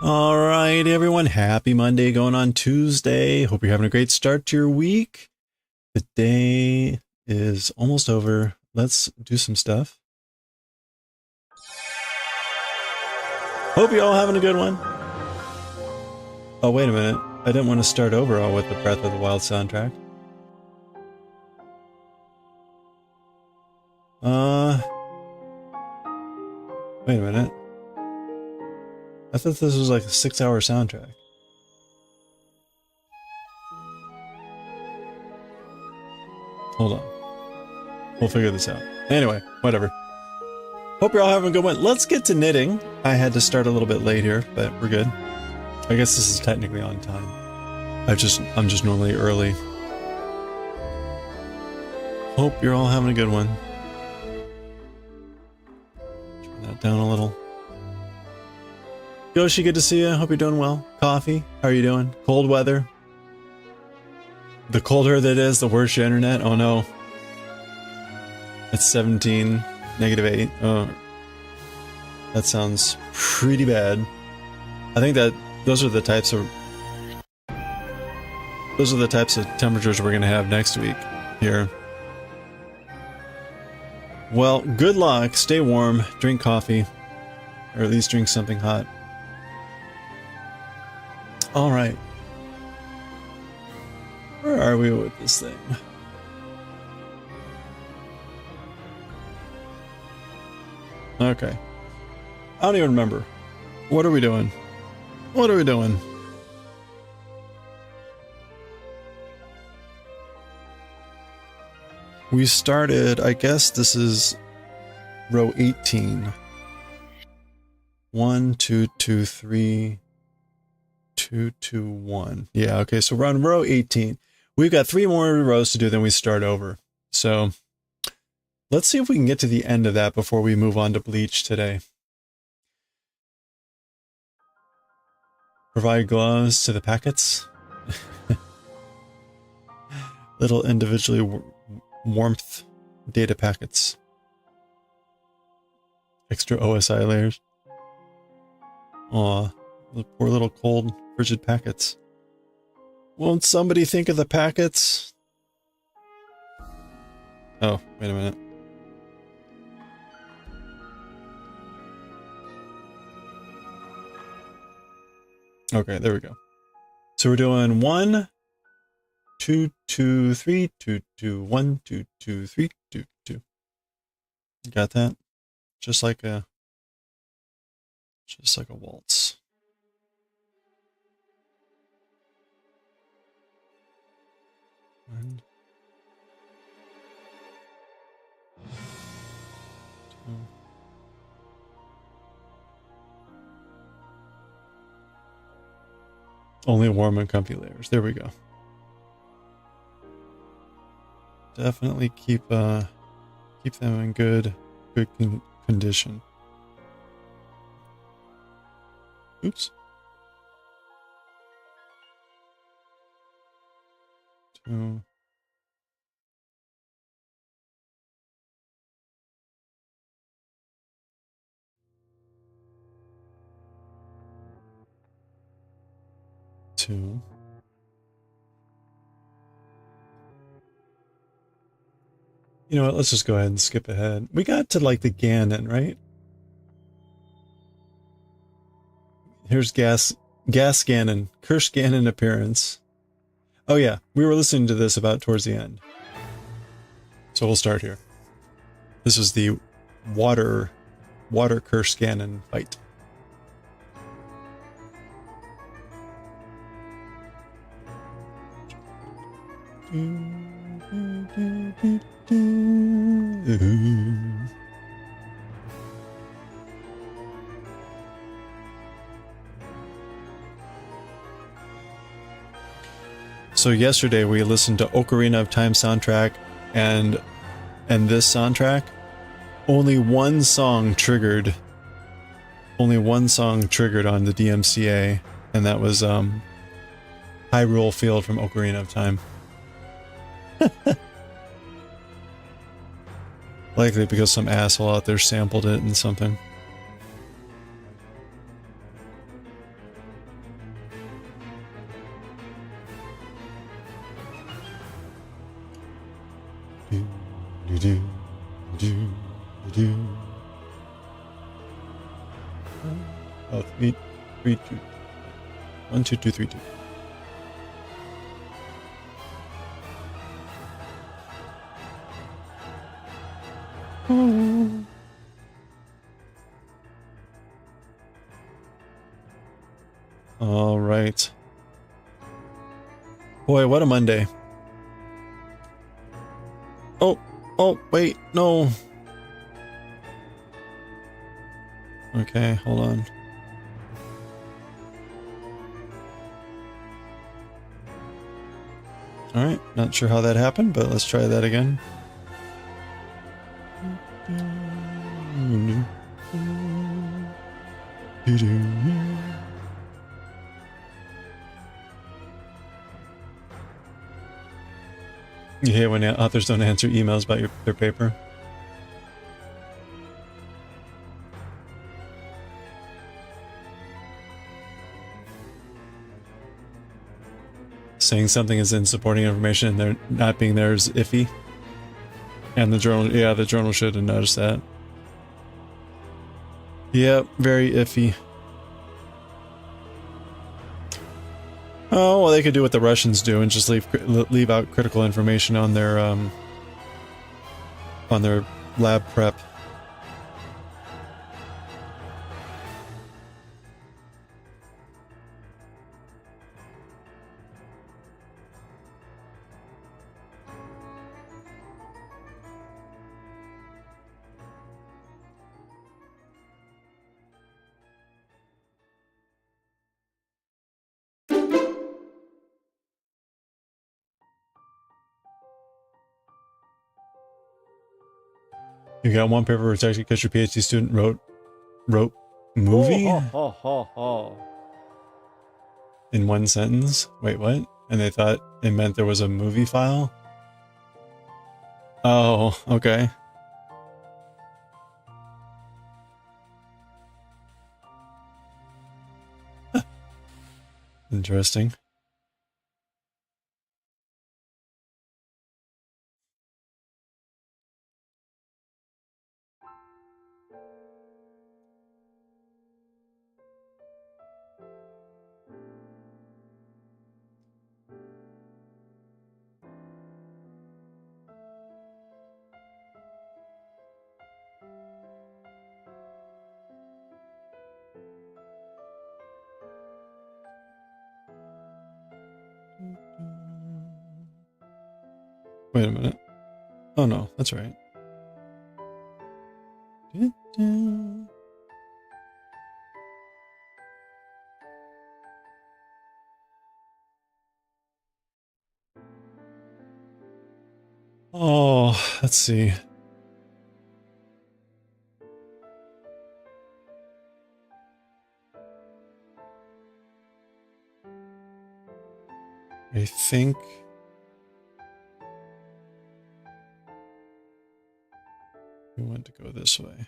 All right, everyone. Happy Monday going on Tuesday. Hope you're having a great start to your week. The day is almost over. Let's do some stuff. Hope you're all having a good one. Oh, wait a minute. I didn't want to start over with the Breath of the Wild soundtrack. Wait a minute. I thought this was like a 6-hour soundtrack. Hold on. We'll figure this out. Anyway, whatever. Hope you're all having a good one. Let's get to knitting. I had to start a little bit late here, but we're good. I guess this is technically on time. I'm just normally early. Hope you're all having a good one. Turn that down a little. Yoshi, good to see you. Hope you're doing well. Coffee, how are you doing? Cold weather. The colder that is, the worse your internet. Oh no. It's 17, -8. Oh, that sounds pretty bad. I think that those are the types of temperatures we're gonna have next week here. Well, good luck. Stay warm. Drink coffee, or at least drink something hot. All right. Where are we with this thing? Okay. I don't even remember. What are we doing? What are we doing? We started, I guess this is row 18. 1, 2, 2, 3, 2, 2, 1. Yeah, okay, so we're on row 18. We've got 3 more rows to do, then we start over. So let's see if we can get to the end of that before we move on to bleach today. Provide gloves to the packets. Little individually warmth data packets. Extra OSI layers. Aw, the poor little cold, frigid packets. Won't somebody think of the packets? Oh, wait a minute. Okay, there we go. So we're doing 1, 2, 2, 3, 2, 2, 1, 2, 2, 3, 2, 2. Got that? Just like a waltz. One, 2. Only warm and comfy layers. There we go. Definitely keep them in good condition. Oops. 2. You know what? Let's just go ahead and skip ahead. We got to like the Ganon, right? Here's Gas Ganon, Kirsch Ganon appearance. Oh yeah, we were listening to this about towards the end. So we'll start here. This is the water Kirsch Ganon fight. So yesterday we listened to Ocarina of Time soundtrack and this soundtrack. Only one song triggered on the DMCA, and that was Hyrule Field from Ocarina of Time. Likely because some asshole out there sampled it and something. Do, do, do. Oh, 3, 3, 2. 1, 2, 2, 3, 2. All right. Boy, what a Monday. Oh, wait, no. Okay, hold on. All right, not sure how that happened, but let's try that again. You hate when authors don't answer emails about their paper. Saying something is in supporting information and there not being there is iffy. And the journal, yeah, the journal should have noticed that. Yep, very iffy. Oh, well, they could do what the Russians do and just leave out critical information on their lab prep. You got one paper protected because your PhD student wrote movie in one sentence. Wait, what? And they thought it meant there was a movie file? Oh, okay. Interesting. Wait a minute. Oh no, that's right. Oh, let's see. I think we want to go this way.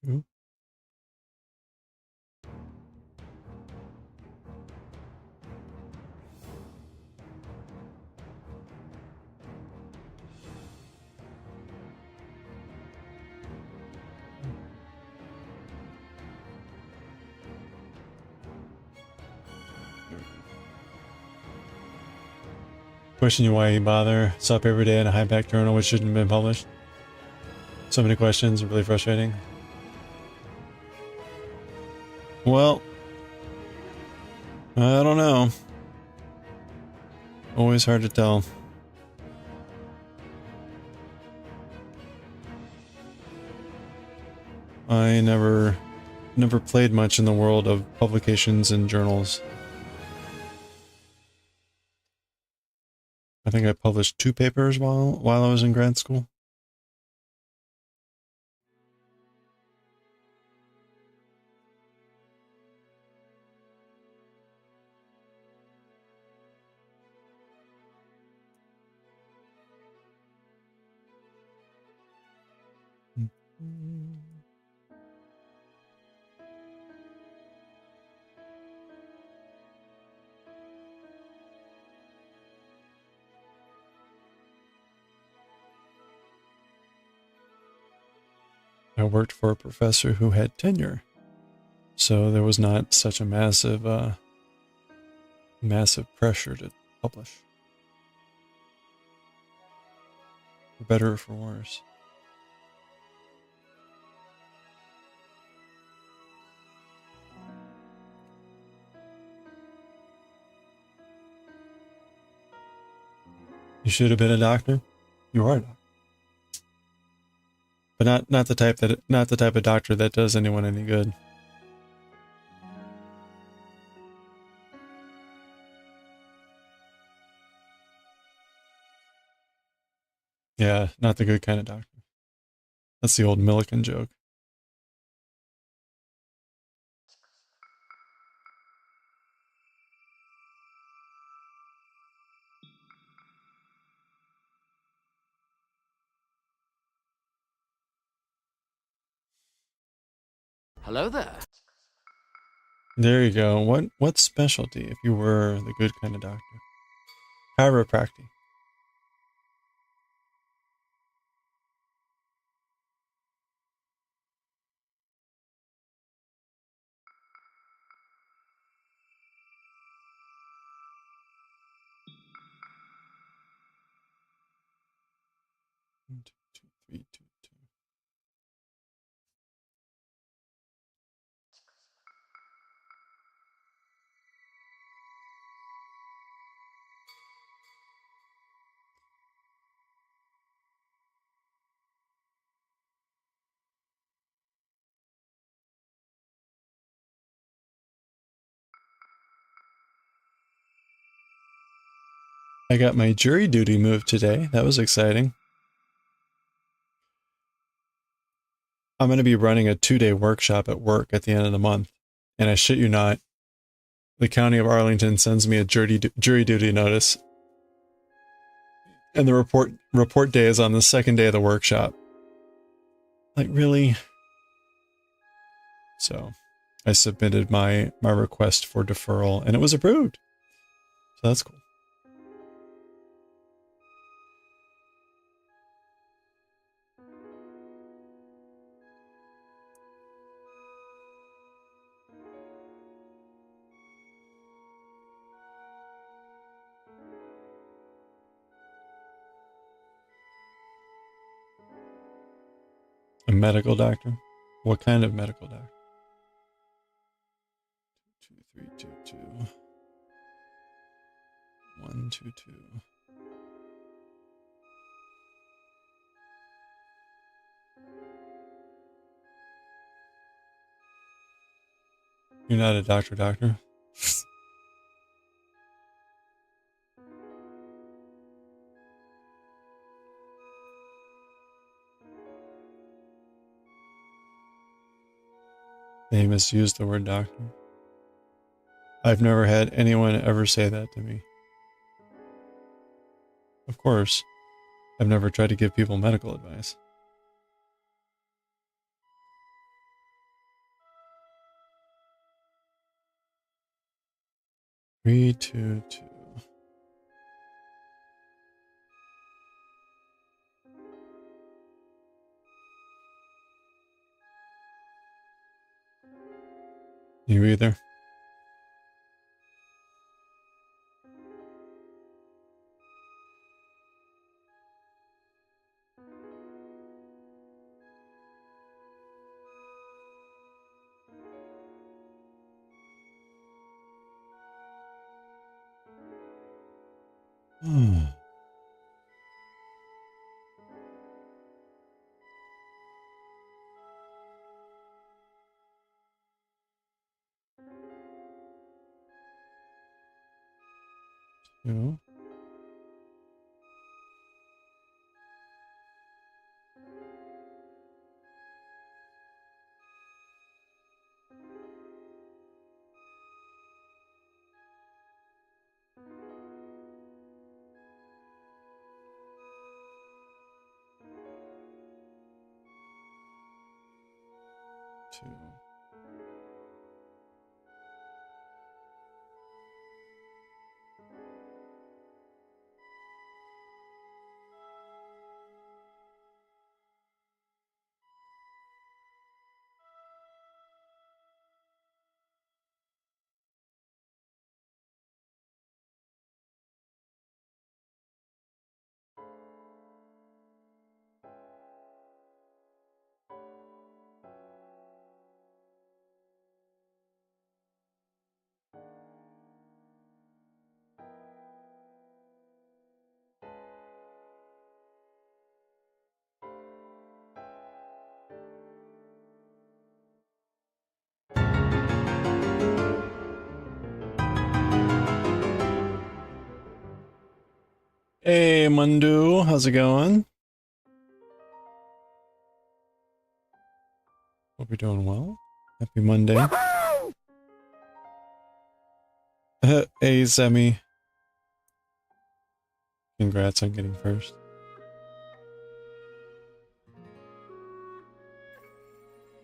Two. Question you why you bother. It's up every day in a high-back journal which shouldn't have been published. So many questions, really frustrating. Well, I don't know. Always hard to tell. I never played much in the world of publications and journals. I think I published 2 papers while I was in grad school. I worked for a professor who had tenure, so there was not such a massive pressure to publish. For better or for worse. You should have been a doctor. You are a doctor. But not the type of doctor that does anyone any good. Yeah, not the good kind of doctor. That's the old Millikan joke. Hello there. There you go. What specialty if you were the good kind of doctor? Chiropractic. One, two, two, three, two, two. I got my jury duty moved today. That was exciting. I'm going to be running a 2-day workshop at work at the end of the month. And I shit you not, the county of Arlington sends me a jury duty notice. And the report day is on the 2nd day of the workshop. Like, really? So I submitted my request for deferral and it was approved. So that's cool. A medical doctor? What kind of medical doctor? 2322. 122. You're not a doctor? They misused the word doctor. I've never had anyone ever say that to me. Of course, I've never tried to give people medical advice. 322. You either? Two. Two. Hey, Mundu, how's it going? Hope you're doing well. Happy Monday. Hey, Semi. Congrats on getting first.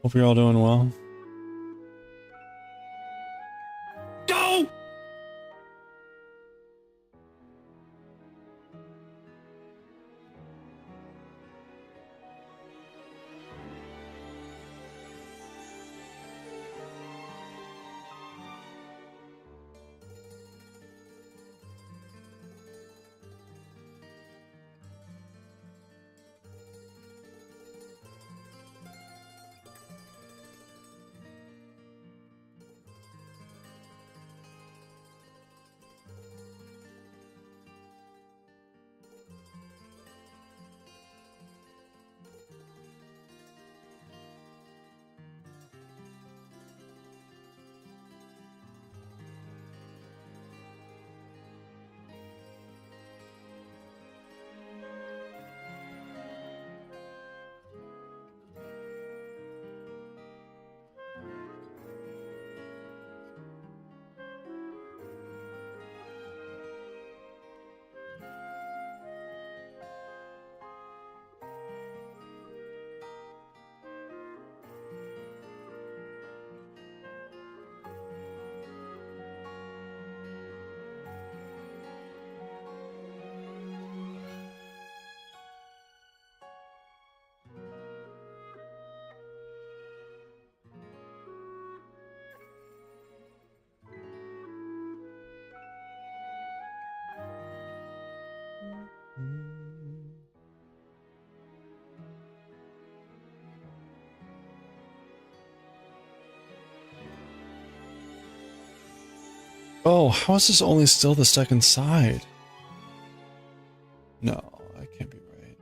Hope you're all doing well. Go! Oh, how is this only still the second side? No, that can't be right.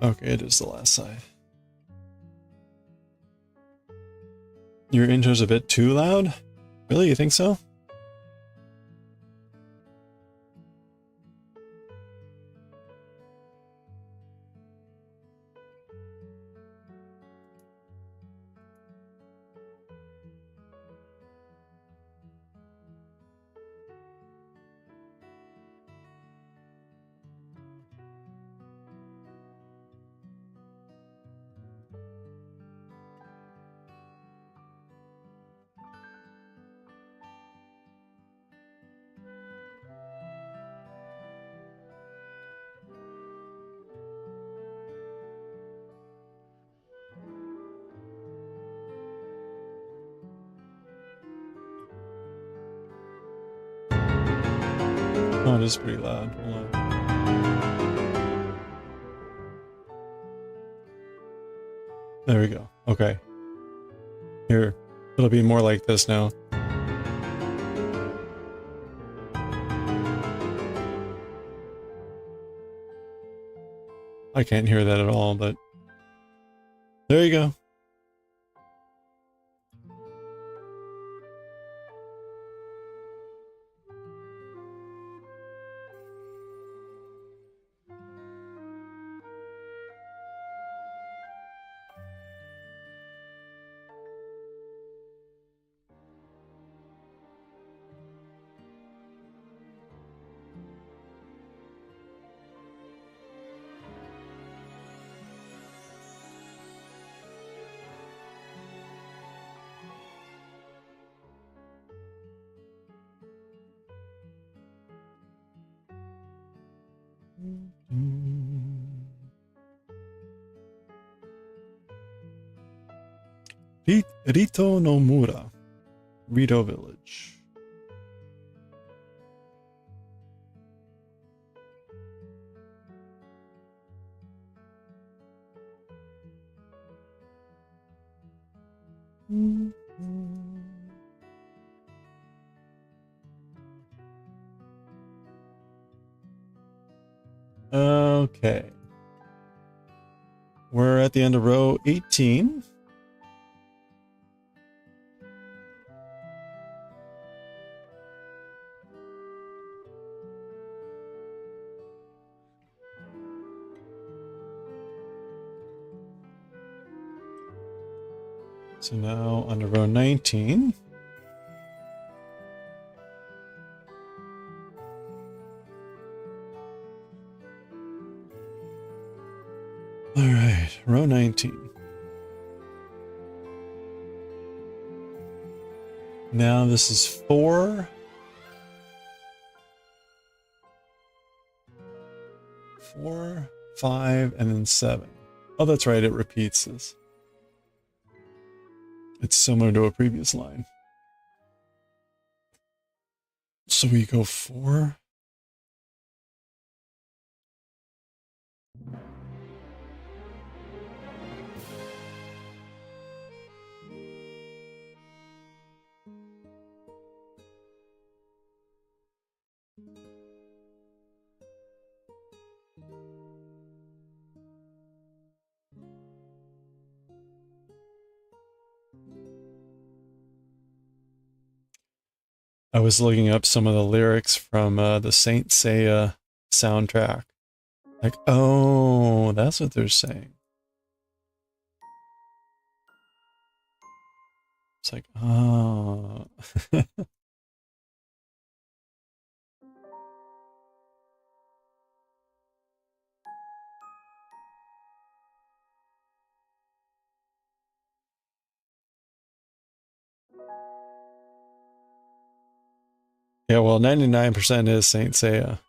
Okay, it is the last side. Your intro's a bit too loud? Really, you think so? Oh, it is pretty loud. Hold on. There we go. Okay. Here. It'll be more like this now. I can't hear that at all, but there you go. Rito no Mura, Rito Village. Okay. We're at the end of row 18. So now on to row 19. All right, row 19. Now this is 4, 4, 5, and then 7. Oh, that's right, it repeats this. It's similar to a previous line. So we go 4. I was looking up some of the lyrics from the Saint Seiya soundtrack. Like, oh, that's what they're saying. It's like, oh. Yeah, well, 99% is Saint Seiya.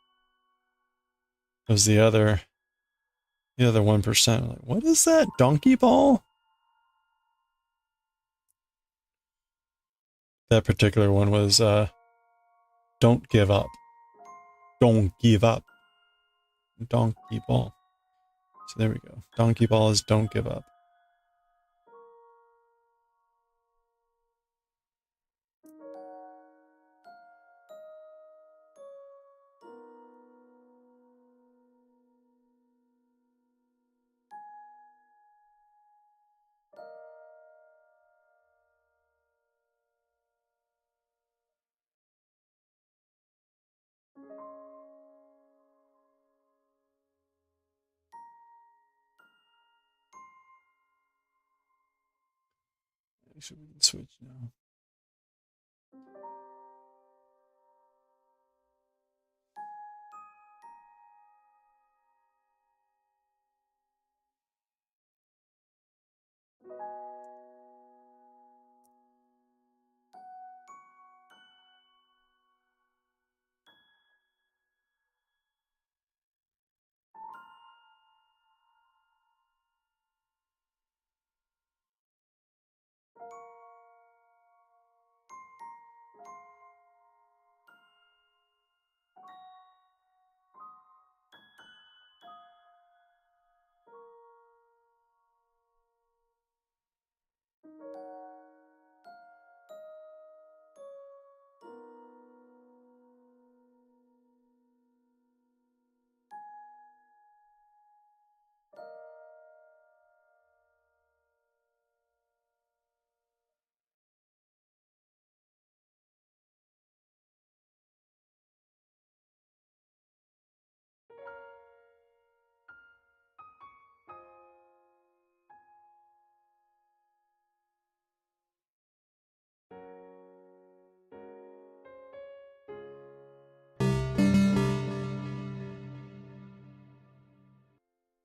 It was the other 1%. Like, what is that? Donkey ball? That particular one was don't give up. Don't give up. Donkey ball. So there we go. Donkey ball is don't give up. Actually, we can switch now.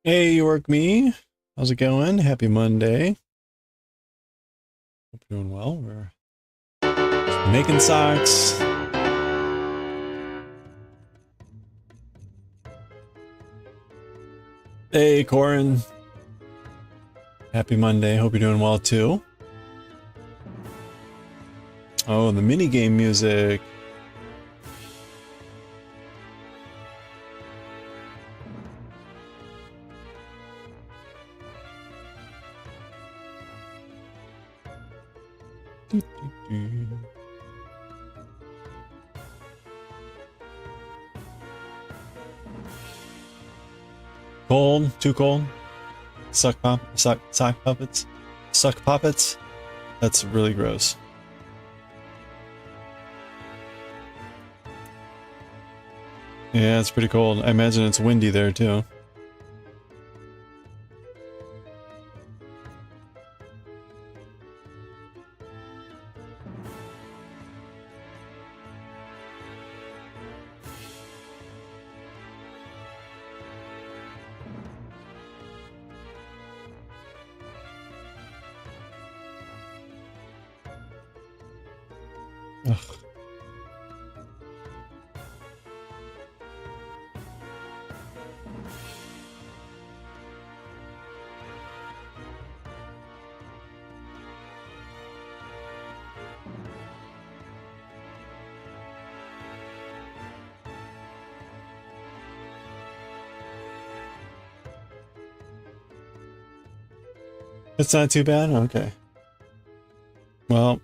Hey, you work me? How's it going? Happy Monday. Hope you're doing well. We're making socks. Hey, Corin. Happy Monday. Hope you're doing well too. Oh, the minigame music. Cold? Too cold? Sock puppets? Suck puppets? That's really gross. Yeah, it's pretty cold. I imagine it's windy there too. Ugh. It's not too bad? Okay. Well,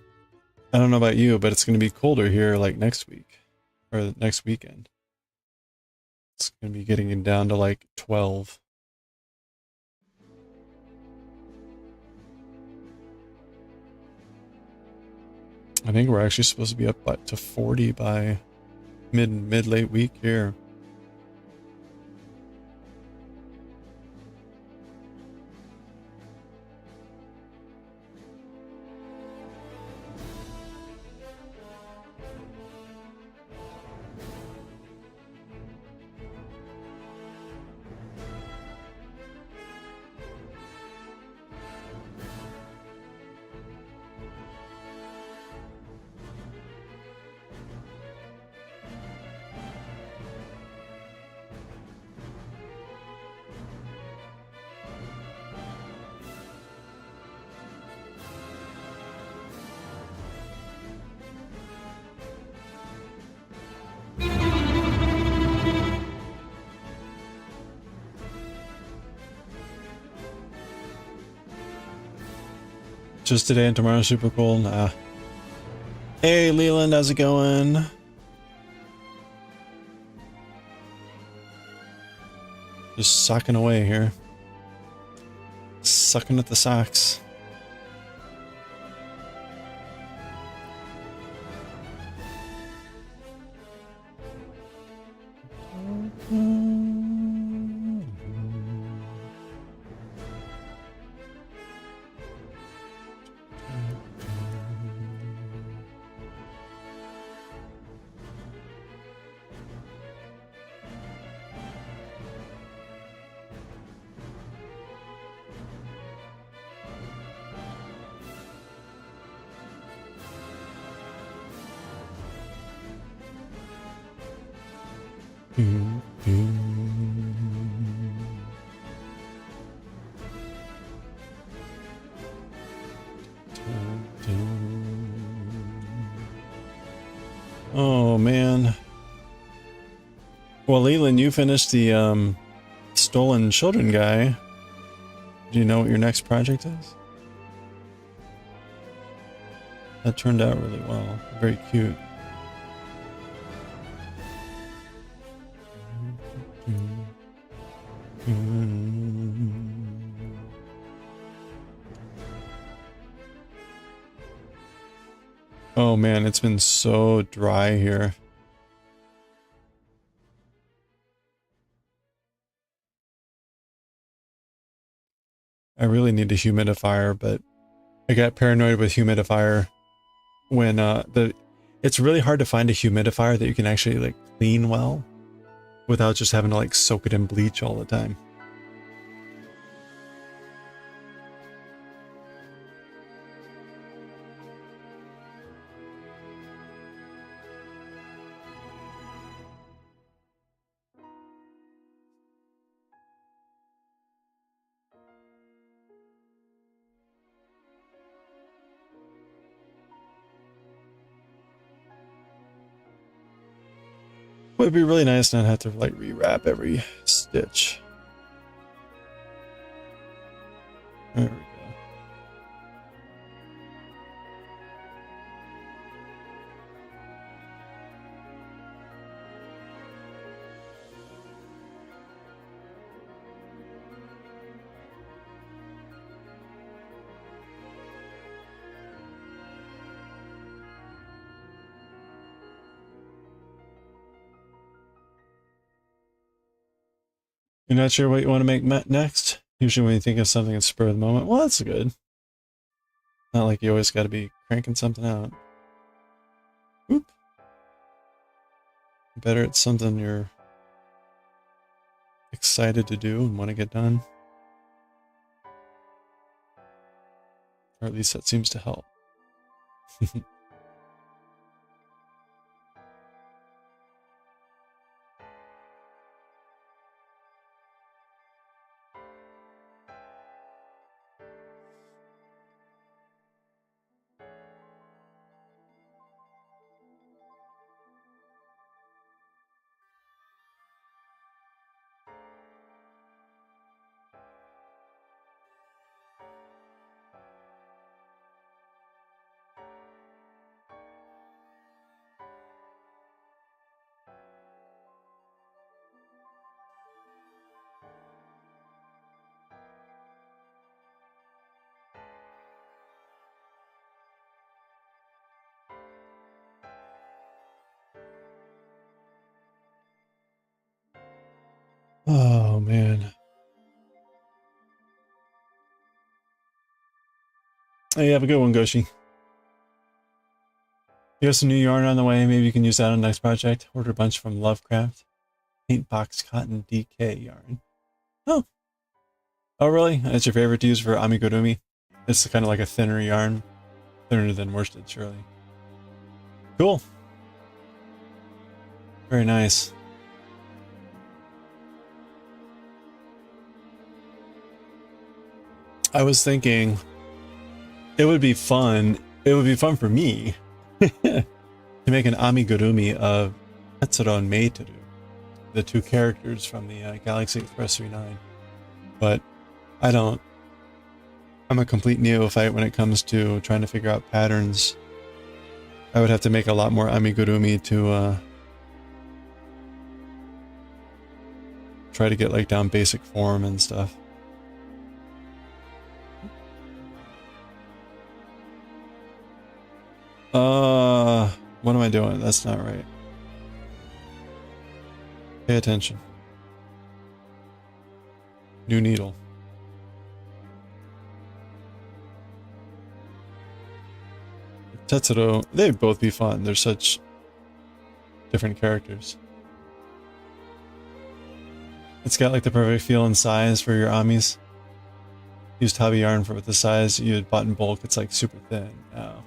I don't know about you, but it's going to be colder here like next week. Or next weekend. It's going to be getting down to like 12. I think we're actually supposed to be up to 40 by mid-late week here. Just today and tomorrow super cool? Nah. Hey Leland, how's it going? Just sucking away here. Sucking at the socks. Oh man. Well, Leland, you finished the stolen children guy. Do you know what your next project is? That turned out really well. Very cute. Oh man, it's been so dry here. I really need a humidifier, but I got paranoid with humidifier when it's really hard to find a humidifier that you can actually like clean well without just having to like soak it in bleach all the time. would be really nice not have to like rewrap every stitch. There we go. You're not sure what you want to make next? Usually when you think of something at spur of the moment. Well, that's good. Not like you always got to be cranking something out. Oop. Better it's something you're excited to do and want to get done. Or at least that seems to help. Oh, man. Hey, have a good one, Goshi. You have some new yarn on the way. Maybe you can use that on the next project. Order a bunch from Lovecraft. Paint Box Cotton DK yarn. Oh. Oh, really? That's your favorite to use for amigurumi? It's kind of like a thinner yarn. Thinner than worsted, surely. Cool. Very nice. I was thinking it would be fun. It would be fun for me to make an amigurumi of Tetsuro and MAETEL, the two characters from the Galaxy Express 39. But I don't. I'm a complete neophyte when it comes to trying to figure out patterns. I would have to make a lot more amigurumi to try to get like down basic form and stuff. What am I doing? That's not right. Pay attention. New needle. Tetsuro, they'd both be fun. They're such different characters. It's got like the perfect feel and size for your amis. Used hobby yarn for with the size you had bought in bulk. It's like super thin. Oh.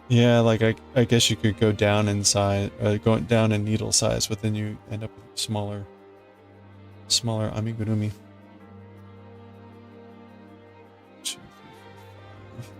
Yeah, like I guess you could go down in size, go down in needle size, but then you end up with smaller amigurumi. 2, 3, 4, 5.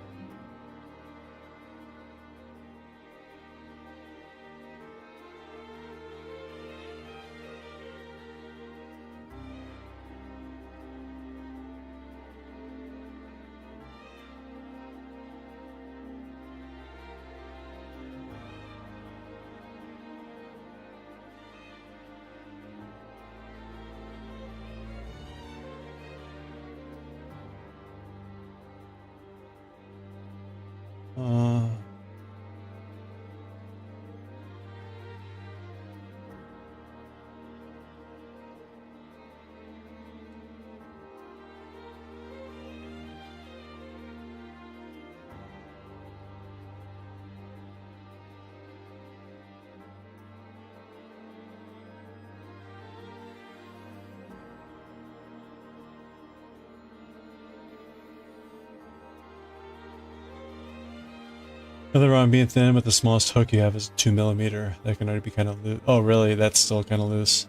Nothing wrong being thin, but the smallest hook you have is 2mm. That can already be kind of loose. Oh, really? That's still kind of loose.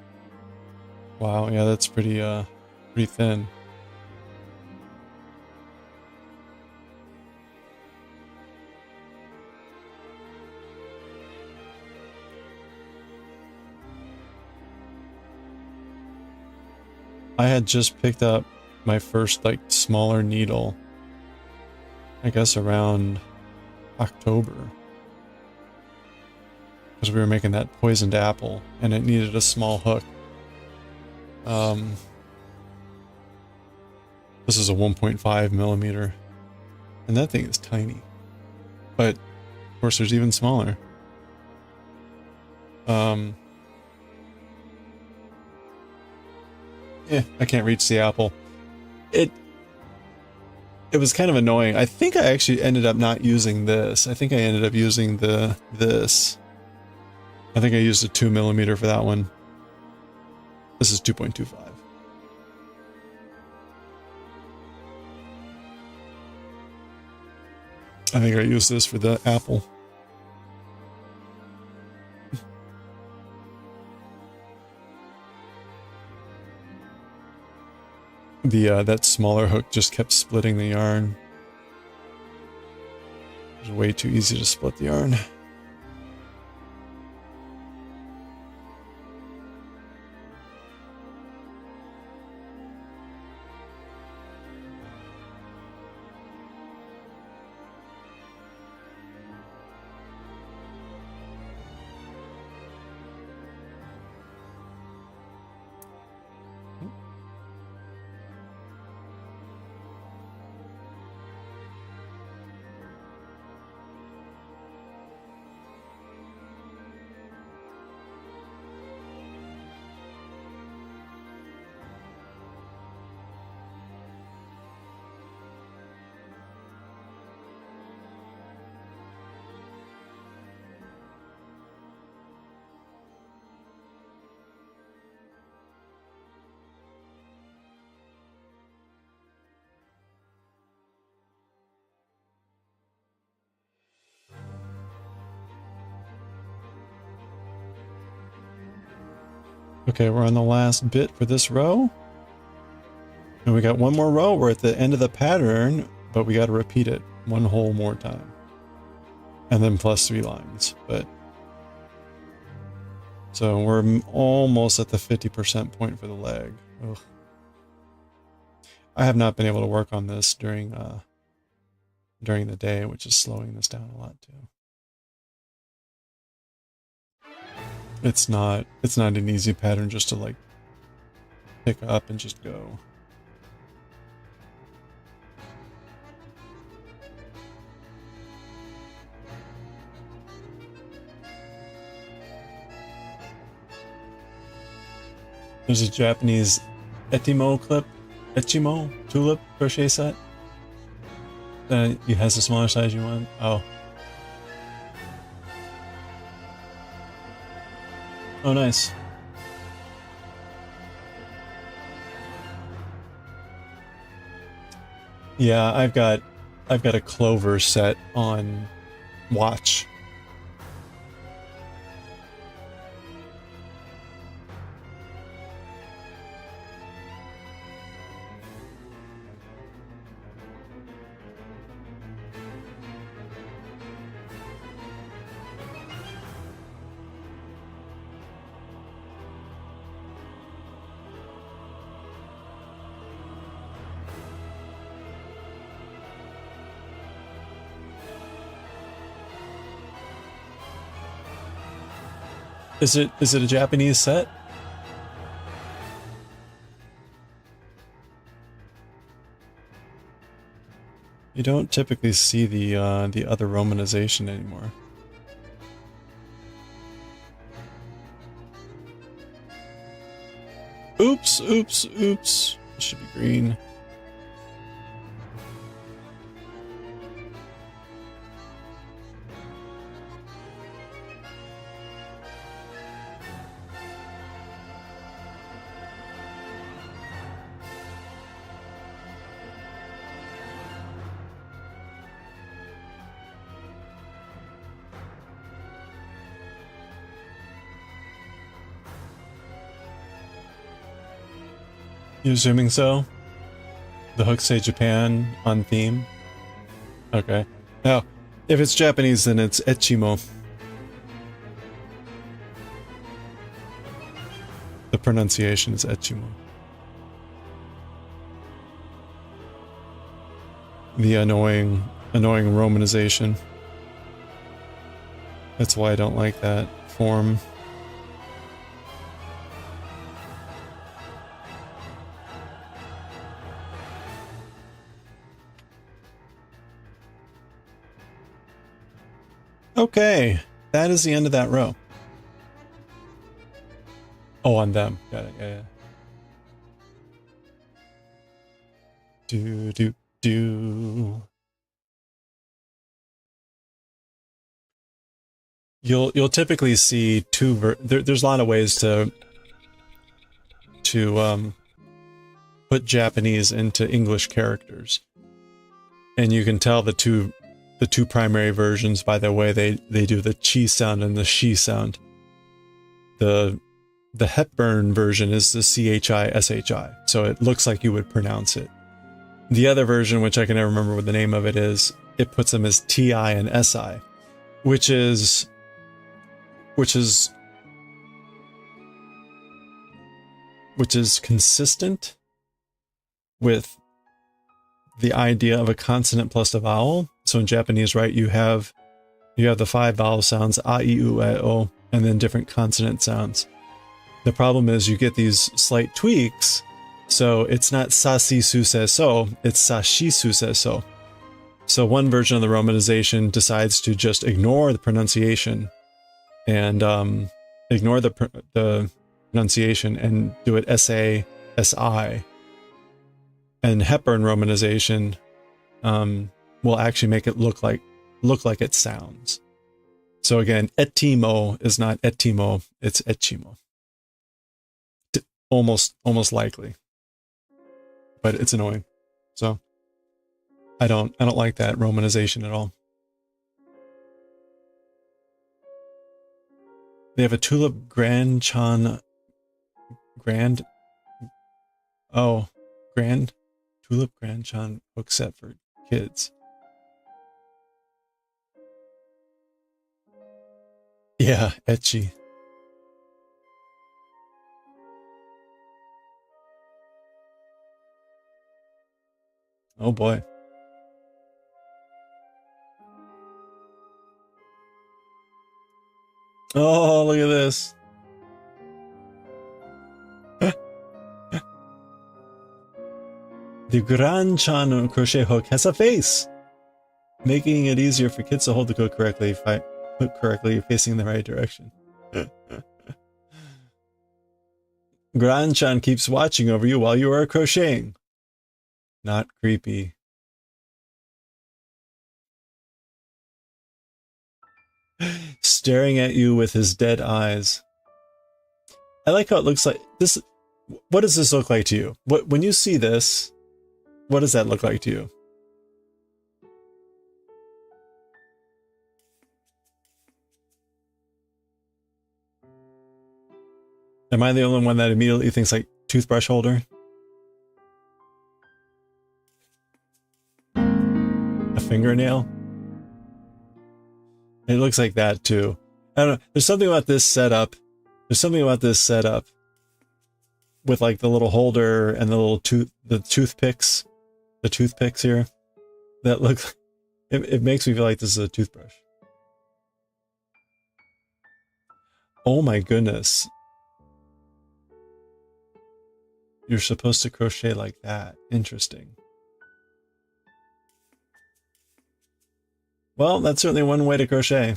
Wow, yeah, that's pretty thin. I had just picked up my first like smaller needle, I guess around October, because we were making that poisoned apple and it needed a small hook. This is a 1.5 millimeter, and that thing is tiny, but of course there's even smaller. I can't reach the apple. It was kind of annoying. I think I actually ended up not using this. I think I ended up using this. I think I used a 2 millimeter for that one. This is 2.25. I think I used this for the apple. That smaller hook just kept splitting the yarn. It was way too easy to split the yarn. Okay, we're on the last bit for this row. And we got one more row. We're at the end of the pattern, but we got to repeat it one whole more time. And then plus 3 lines. But so we're almost at the 50% point for the leg. Ugh. I have not been able to work on this during the day, which is slowing this down a lot too. It's not an easy pattern just to like pick up and just go. There's a Japanese Echimo tulip crochet set that has a smaller size you want. Oh. Oh, nice. Yeah, I've got a clover set on watch. Is it a Japanese set? You don't typically see the other romanization anymore. Oops, oops, oops. It should be green. You assuming so? The hooks say Japan on theme? Okay. Now, if it's Japanese, then it's Echimo. The pronunciation is Echimo. the annoying romanization. That's why I don't like that form. Okay, that is the end of that row. Oh, on them. Got it. Yeah. Do. You'll typically see there's a lot of ways to put Japanese into English characters, and you can tell the two primary versions by the way they do the chi sound and the shi sound. The Hepburn version is the chi-shi, so it looks like you would pronounce it. The other version, which I can never remember what the name of it is, it puts them as ti and si, which is consistent with the idea of a consonant plus a vowel. So in Japanese, right, you have the 5 vowel sounds a, I, U, E, O, and then different consonant sounds. The problem is you get these slight tweaks, so it's not sa, si, su, se, so, it's sa, shi, su, se, so. So one version of the romanization decides to just ignore the pronunciation and ignore the pronunciation and do it sa, si. And Hepburn romanization will actually make it look like it sounds. So again, etimo is not etimo, it's etchimo. Almost likely, but it's annoying. So I don't like that romanization at all. They have a tulip grand tulip grand chan book set for kids. Yeah, etchy. Oh boy. Oh, look at this. The Gran Chan crochet hook has a face, making it easier for kids to hold the hook correctly if I put correctly facing the right direction. Gran Chan keeps watching over you while you are crocheting. Not creepy. Staring at you with his dead eyes. I like how it looks like this. What does this look like to you? When you see this, what does that look like to you? Am I the only one that immediately thinks like toothbrush holder? A fingernail? It looks like that too. I don't know. There's something about this setup. With like the little holder and the little toothpicks here that look. It makes me feel like this is a toothbrush. Oh my goodness. You're supposed to crochet like that. Interesting. Well, that's certainly one way to crochet.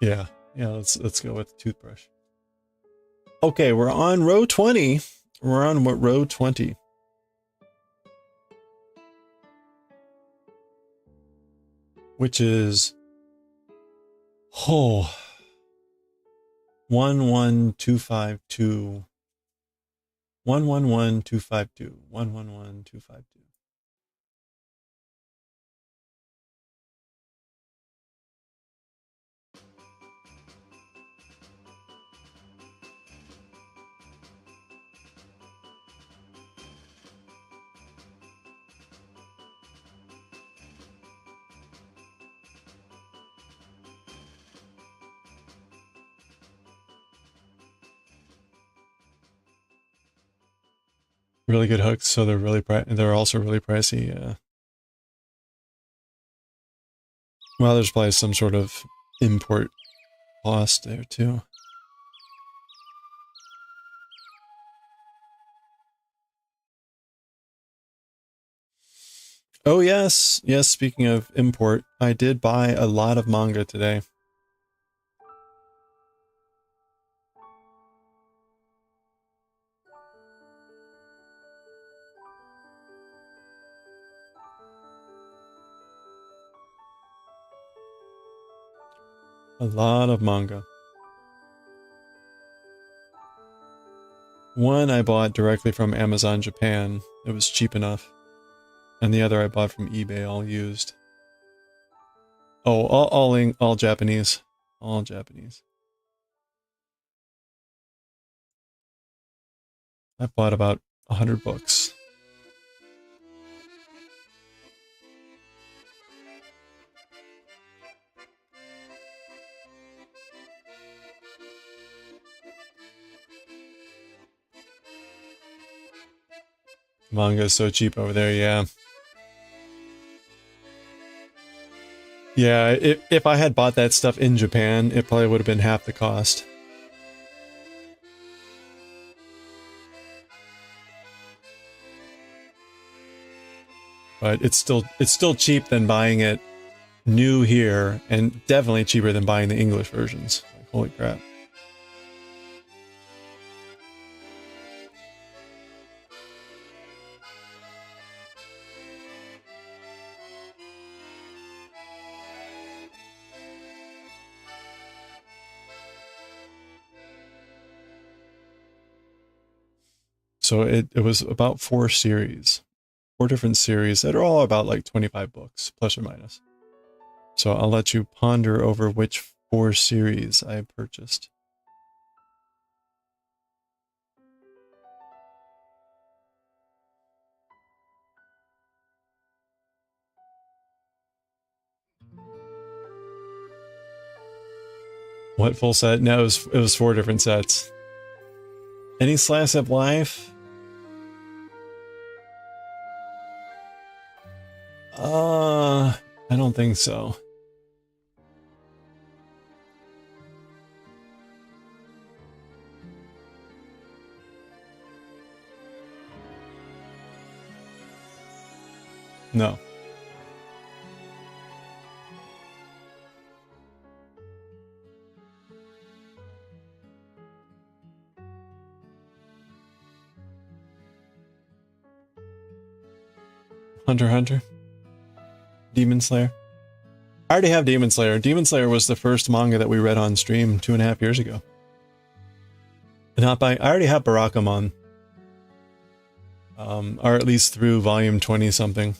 Yeah, let's go with toothbrush. Okay, we're on row 20. We're on row 20. Which is 111252. 111252. 111252. Really good hooks, so they're also really pricey. Yeah. Well, there's probably some sort of import cost there too. Oh yes, yes, speaking of import, I did buy a lot of manga today. A lot of manga. One I bought directly from Amazon Japan. It was cheap enough. And the other I bought from eBay, all used. Oh, all Japanese. All Japanese. I bought about 100 books. Manga is so cheap over there, yeah. Yeah, if I had bought that stuff in Japan, it probably would have been half the cost. But it's still cheap than buying it new here, and definitely cheaper than buying the English versions. Like, holy crap. So it was about 4 series. 4 different series that are all about like 25 books, plus or minus. So I'll let you ponder over which 4 series I purchased. What full set? No, it was 4 different sets. Any slice of life? I don't think so. No. Hunter x Hunter? Demon Slayer? I already have Demon Slayer. Demon Slayer was the first manga that we read on stream 2.5 years ago. I already have Barakamon. Or at least through volume 20 something.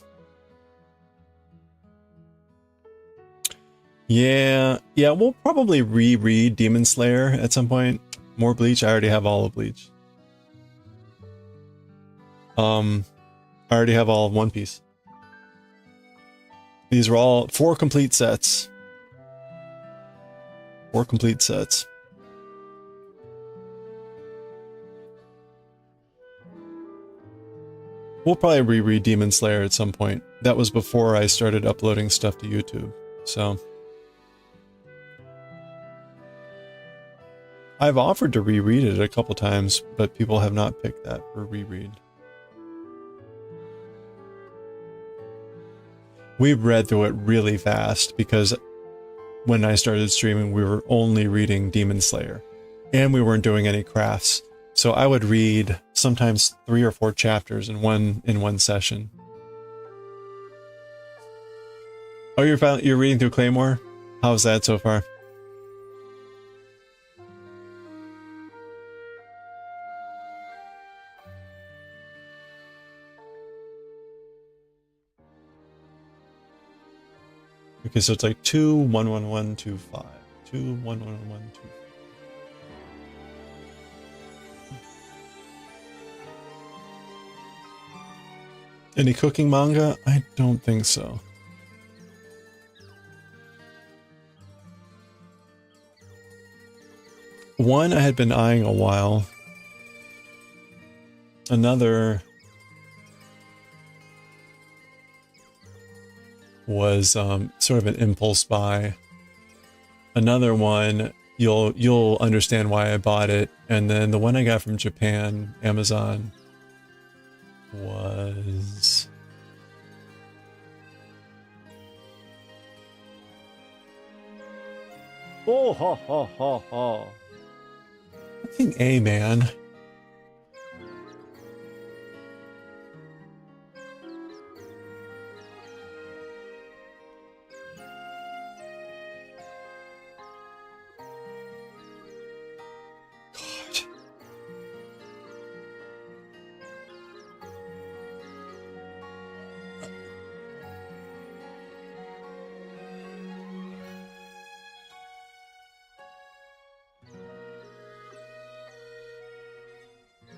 Yeah, we'll probably reread Demon Slayer at some point. More Bleach. I already have all of Bleach. I already have all of One Piece. These are all 4 complete sets. 4 complete sets. We'll probably reread Demon Slayer at some point. That was before I started uploading stuff to YouTube, so. I've offered to reread it a couple times, but people have not picked that for reread. We read through it really fast because when I started streaming, we were only reading Demon Slayer and we weren't doing any crafts. So I would read sometimes 3 or 4 chapters in one session. Oh, you're reading through Claymore? How's that so far? Okay, so it's like 2-1-1-1-2-5. 2-1-1-1-1-2-5. Any cooking manga? I don't think so. One I had been eyeing a while. Another was sort of an impulse buy. Another one, you'll understand why I bought it. And then the one I got from Japan, Amazon, was... Oh, ha, ha, ha, ha. I think A, man. God.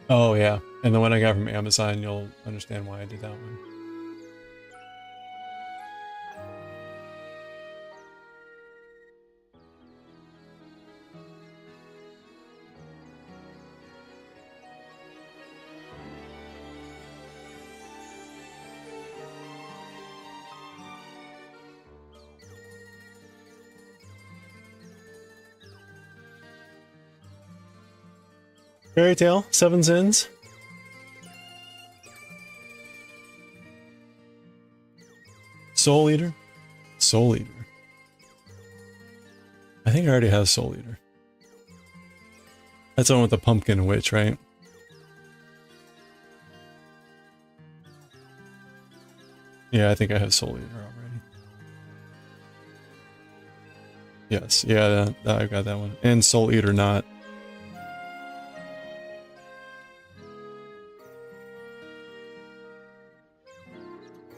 Oh, yeah. And the one I got from Amazon, you'll understand why I did that one. Fairy Tale, Seven Sins. Soul Eater? Soul Eater. I think I already have Soul Eater. That's the one with the pumpkin witch, right? Yeah, I think I have Soul Eater already. Yes, yeah, I got that one. And Soul Eater not.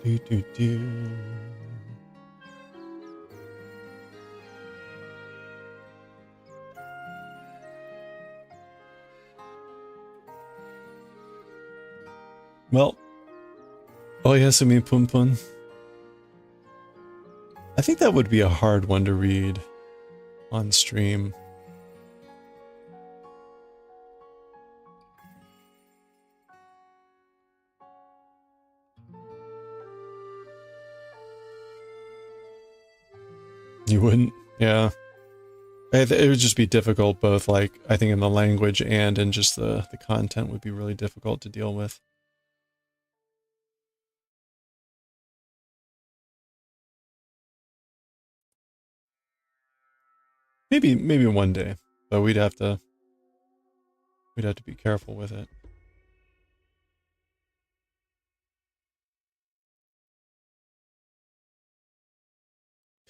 Do, do, do. Well, Oyasumi Punpun. I think that would be a hard one to read on stream. You wouldn't? Yeah. It would just be difficult, both, like, I think in the language and in just the content would be really difficult to deal with. Maybe one day, but we'd have to be careful with it.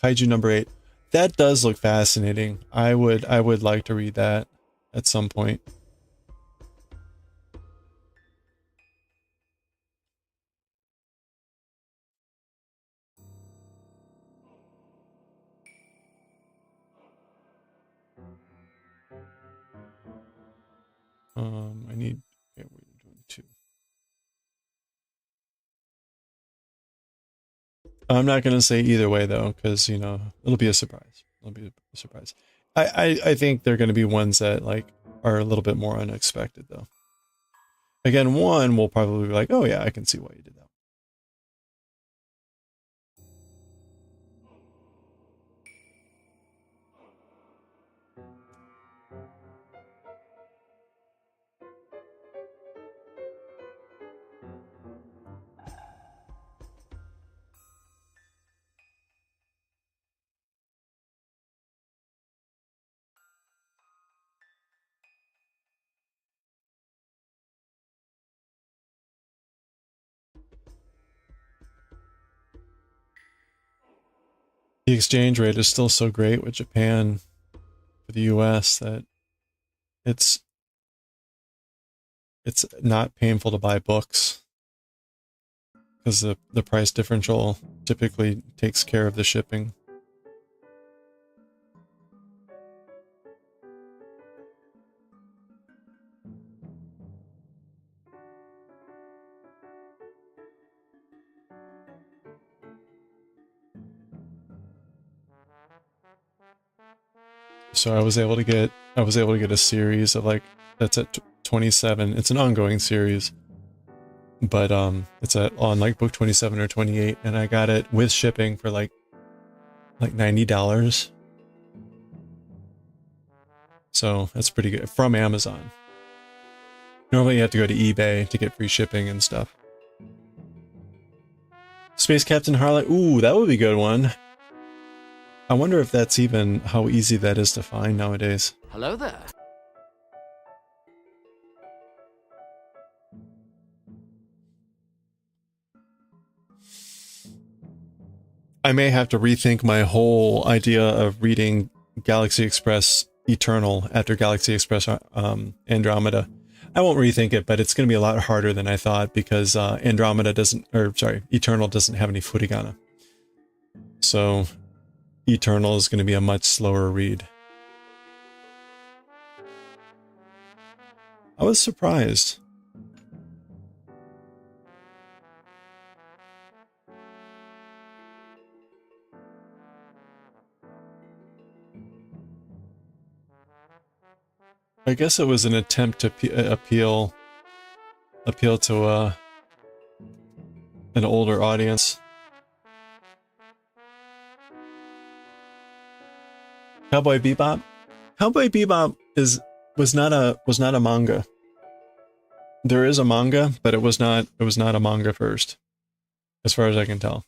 Kaiju number 8. That does look fascinating. I would like to read that at some point. I need... Okay, we're doing 2. I'm not going to say either way, though, because, you know, it'll be a surprise. It'll be a surprise. I think they're going to be ones that, like, are a little bit more unexpected, though. Again, one will probably be like, oh, yeah, I can see why you did that. The exchange rate is still so great with Japan for the US that it's not painful to buy books because the price differential typically takes care of the shipping. So I was able to get a series of, like, that's at 27. It's an ongoing series but it's on like book 27 or 28, and I got it with shipping for like $90. So that's pretty good from Amazon. Normally you have to go to eBay to get free shipping and stuff. Space Captain Harley. Ooh, that would be a good one. I wonder if that's even how easy that is to find nowadays. Hello there. I may have to rethink my whole idea of reading Galaxy Express Eternal after Galaxy Express Andromeda. I won't rethink it, but it's going to be a lot harder than I thought because Eternal doesn't have any furigana. So Eternal is going to be a much slower read. I was surprised. I guess it was an attempt to appeal to an older audience. Cowboy Bebop? Cowboy Bebop was not a manga. There is a manga, but it was not a manga first, as far as I can tell.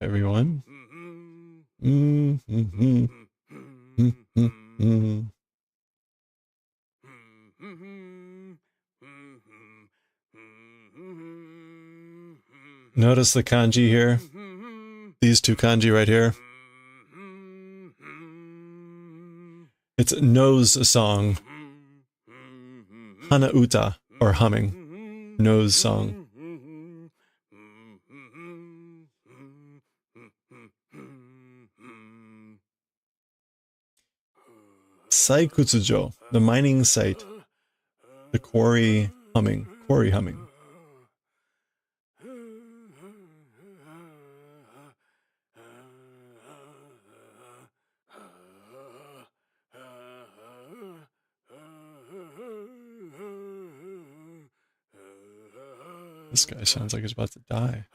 Everyone. Notice the kanji here. These two kanji right here. It's nose song. Hana uta, or humming. Nose song. Saikutsujo, the mining site. The quarry humming. Quarry humming. This guy sounds like he's about to die.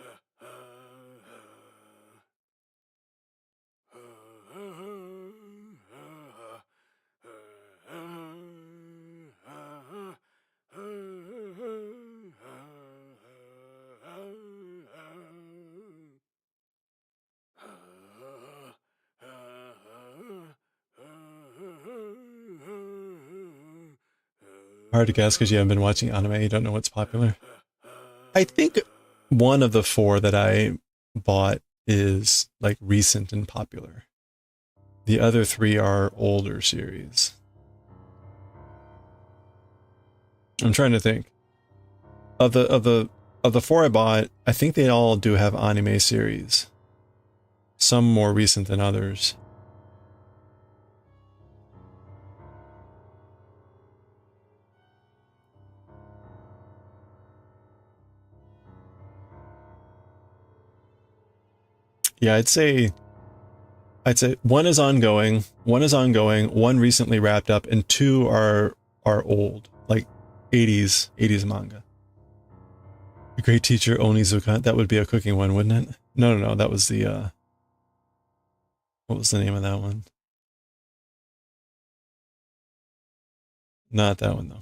Hard to guess because you haven't been watching anime, you don't know what's popular. I think one of the four that I bought is like recent and popular. The other three are older series. I'm trying to think. Of the four I bought, I think they all do have anime series. Some more recent than others. Yeah, I'd say one is ongoing, one recently wrapped up, and two are old, like 80s manga. A great teacher, Onizuka. That would be a cooking one, wouldn't it? No, that was the what was the name of that one? Not that one though.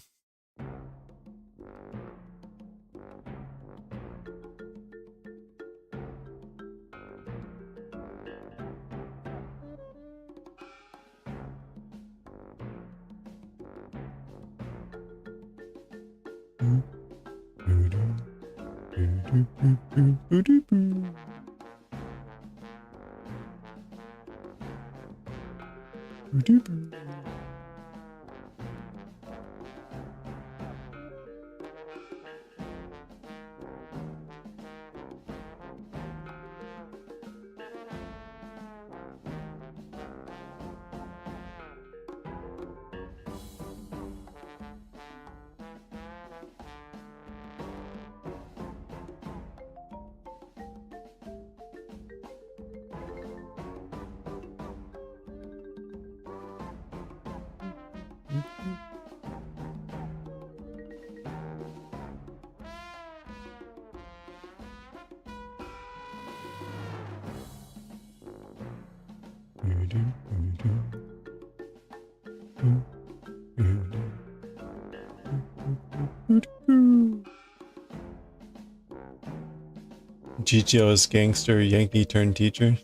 GTO is gangster Yankee turned teacher.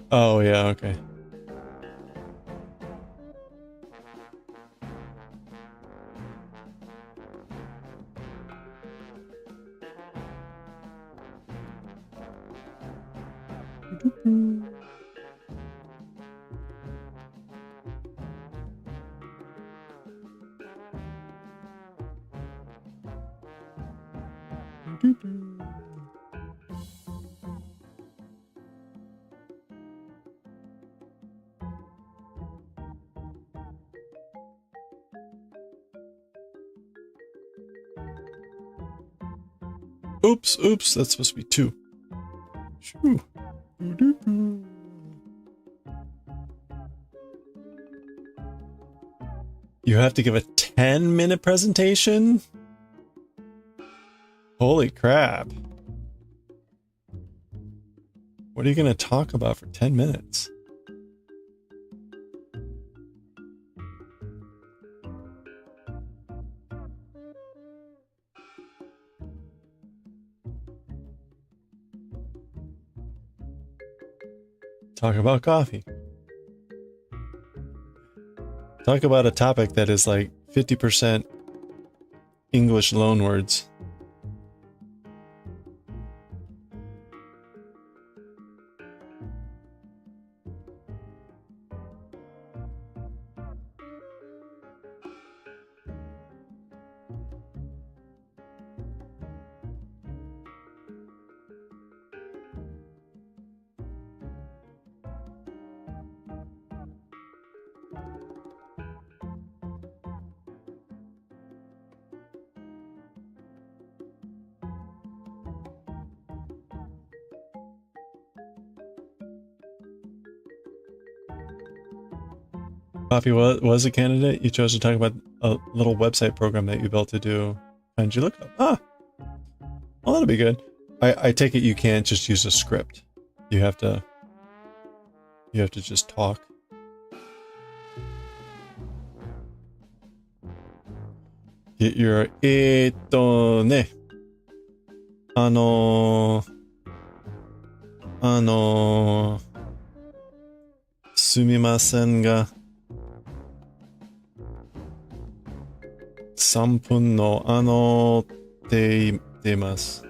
Oh yeah, okay. Oops, oops, that's supposed to be 2. Shoo. You have to give a 10-minute presentation? Holy crap. What are you going to talk about for 10 minutes? Talk about coffee. Talk about a topic that is like 50% English loanwords. Coffee was a candidate. You chose to talk about a little website program that you built to do. And you look up. Ah, well, that'll be good. I take it you can't just use a script. You have to just talk. Get your ね。すみませんが、3分のって言ってます。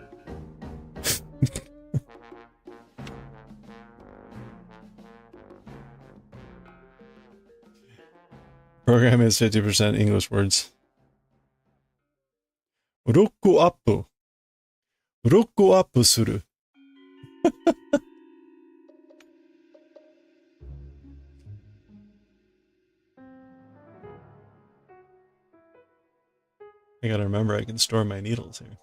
Program is 50% English words. ロックアップする。I gotta remember I can store my needles here.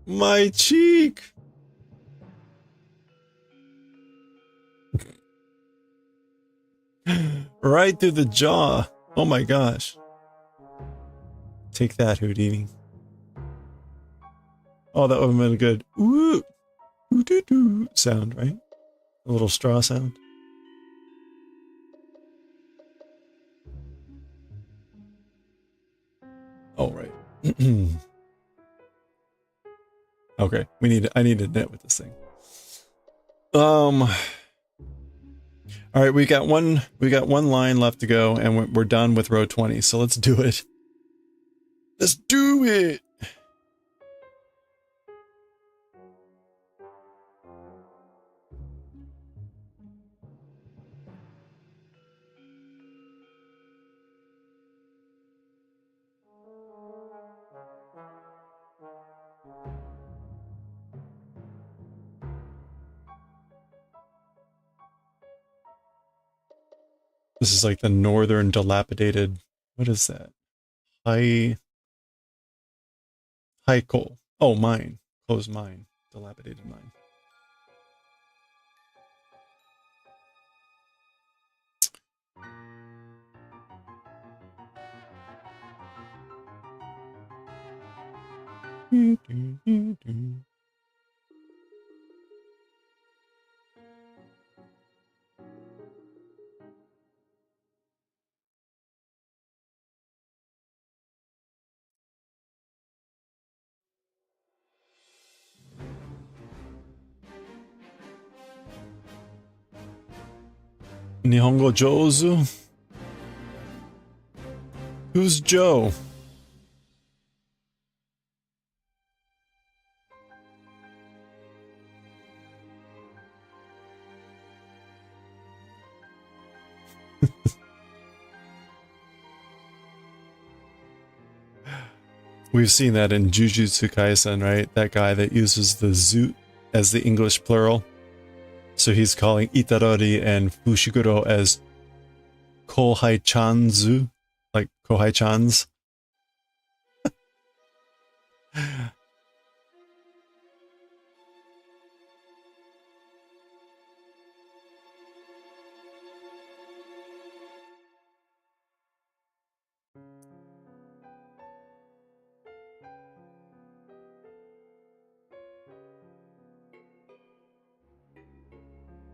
My cheek! Right through the jaw. Oh my gosh. Take that, Houdini. Oh, that would have been a good ooh, ooh, doo, doo sound, right? A little straw sound. Oh, right. Okay, I need to knit with this thing. All right, we got one line left to go, and we're done with row 20. So let's do it. Let's do it. This is like the northern dilapidated. What is that? High coal. Oh, mine. Closed mine. Dilapidated mine. Nihongo Jozu? Who's Joe? We've seen that in Jujutsu Kaisen, right? That guy that uses the zoot as the English plural. So he's calling Itadori and Fushiguro as Kohai-chanzu, like Kohai-chans.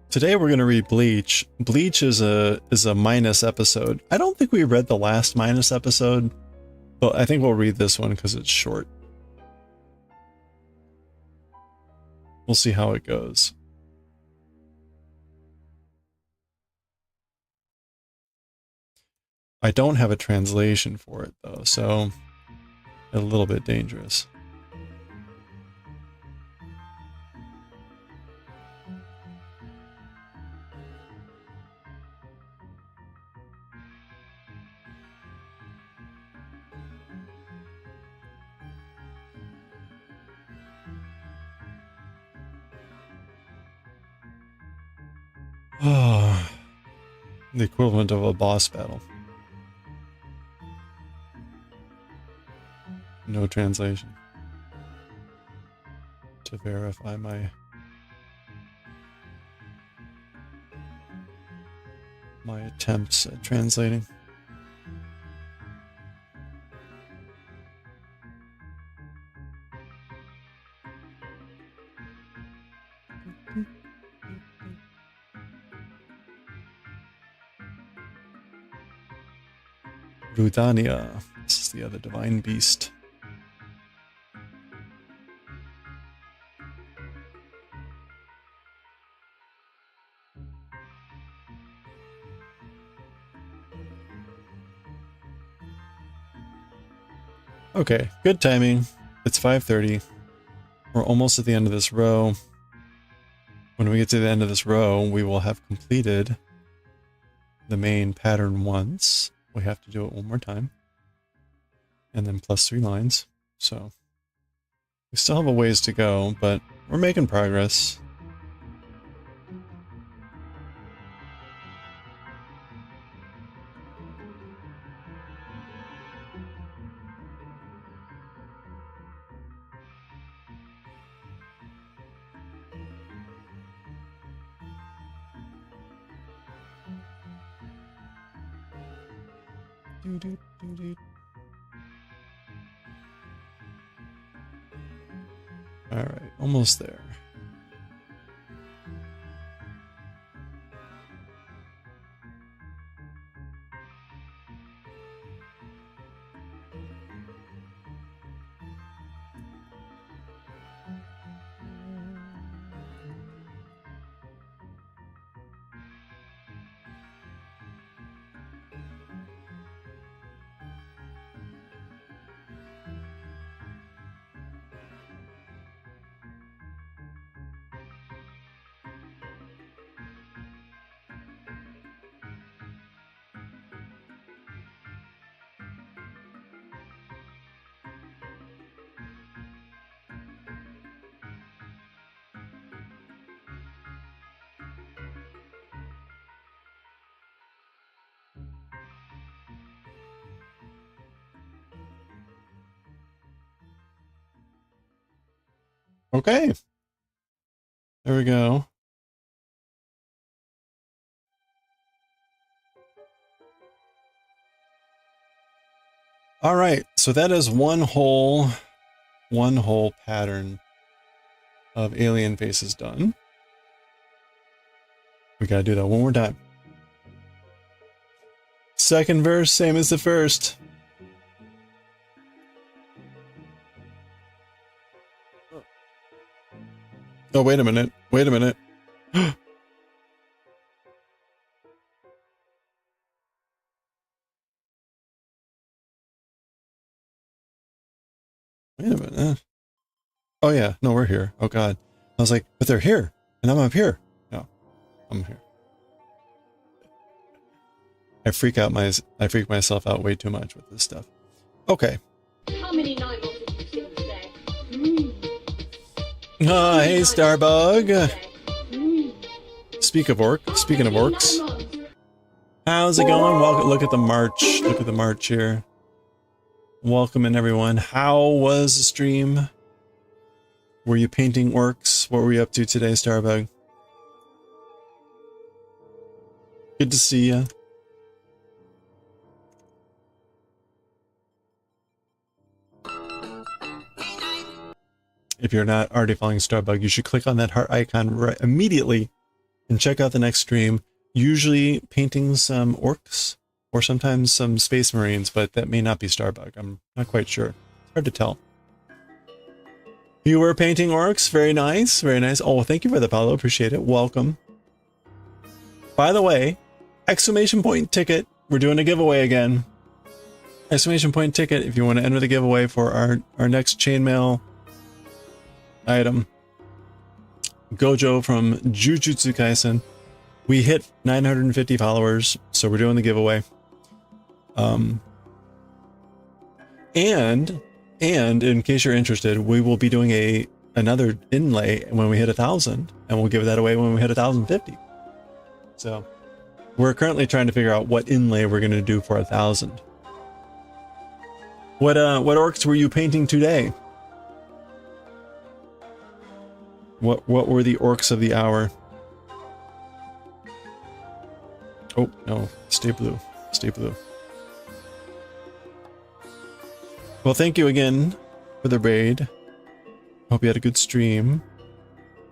Today we're going to read Bleach. Bleach is a minus episode. I don't think we read the last minus episode, but I think we'll read this one because it's short. We'll see how it goes. I don't have a translation for it though, so a little bit dangerous. Oh, the equivalent of a boss battle. No translation. To verify my attempts at translating. Rudania. This is the other divine beast. Okay, good timing. It's 5:30. We're almost at the end of this row. When we get to the end of this row, we will have completed the main pattern once. We have to do it one more time. And then plus 3 lines. So we still have a ways to go, but we're making progress. All right, almost there. Okay. There we go. All right, so that is one whole pattern of alien faces done. We gotta do that one more time. Second verse, same as the first. Oh, wait a minute. Wait a minute. Wait a minute. Oh, yeah. No, we're here. Oh, God. I was like, but they're here. And I'm up here. No, I'm here. I freak myself out way too much with this stuff. Okay. How many night walks did you see today? Oh, hey, Starbug. Speaking of orcs. How's it going? Welcome. Look at the march. Look at the march here. Welcome in, everyone. How was the stream? Were you painting orcs? What were you up to today, Starbug? Good to see you. If you're not already following Starbug, you should click on that heart icon right immediately and check out the next stream. Usually painting some orcs or sometimes some space marines, but that may not be Starbug. I'm not quite sure. It's hard to tell. You were painting orcs. Very nice. Very nice. Oh, thank you for the follow. Appreciate it. Welcome. By the way, exclamation point ticket. We're doing a giveaway again. Exclamation point ticket if you want to enter the giveaway for our next chainmail item. Gojo from Jujutsu Kaisen. We hit 950 followers, so we're doing the giveaway. And in case you're interested, we will be doing another inlay when we hit 1,000, and we'll give that away when we hit 1,050. So we're currently trying to figure out what inlay we're going to do for 1,000. What orcs were you painting today? What were the orcs of the hour? Oh, no. Stay blue. Stay blue. Well, thank you again for the raid. Hope you had a good stream.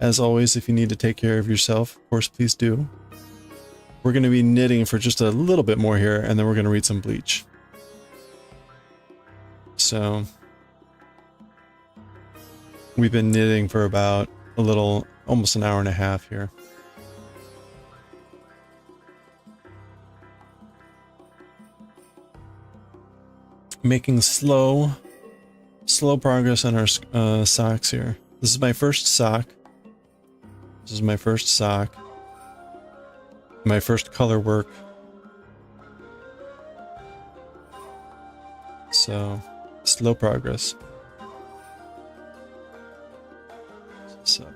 As always, if you need to take care of yourself, of course, please do. We're going to be knitting for just a little bit more here, and then we're going to read some Bleach. So, we've been knitting for about almost an hour and a half here. Making slow progress on our socks here. This is my first sock. This is my first sock. My first color work. So, slow progress. So.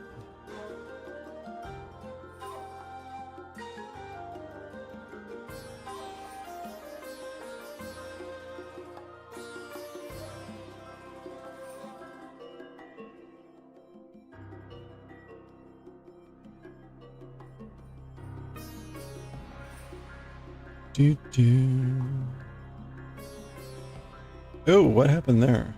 Oh, what happened there?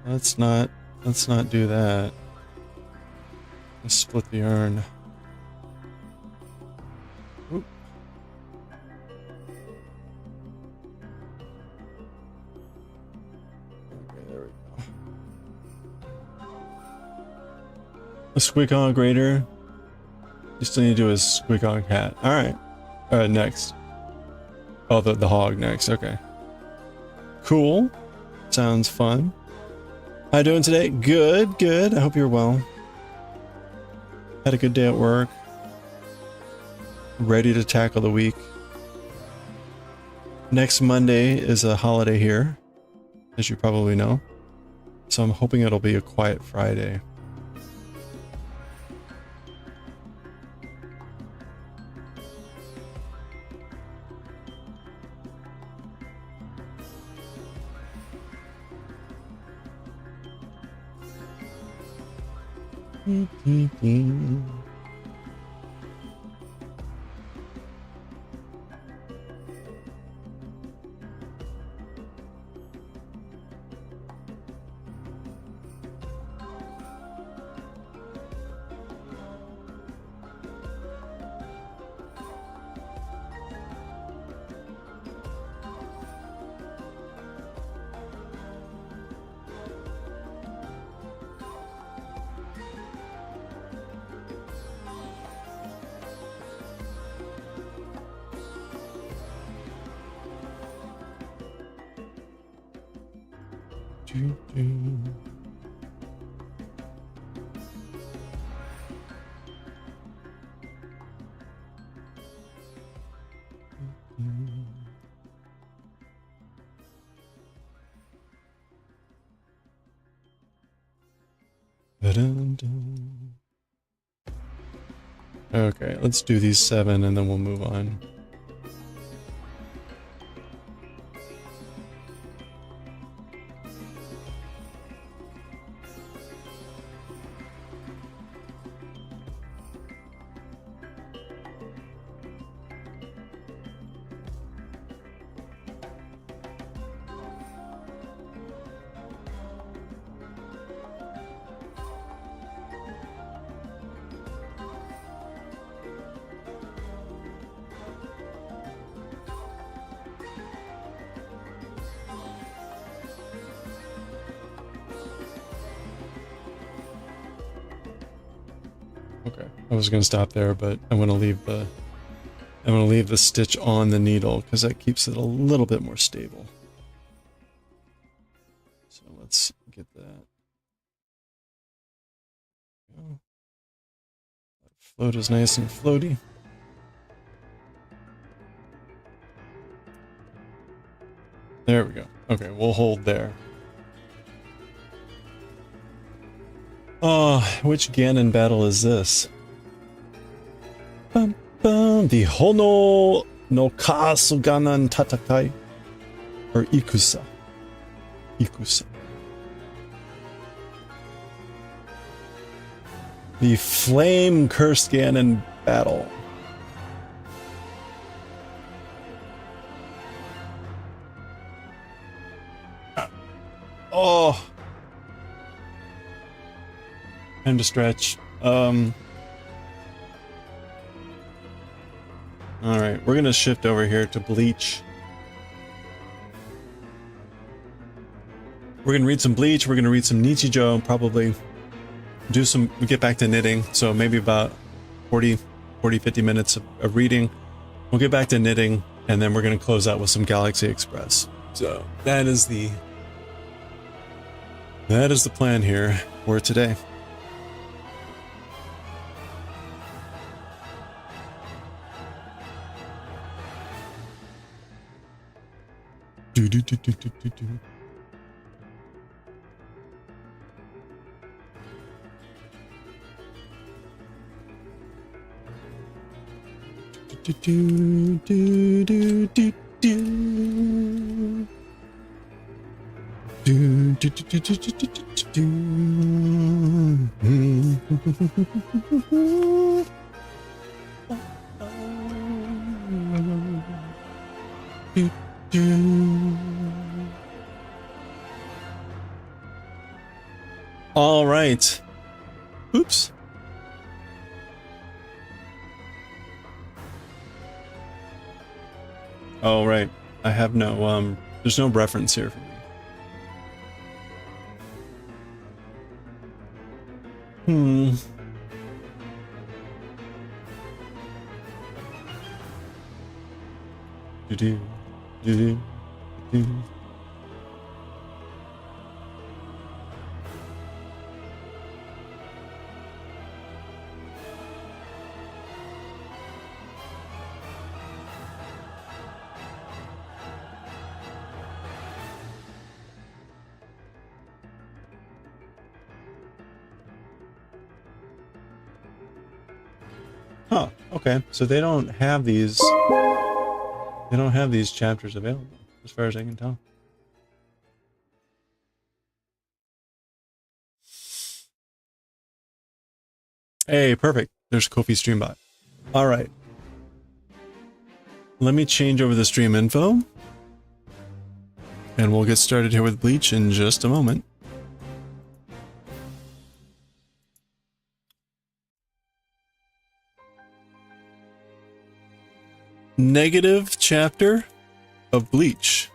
Let's not do that. Let's split the yarn. Oop. Okay, there we go. A squeak-on grater. You still need to do a squeak-on cat. Alright. Next. Oh, the hog next. Okay. Cool. Sounds fun. How you doing today? Good, good. I hope you're well. Had a good day at work. Ready to tackle the week. Next Monday is a holiday here, as you probably know. So I'm hoping it'll be a quiet Friday. Okay, let's do these 7 and then we'll move on. Okay, I was gonna stop there, but I want to leave the stitch on the needle because that keeps it a little bit more stable. So let's get that. Float is nice and floaty. There we go. Okay, we'll hold there. Oh, which Ganon battle is this? Bum, bum, the Hono no Kasuganan Tatakai. Or Ikusa. Ikusa. The Flame Curse Ganon battle. Oh. Time to stretch. Alright, we're gonna shift over here to Bleach. We're gonna read some Bleach, we're gonna read some Nichijou, probably we get back to knitting, so maybe about 40, 50 minutes of reading. We'll get back to knitting, and then we're gonna close out with some Galaxy Express. So that is the plan here for today. All right. Oops. Oh, right. I have no, there's no reference here for me. Do-do, do-do, do. Huh, okay. So they don't have these chapters available, as far as I can tell. Hey, perfect. There's Kofi Streambot. All right. Let me change over the stream info. And we'll get started here with Bleach in just a moment. Negative chapter of Bleach.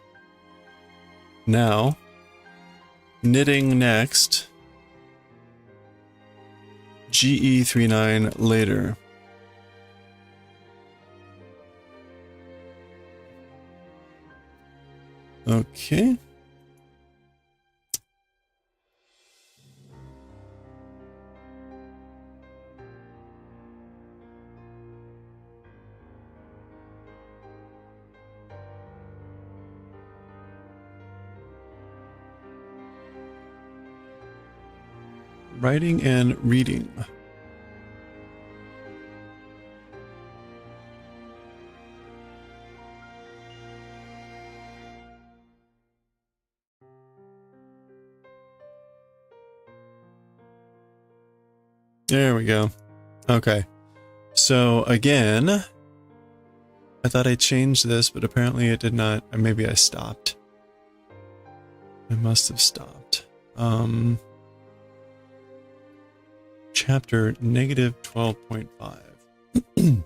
Now, knitting next. GE39 later. Okay. Writing and reading. There we go. Okay. So again, I thought I changed this, but apparently it did not. Or maybe I stopped. I must have stopped. Chapter negative 12.5.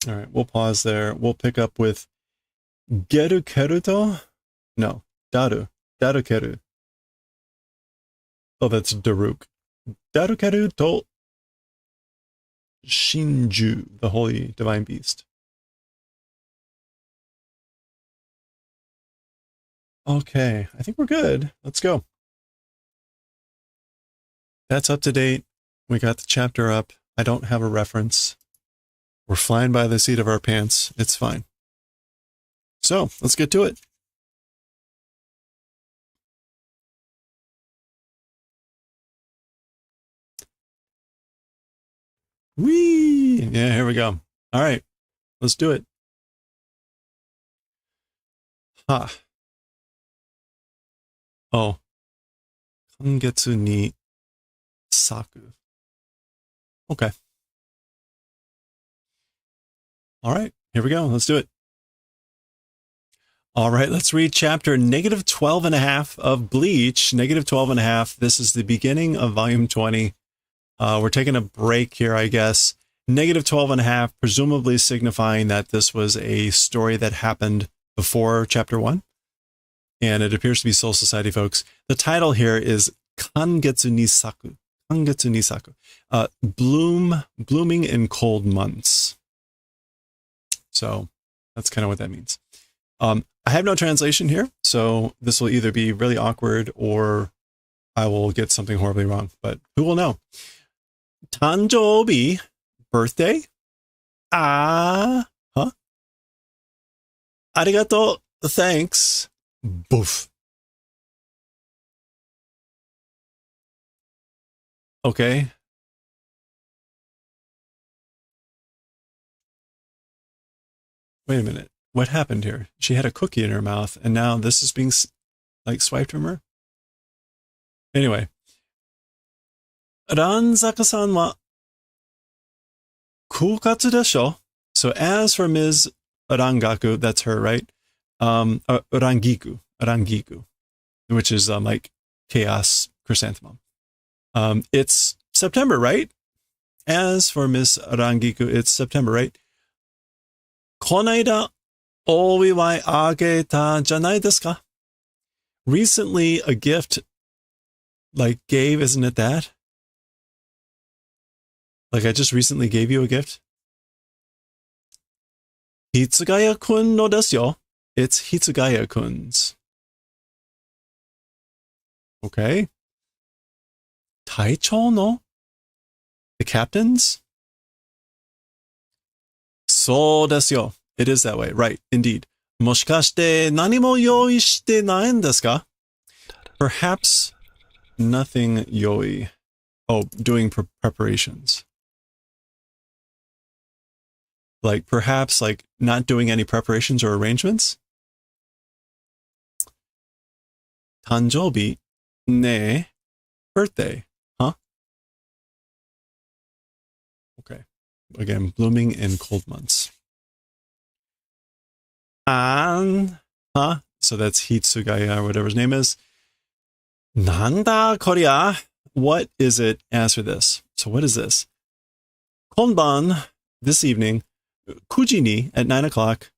All right, we'll pause there. We'll pick up with Geru Keruto? No, Daru. Daru Keru. Oh, that's Daruk. Daru Keru to Shinju, the Holy Divine Beast. Okay, I think we're good. Let's go. That's up to date. We got the chapter up. I don't have a reference. We're flying by the seat of our pants. It's fine. So, let's get to it. Whee! Yeah, here we go. All right, let's do it. Ha. Oh. Kangetsu ni saku. Okay. All right, here we go. Let's do it. All right, let's read chapter negative 12.5 of Bleach. Negative 12.5. This is the beginning of volume 20. We're taking a break here, I guess. Negative 12.5, presumably signifying that this was a story that happened before chapter 1. And it appears to be Soul Society, folks. The title here is Kangetsu ni saku. Kangetsu ni saku. Blooming in cold months. So that's kind of what that means. I have no translation here, so this will either be really awkward or I will get something horribly wrong, but who will know? Tanjoubi, birthday? Huh? Arigato, thanks. Boof. Okay. Wait a minute. What happened here? She had a cookie in her mouth, and now this is being, like, swiped from her? Anyway. Ranzaka-san wa kukatsu desho? So as for Ms. Rangaku, that's her, right? Rangiku, which is, like, Chaos Chrysanthemum. It's September, right? As for Ms. Rangiku, it's September, right? Konaida oiwai ageta janai desu ka? Recently, a gift, like, gave, isn't it that? Like, I just recently gave you a gift? Hitsugaya-kun no desu yo. It's Hitsugaya-kun's. Okay. Taichou no? The captain's? So desu yo. It is that way, right, indeed. Moshikashite nani mo yoi shite nai desu ka? Perhaps nothing yoi. Oh, doing preparations. Like perhaps like not doing any preparations or arrangements. Tanjobi ne birthday. Huh? Okay. Again, blooming in cold months. An, huh? So that's Hitsugaya or whatever his name is. Nanda Korea. What is it? Answer this. So what is this? Konban, this evening, Kuji ni at 9 o'clock.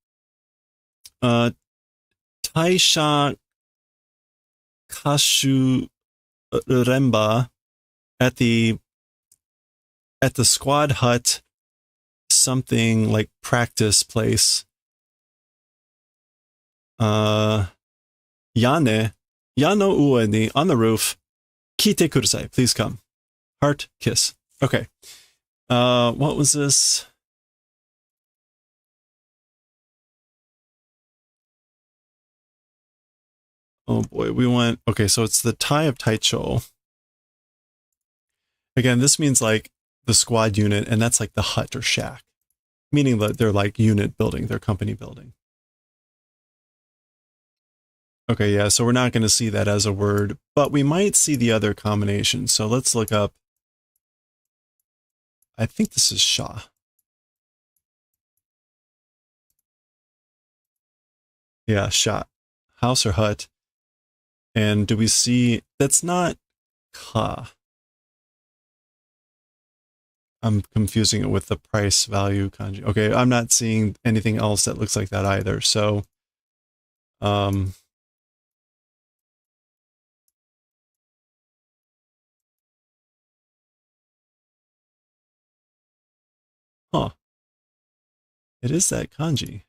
Taisha Kashu Remba at the squad hut, something like practice place. Yane, Yano ue ni on the roof. Kite kudasai, please come. Heart kiss. Okay. What was this? Oh boy, we went, okay, so it's the Tai of Taicho. Again, this means like the squad unit, and that's like the hut or shack, meaning that they're like unit building, they're company building. Okay, yeah, so we're not going to see that as a word, but we might see the other combination. So let's look up, I think this is Sha. Yeah, Sha. House or hut. And do we see, that's not Ka. I'm confusing it with the price value kanji. Okay, I'm not seeing anything else that looks like that either. So, huh. It is that kanji.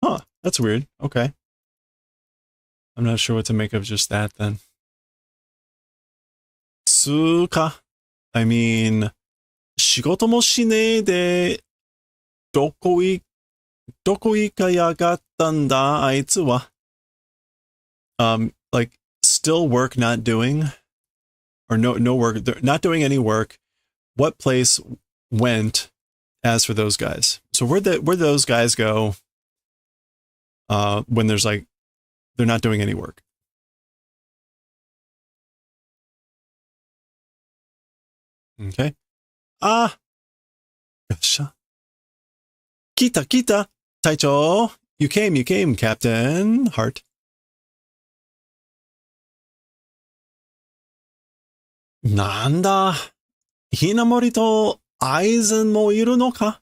Huh, that's weird. Okay. I'm not sure what to make of just that then. Tsuka. I mean, 仕事もしねえで、どこ行かやがったんだ、あいつは。Like, still work not doing, or no work, not doing any work. What place went as for those guys? So where'd those guys go when there's like, they're not doing any work? Okay. Ah. Gotcha. Kita. Taicho. You came, Captain. Heart. Nanda. Hinamori to Aizen mo iru no ka?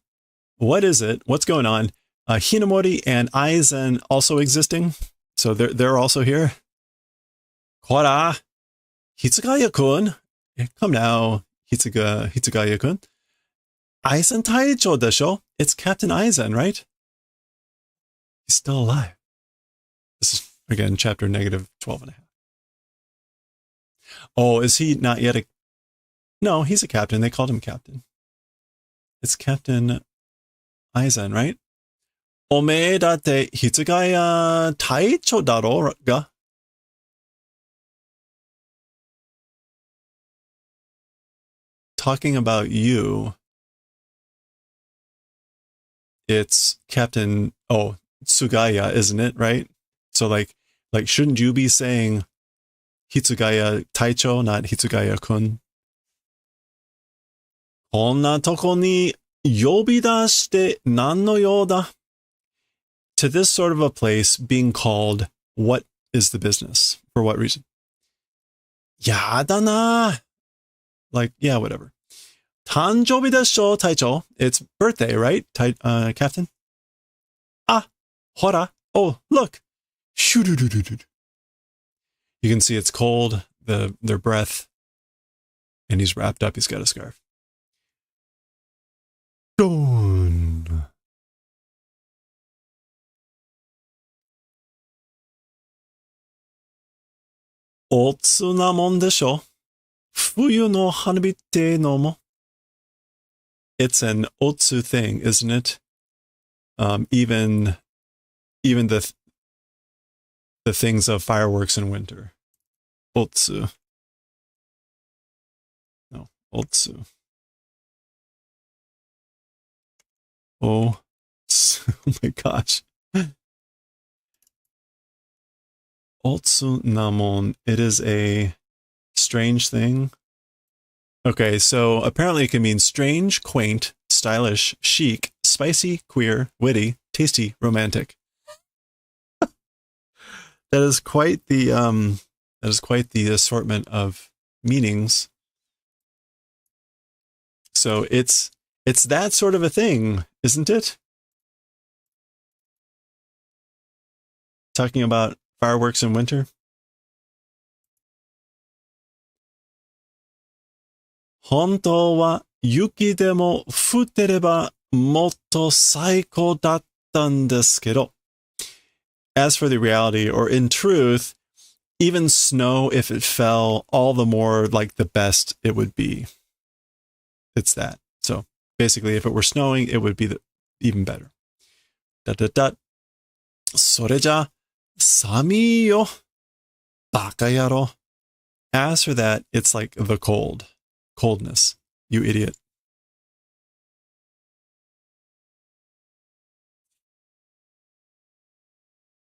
What is it? What's going on? Hinamori and Aizen also existing? So they're also here? Kora. Hitsugaya-kun. Come now, Hitsugaya-kun. Aizen Taicho desho. It's Captain Aizen, right? He's still alive. This is, again, chapter -12.5. Oh, is he not yet a... No, he's a captain. They called him captain. It's Captain Aizen, right? Ome date Hitsugaya Taicho daro ga? Talking about you, it's Captain, oh, Tsugaya, isn't it, right? So like shouldn't you be saying Hitsugaya Taicho, not Hitsugaya-kun? Konna toko ni yobidashite nan no you da? To this sort of a place being called, what is the business? For what reason? Yada na. Like, yeah, whatever. Tanjobi desho, Taicho. It's birthday, right, Captain? Ah, hora. Oh, look. You can see it's cold, their breath, and he's wrapped up. He's got a scarf. Don. Otsu na mon desho. Fuyu no hanabi te no mo. It's an otsu thing, isn't it? Even the things of fireworks in winter. Otsu. No, otsu. Oh, oh my gosh. Otsu namon. It is a strange thing. Okay, so apparently it can mean strange, quaint, stylish, chic, spicy, queer, witty, tasty, romantic. That is quite the assortment of meanings. So it's that sort of a thing, isn't it? Talking about fireworks in winter. 本当は雪でも降ってればもっと最高だったんですけど. As for the reality, or in truth, even snow, if it fell, all the more like the best it would be. It's that. So basically, if it were snowing, it would be even better. それじゃ寒いよ、バカ野郎. As for that, it's like the coldness, you idiot.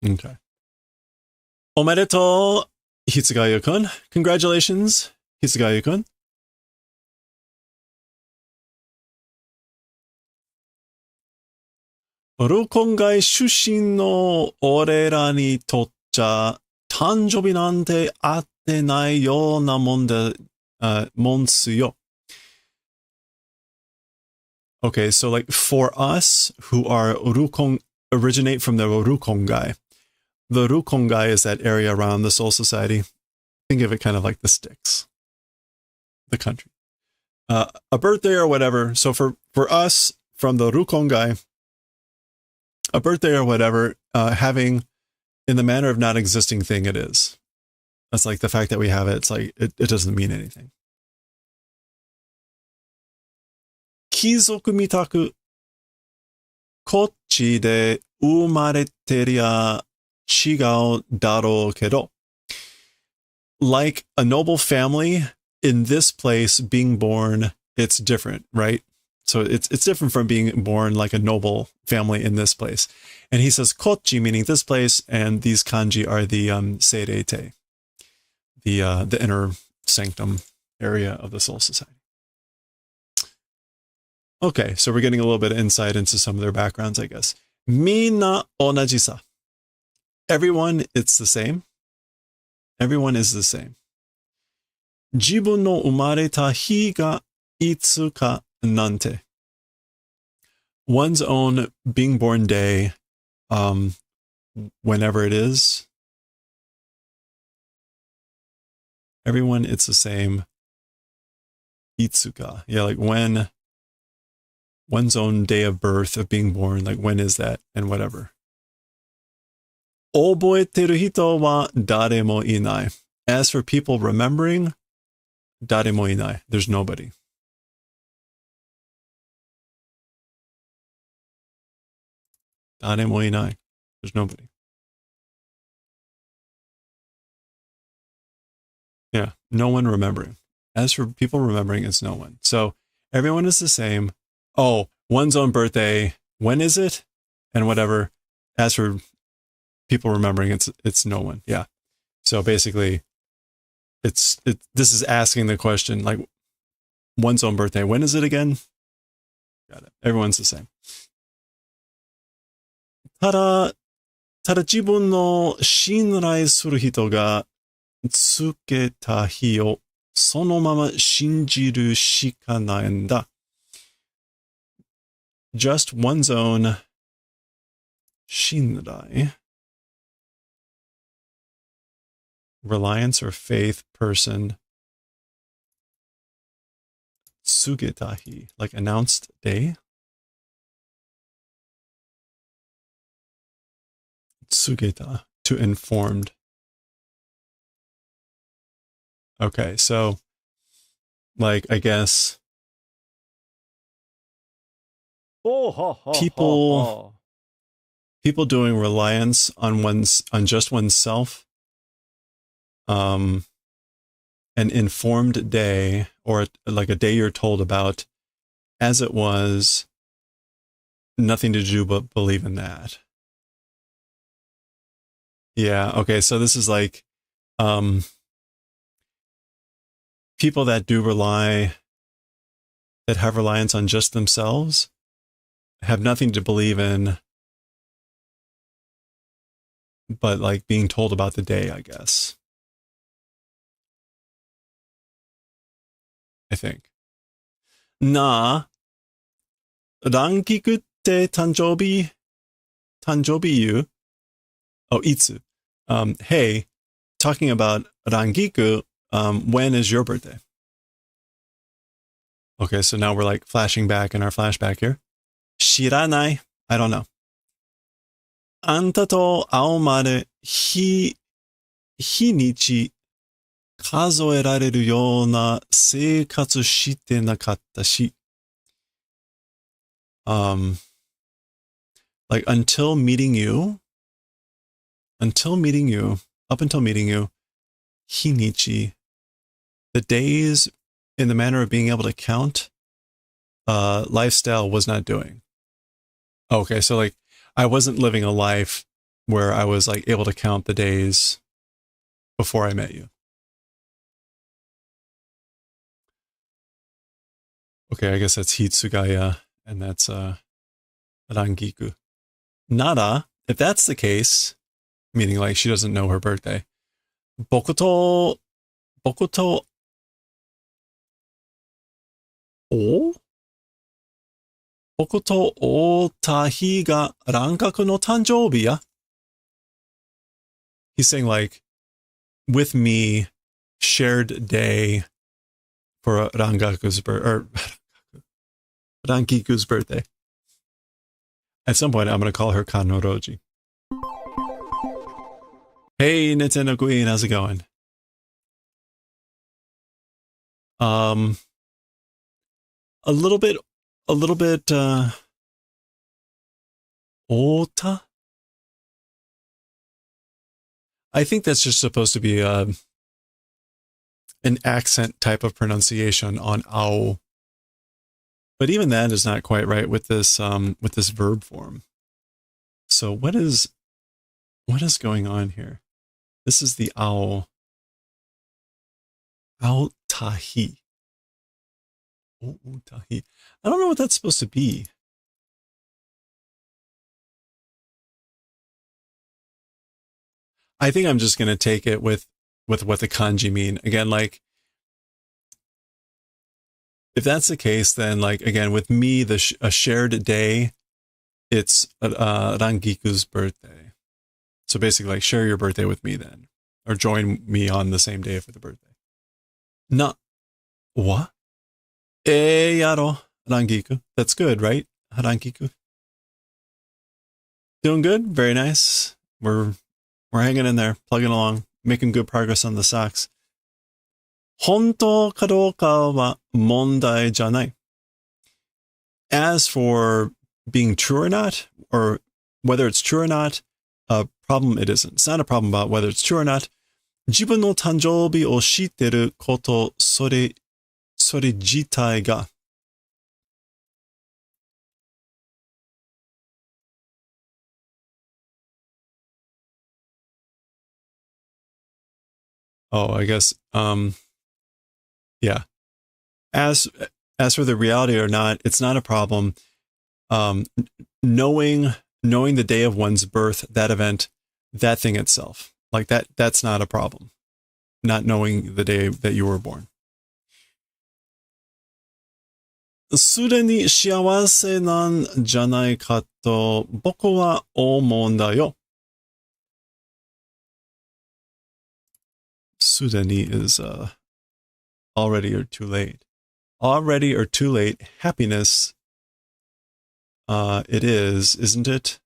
Okay. Omedetou, Hitsugayu-kun. Congratulations, Hitsugayu-kun. Rukongai Shushin no orera ni toccha tanjobi nante atte nai yo na monsu yo. Okay, so like for us who are originate from the Rukongai. The Rukongai is that area around the Soul Society. Think of it kind of like the sticks. The country. A birthday or whatever. So for us from the Rukongai, a birthday or whatever, having in the manner of not existing thing it is. That's like the fact that we have it. It's like, it doesn't mean anything. Kizoku mitaku, kochi de umarete ria chigao daro kedo. Like a noble family in this place being born, it's different, right? So it's different from being born like a noble family in this place. And he says kochi, meaning this place, and these kanji are the seirete, the inner sanctum area of the Soul Society. Okay, so we're getting a little bit of insight into some of their backgrounds, I guess. Minna onajisa. Everyone, it's the same. Everyone is the same. Jibun no umareta hi ga itsu ka nante. One's own being born day, whenever it is. Everyone, it's the same. Itsuka. Yeah, like when one's own day of birth, of being born, like when is that and whatever. Oboeteru hito wa dare mo inai. As for people remembering, dare mo inai. There's nobody. Dare mo inai. There's nobody. Yeah, no one remembering. As for people remembering, it's no one. So everyone is the same. Oh, one's own birthday. When is it? And whatever. As for people remembering, it's no one. Yeah. So basically, this is asking the question, like, one's own birthday. When is it again? Got it. Everyone's the same. Tada jibun no shinrai suru hito ga tsuketa hi o sono mama shinjiru shika nai en da. Just one's own shinrai, reliance or faith person, tsugetahi, like announced day. Tsugeta, to informed. Okay, so like I guess people doing reliance on just oneself, an informed day, or like a day you're told about as it was, nothing to do but believe in that. Yeah, okay, so this is like people that have reliance on just themselves, have nothing to believe in but like being told about the day, I guess. I think. Na, rankiku te tanjobi you? Oh, itsu. Hey, talking about rangiku, when is your birthday? Okay, so now we're like flashing back in our flashback here. Shiranai. I don't know. Anta to ao made hinichi kazoerareru you na seikatsu shite nakatta shi. Like up until meeting you, hinichi, the days in the manner of being able to count, lifestyle was not doing. Okay, so like I wasn't living a life where I was like able to count the days before I met you. Okay, I guess that's Hitsugaya, and that's Rangiku. Nara, if that's the case, meaning like she doesn't know her birthday, Bokuto o tahi ga rangaku no tanjoubi ya? He's saying like, with me, shared day for Rangiku's birthday. At some point, I'm going to call her Kanoroji. Hey, Nintendo Queen, how's it going? A little bit, Ota? I think that's just supposed to be an accent type of pronunciation on ao. But even that is not quite right with this verb form. So what is going on here? This is the ao. Ao tahi. Oh, tahi. I don't know what that's supposed to be. I think I'm just going to take it with what the kanji mean. Again, like, if that's the case, then like, again, with me, a shared day, it's Rangiku's birthday. So basically, like, share your birthday with me then, or join me on the same day for the birthday. Na, what? Yaro, Rangiku. That's good, right? Rangiku. Doing good. Very nice. We're hanging in there, plugging along, making good progress on the socks. Honto kadoka wa mondai janai. As for being true or not, or whether it's true or not, a problem it isn't. It's not a problem about whether it's true or not. Jibun no tanjoubi o shitteru koto sore jitai ga. Oh, I guess, yeah. As for the reality or not, it's not a problem. Knowing the day of one's birth, that event, that thing itself, like that's not a problem. Not knowing the day that you were born. Sudeni shiawase nan janai ka to boku wa omou nda yo. Sudeni is already or too late. Already or too late. Happiness. It is, isn't it?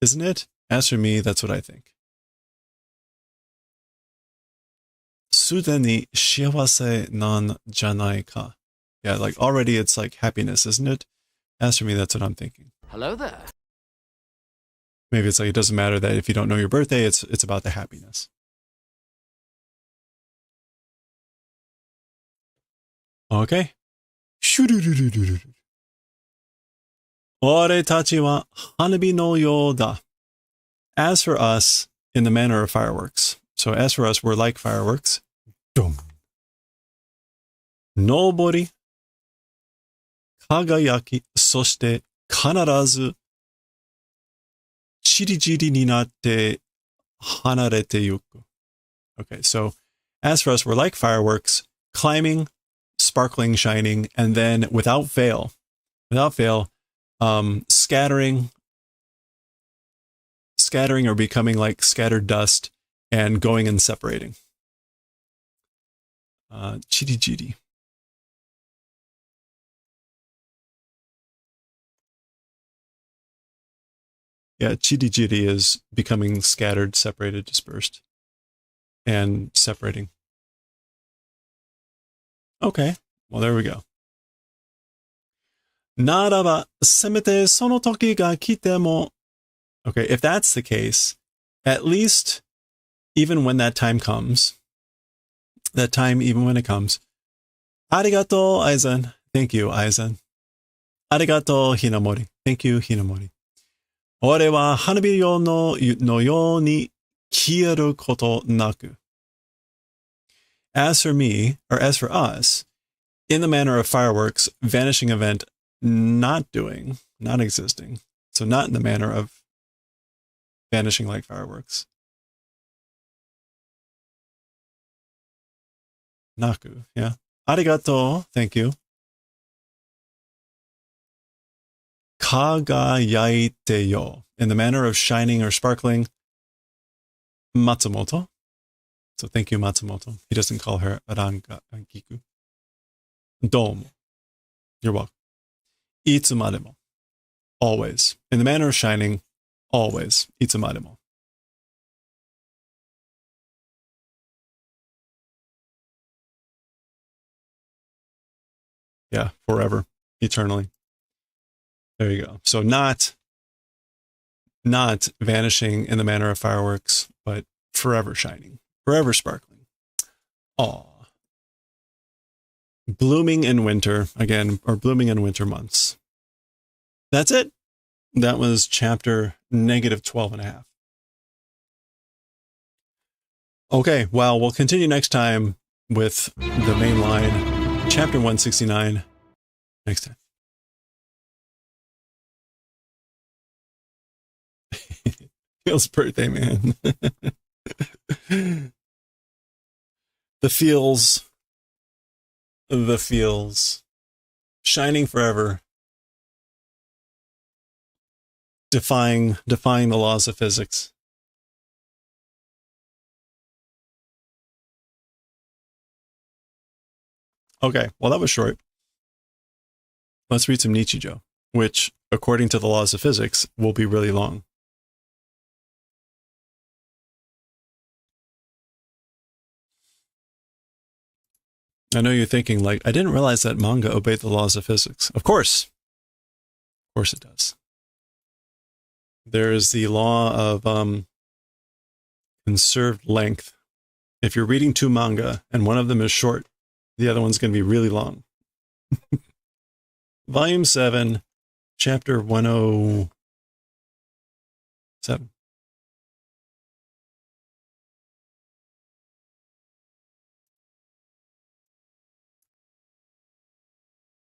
Isn't it? As for me, that's what I think. Sudeni shiawase nan janai ka. Yeah, like already it's like happiness, isn't it? As for me, that's what I'm thinking. Hello there. Maybe it's like it doesn't matter that if you don't know your birthday, it's about the happiness. Okay. シュルルルルルル。俺たちは花火のようだ. As for us, in the manner of fireworks. So as for us, we're like fireworks. Dum. Nobori. Kagayaki. そして必ずチリチリになって離れてゆく. Okay, so as for us, we're like fireworks, climbing, sparkling, shining, and then without fail, scattering or becoming like scattered dust and going and separating. Chiri chiri. Yeah, chiri chiri is becoming scattered, separated, dispersed, and separating. Okay, well, there we go. ならば、せめてその時が来ても. Okay, if that's the case, at least even when that time comes, even when it comes, ありがとう, Aizen. Thank you, Aizen. ありがとう, Hinamori. Thank you, Hinamori. 俺は花火のように消えることなく. As for me, or as for us, in the manner of fireworks, vanishing event, not existing. So not in the manner of vanishing like fireworks. Naku, yeah. Arigato, thank you. Kagayaite yo, in the manner of shining or sparkling. Matsumoto. So thank you, Matsumoto. He doesn't call her Rangiku. Domo. You're welcome. Itsumademo. Always. In the manner of shining, always. Itsumademo. Yeah, forever. Eternally. There you go. So not vanishing in the manner of fireworks, but forever shining. Forever sparkling. Aw. Blooming in winter, again, or blooming in winter months. That's it. That was chapter -12.5. Okay, well, we'll continue next time with the main line, chapter 169, next time. Feels birthday, man. The feels, shining forever, defying the laws of physics. Okay, well, that was short. Let's read some Nichijou, which, according to the laws of physics, will be really long. I know you're thinking, like, I didn't realize that manga obeyed the laws of physics. Of course it does. There is the law of conserved length. If you're reading two manga and one of them is short, the other one's going to be really long. Volume 7, chapter 107.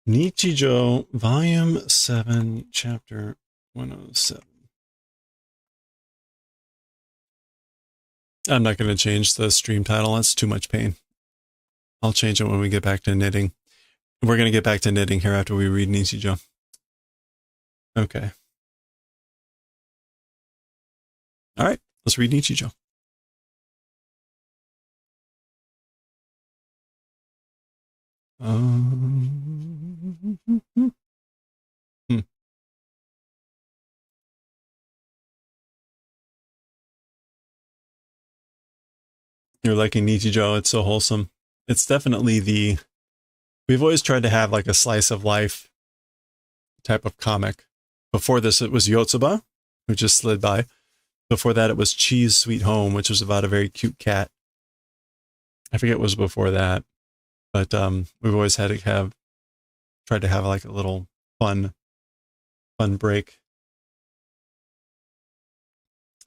Nichijou, volume 7, chapter 107. I'm not going to change the stream title. That's too much pain. I'll change it when we get back to knitting. We're going to get back to knitting here after we read Nichijou. Okay. All right, let's read Nichijou. You're liking Nichijou. It's so wholesome. It's definitely we've always tried to have like a slice of life type of comic. Before this, it was Yotsuba, who just slid by. Before that, it was Cheese Sweet Home, which was about a very cute cat. I forget what was before that. But we've always tried to have like a little fun break.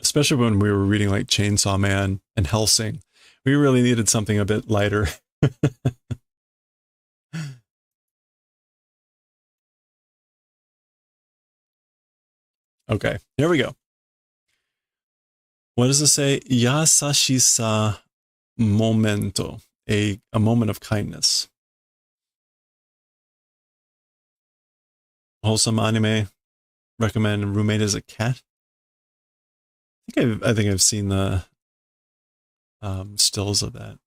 Especially when we were reading like Chainsaw Man and Hellsing. We really needed something a bit lighter. Okay, here we go. What does it say? Yasashisa momento. A moment of kindness. Wholesome anime. Recommend Roommate as a Cat. I think I've seen the stills of that.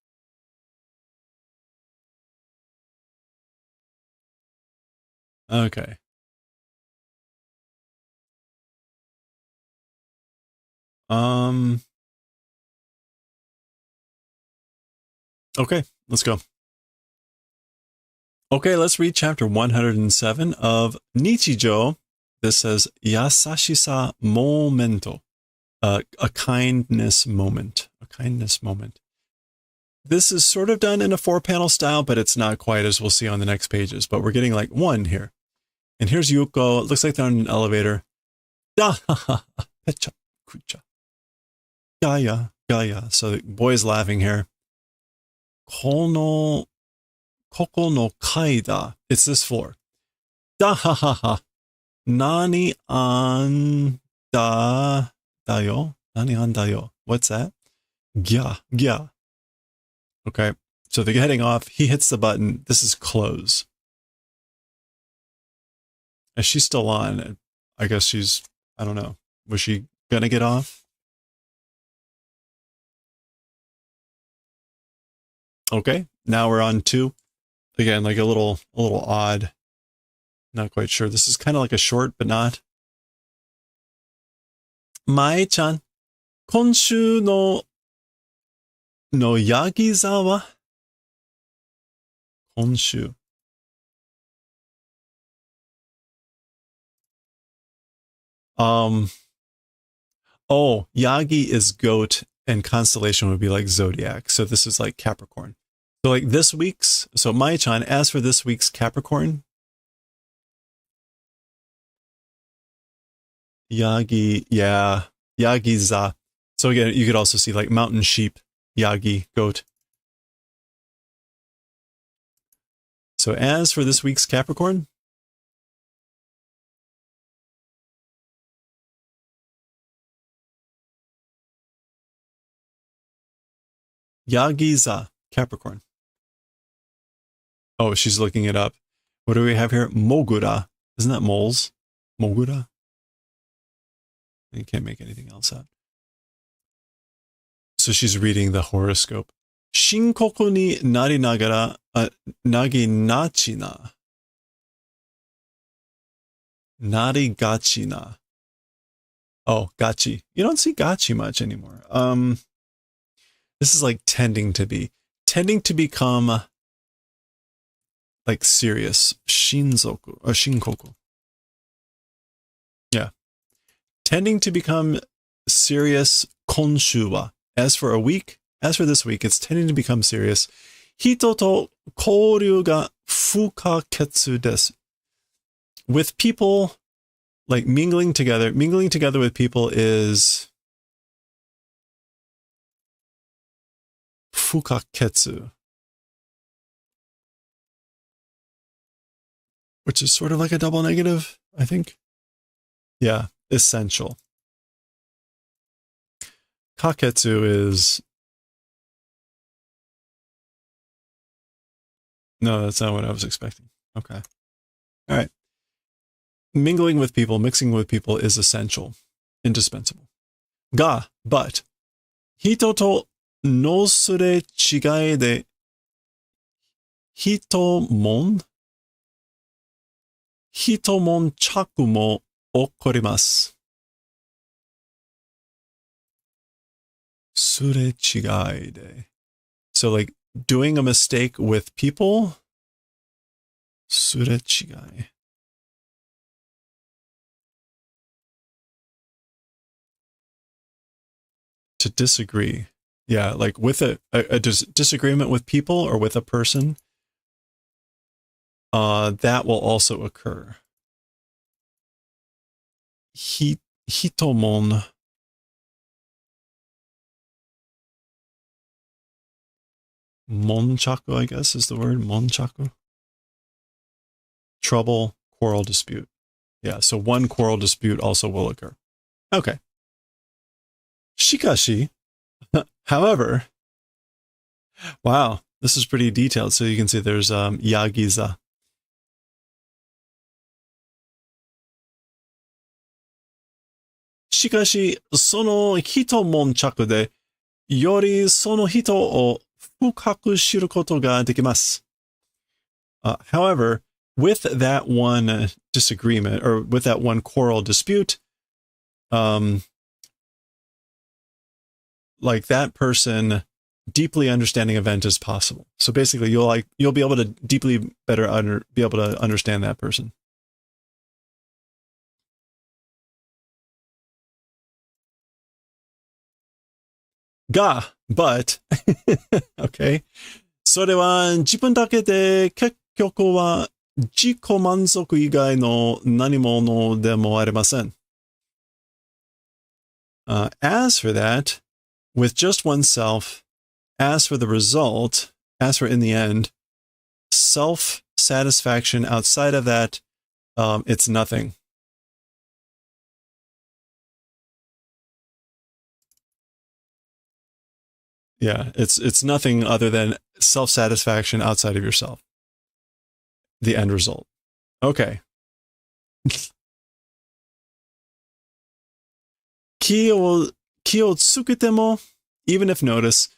Okay. Okay, let's go. Okay, let's read chapter 107 of Nichijou. This says Yasashisa momento. A kindness moment. A kindness moment. This is sort of done in a 4-panel style, but it's not quite, as we'll see on the next pages. But we're getting like one here. And here's Yuko. It looks like they're on an elevator. Da ha ha. Pecha kucha. Gaya. Gaya. So the boy's laughing here. Koko no kaida. It's this floor. Da ha ha ha. Nani an da dayo. Nani an dayo. What's that? Gya. Gya. Okay. So they're heading off. He hits the button. This is close. Is she still on? I guess she's, I don't know. Was she gonna get off? Okay, now we're on 2. Again, like a little odd. Not quite sure. This is kind of like a short, but not. Mae-chan, konshu no Yagiza wa? Konshu. Oh, Yagi is goat and constellation would be like zodiac. So this is like Capricorn. So like this week's, so Mae-chan, as for this week's Capricorn, Yagi, yeah, Yagiza. So again, you could also see like mountain sheep, Yagi, goat. So as for this week's Capricorn, Yagiza, Capricorn. Oh, she's looking it up. What do we have here? Mogura. Isn't that moles? Mogura? You can't make anything else out. So she's reading the horoscope. Shinkoku ni narinagara naginachina. Narigachina. Oh, gachi. You don't see gachi much anymore. This is like tending to become like serious. Shinzoku or shinkoku. Yeah. Tending to become serious. Konshu wa. As for this week, it's tending to become serious. Hito to kouryu ga fukaketsu desu. With people, like mingling together with people is fukaketsu, which is sort of like a double negative, I think. Yeah, essential. Kaketsu is... No, that's not what I was expecting. Okay. All right. Mingling with people, mixing with people is essential, indispensable. But, hito to no sure chigae de hitomon chaku mo okorimasu. Sure chigae de. So like doing a mistake with people, sure chigae. To disagree. Yeah, like with a disagreement with people or with a person, that will also occur. Hitomon. Monchaku, I guess is the word. Monchaku. Trouble, quarrel, dispute. Yeah, so one quarrel dispute also will occur. Okay. Shikashi, however, wow, this is pretty detailed. So you can see there's yagiza. Shikashi, その人悶着で、よりその人を深く知ることができます。However, with that one disagreement, or with that one quarrel dispute, like that person deeply understanding event is possible. So basically, you'll be able to deeply be able to understand that person. But, okay. それは自分だけで結局は自己満足以外の何者でもありません。As for that, with just oneself, as for the result, as for in the end, self-satisfaction outside of that, it's nothing. Yeah, it's nothing other than self-satisfaction outside of yourself. The end result. Okay. 気をつけても even if notice,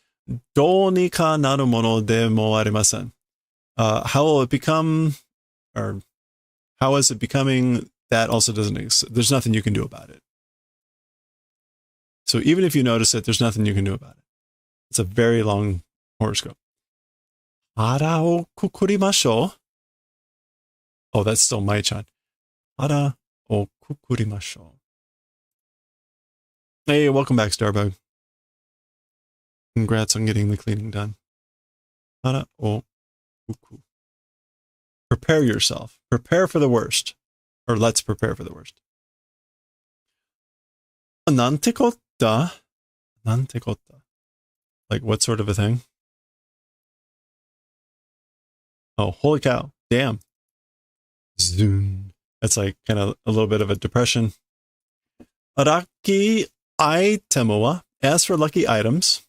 どうにかなるものでもありません. How will it become, or how is it becoming? That also doesn't exist. There's nothing you can do about it. So even if you notice it, there's nothing you can do about it. It's a very long horoscope. 腹をくくりましょう. Oh, that's still Mai-chan. 腹をくくりましょう. Hey, welcome back, Starbug. Congrats on getting the cleaning done. 腹をくく. Prepare yourself. Prepare for the worst. Or let's prepare for the worst. なんてこった? なんてこった? Like, what sort of a thing? Oh, holy cow. Damn. Zoom. That's like kind of a little bit of a depression. Lucky item wa. As for lucky items.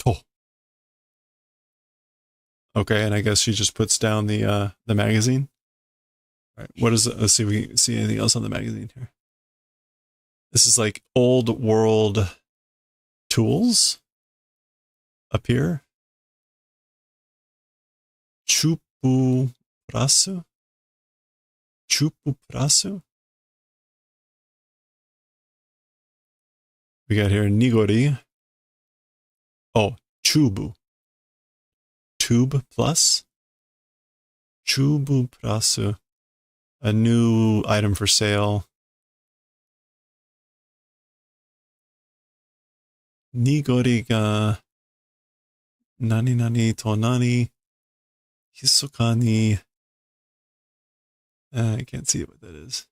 Oh. Okay, and I guess she just puts down the magazine. All right, what is it? Let's see if we see anything else on the magazine here. This is like old world tools up here. Chupu prasu. Chupu prasu. We got here nigori. Oh, chubu. Tube plus. Chubu prasu. A new item for sale. Nigori ga nani nani to nani hisoka ni. I can't see what that is.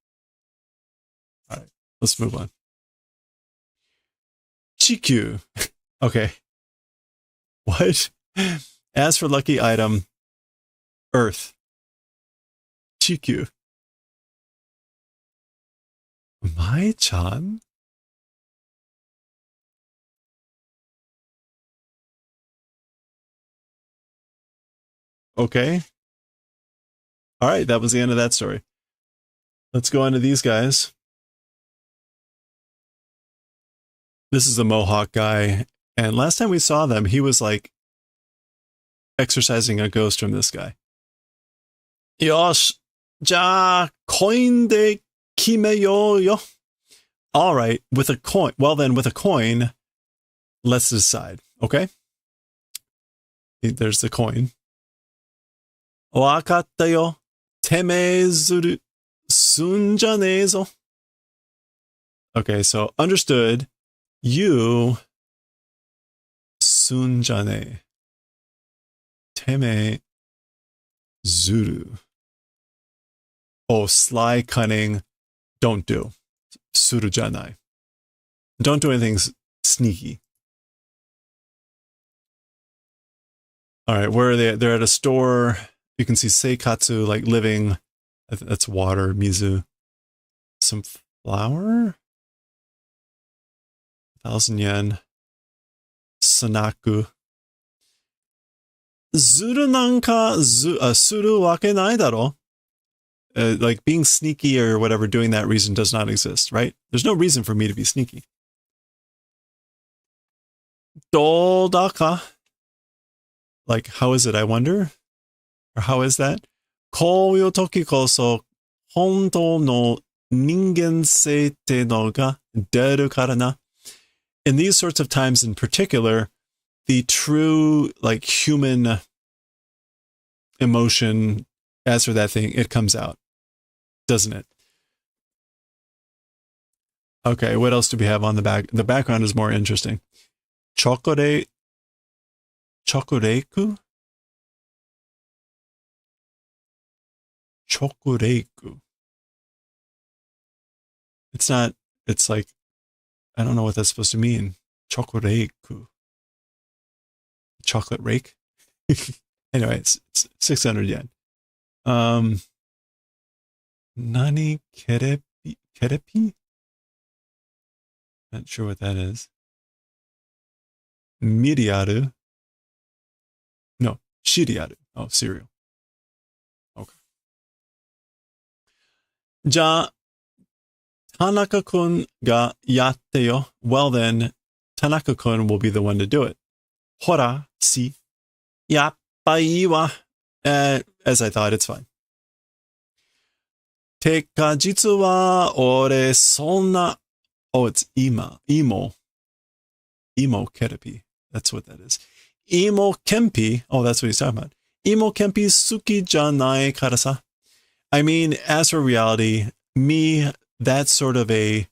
All right, let's move on. Chikyu. Okay. What? As for lucky item, Earth. Chikyu. Mai-chan? Okay. All right, that was the end of that story. Let's go on to these guys. This is the Mohawk guy. And last time we saw them, he was like exorcising a ghost from this guy. Yosh, ja, coin de kimeyo yo. All right, with a coin. Well, then, with a coin, let's decide. Okay? There's the coin. Wakatta yo. Teme zuru sunja nezo. Okay, so understood. You sunja ne. Teme zuru. Oh, sly, cunning, don't do. Suru janai. Don't do anything sneaky. All right, where are they? They're at a store. You can see seikatsu, like living. That's water, mizu. Some flour? 1,000 yen. Sanaku. Zuru nanka suru wake nai daro. Like being sneaky or whatever, doing that reason does not exist, right? There's no reason for me to be sneaky. Dodaka. Like, how is it, I wonder? Or how is that? Kouyu toki koso honto no ningen seite no ga deru kara na. In these sorts of times in particular, the true, like, human emotion, as for that thing, it comes out, doesn't it? Okay, what else do we have on the back? The background is more interesting. Chokoreiku? Chokoreiku. It's not, it's like, I don't know what that's supposed to mean. Chokoreiku. Chocolate rake? Anyway, it's 600 yen. Nani kerepi? Not sure what that is. Miriaru. No, shiriaru. Oh, cereal. Okay. Ja, Tanaka-kun ga yatte yo. Well then, Tanaka-kun will be the one to do it. Hora, si. Yappa ii wa. As I thought, it's fine. Teka jitsu wa ore sonna. Oh, it's emo kerepi. That's what that is. Emo kempi. Oh, that's what he's talking about. Emo kempi suki janai karasa. I mean, as for reality, me, that sort of a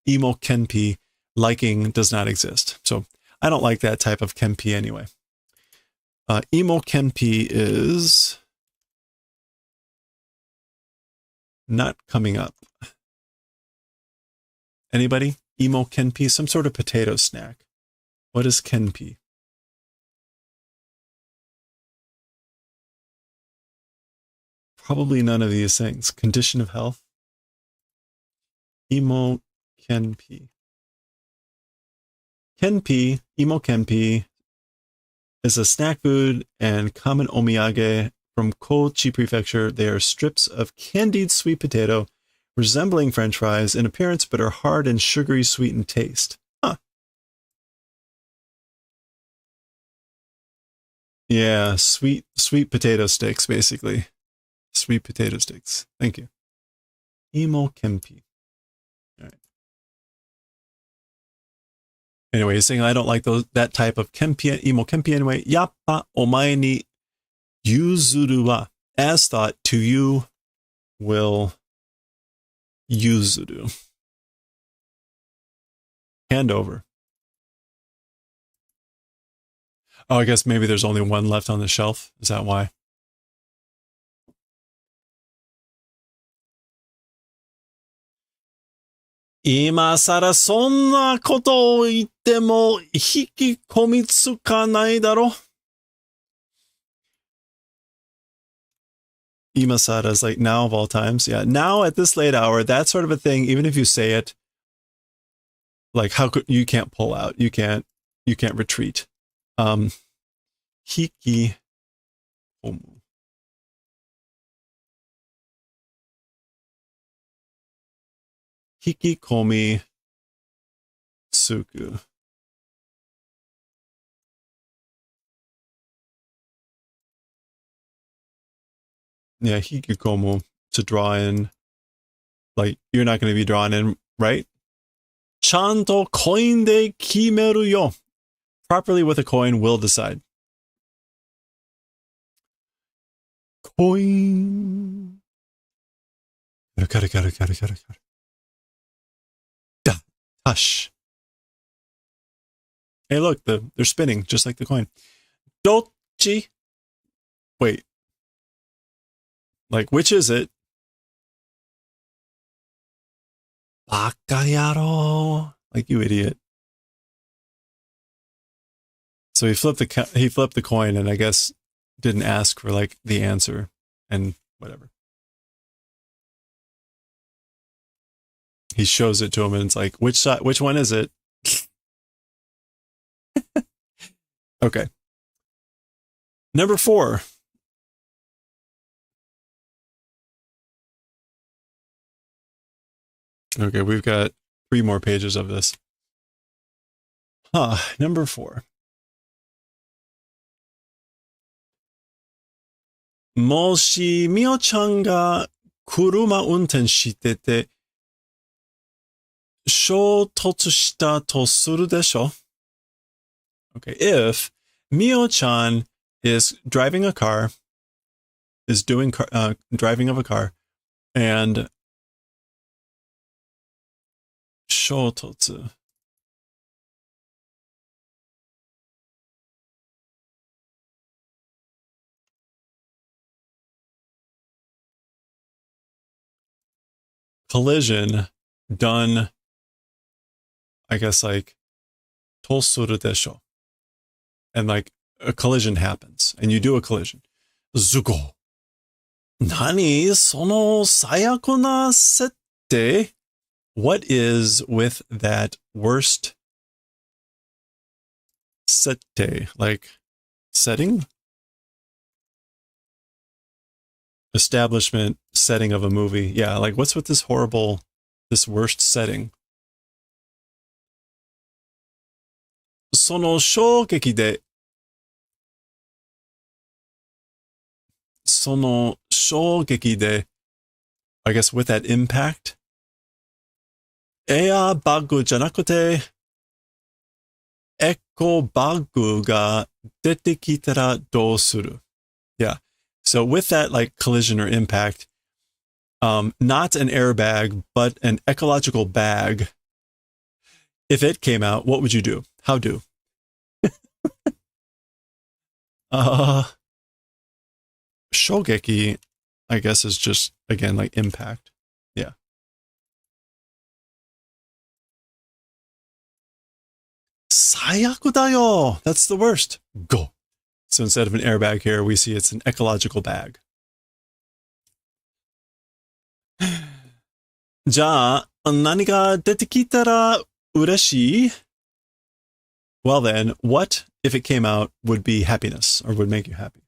emo kenpi liking does not exist. So I don't like that type of kenpi anyway. Emo kenpi is not coming up. Anybody? Emo kenpi, some sort of potato snack. What is kenpi? Probably none of these things. Condition of health. Emo kenpi. Kenpi, emo kenpi, is a snack food and common omiyage from Kochi Prefecture. They are strips of candied sweet potato resembling French fries in appearance, but are hard and sugary sweet in taste. Huh. Yeah, sweet potato sticks, basically. Sweet potato sticks. Thank you. Emo kenpi. All right. Anyway, he's saying I don't like that type of kenpi, emo kenpi anyway. Yappa omae ni yuzuru wa. As thought, to you will yuzuru. Hand over. Oh, I guess maybe there's only one left on the shelf. Is that why? Ima sara sonna koto o itte mo hikikomitsukanai daro. Imasada is like now of all times. Yeah, now at this late hour, that sort of a thing, even if you say it, like how could you can't pull out, you can't retreat. Hiki komu. Hikikomi tsuku. Yeah, hikikomu, to draw in. Like, you're not going to be drawn in, right? Chanto coin de kimeru yo. Properly with a coin will decide. Coin. Hush. Hey, look, they're spinning just like the coin. Dochi Wait. Like, which is it? Bakayaro. Like, you idiot. So he flipped the coin and I guess didn't ask for like the answer and whatever. He shows it to him and it's like, which one is it? Okay. Number 4. Okay, we've got 3 more pages of this. Number 4. もしみおちゃんが車運転してて衝突したとするでしょ? Okay, if Mio-chan is driving a car, is doing driving of a car, and 衝突 collision done, I guess like とするでしょ? And like a collision happens and you do a collision. Zuko. Nani sono sayako na sette? What is with that worst sette? Like setting? Establishment setting of a movie. Yeah, like what's with this worst setting? その衝撃で I guess with that impact エアバグじゃなくてエコバグが出てきたらどうする? Yeah. So with that like collision or impact, not an airbag, but an ecological bag. If it came out, what would you do? How do? Shogeki, I guess, is just, again, like impact. Yeah. Sayaku da yo! That's the worst. Go. So instead of an airbag here, we see it's an ecological bag. じゃあ、何が出てきたら嬉しい? Well then, what, if it came out, would be happiness, or would make you happy?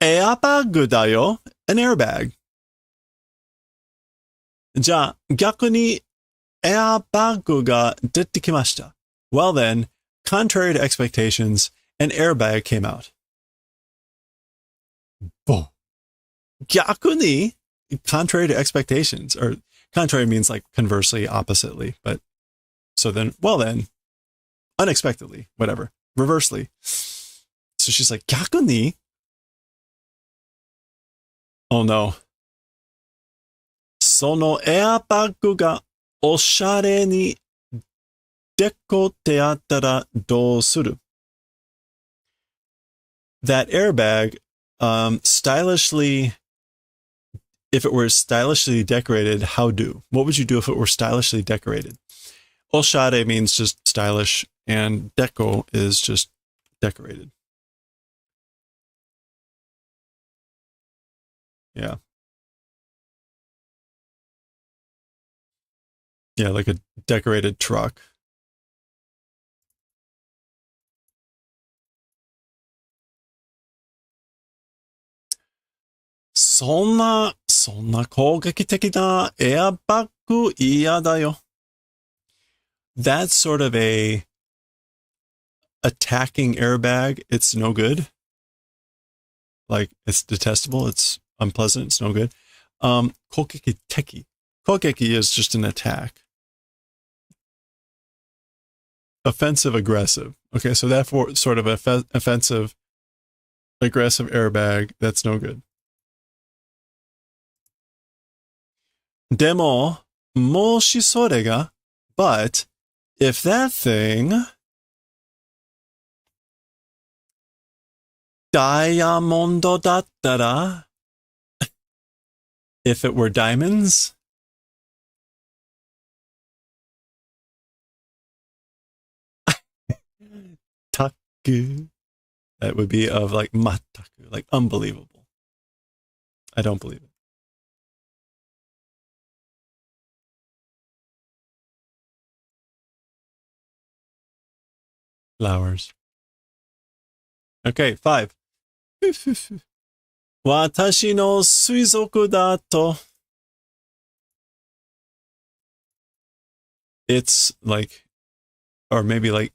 Airbag だよ, an airbag. じゃあ、逆に airbag が出てきました. Well then, contrary to expectations, an airbag came out. 逆に contrary to expectations, or contrary means like conversely, oppositely, but so then, well then, unexpectedly, whatever, reversely. So she's like, 逆に? Oh no. そのエアバッグがおしゃれにデコってあったらどうする? That airbag, stylishly, if it were stylishly decorated, how do? What would you do if it were stylishly decorated? Oshare means just stylish, and deco is just decorated. Yeah. Yeah, like a decorated truck. Soんな攻撃的なエアバッグ嫌だよ. That's sort of a attacking airbag. It's no good. Like, it's detestable. It's unpleasant. It's no good. Kokeki teki. Kokeki is just an attack. Offensive, aggressive. Okay, so therefore, sort of offensive, aggressive airbag, that's no good. Demo, moshi sore ga, but if that thing Diamondo dattara. If it were diamonds. Taku. That would be of like mataku, like unbelievable. I don't believe it. Flowers. Okay, 5. Watashi no suizoku da to. It's like, or maybe like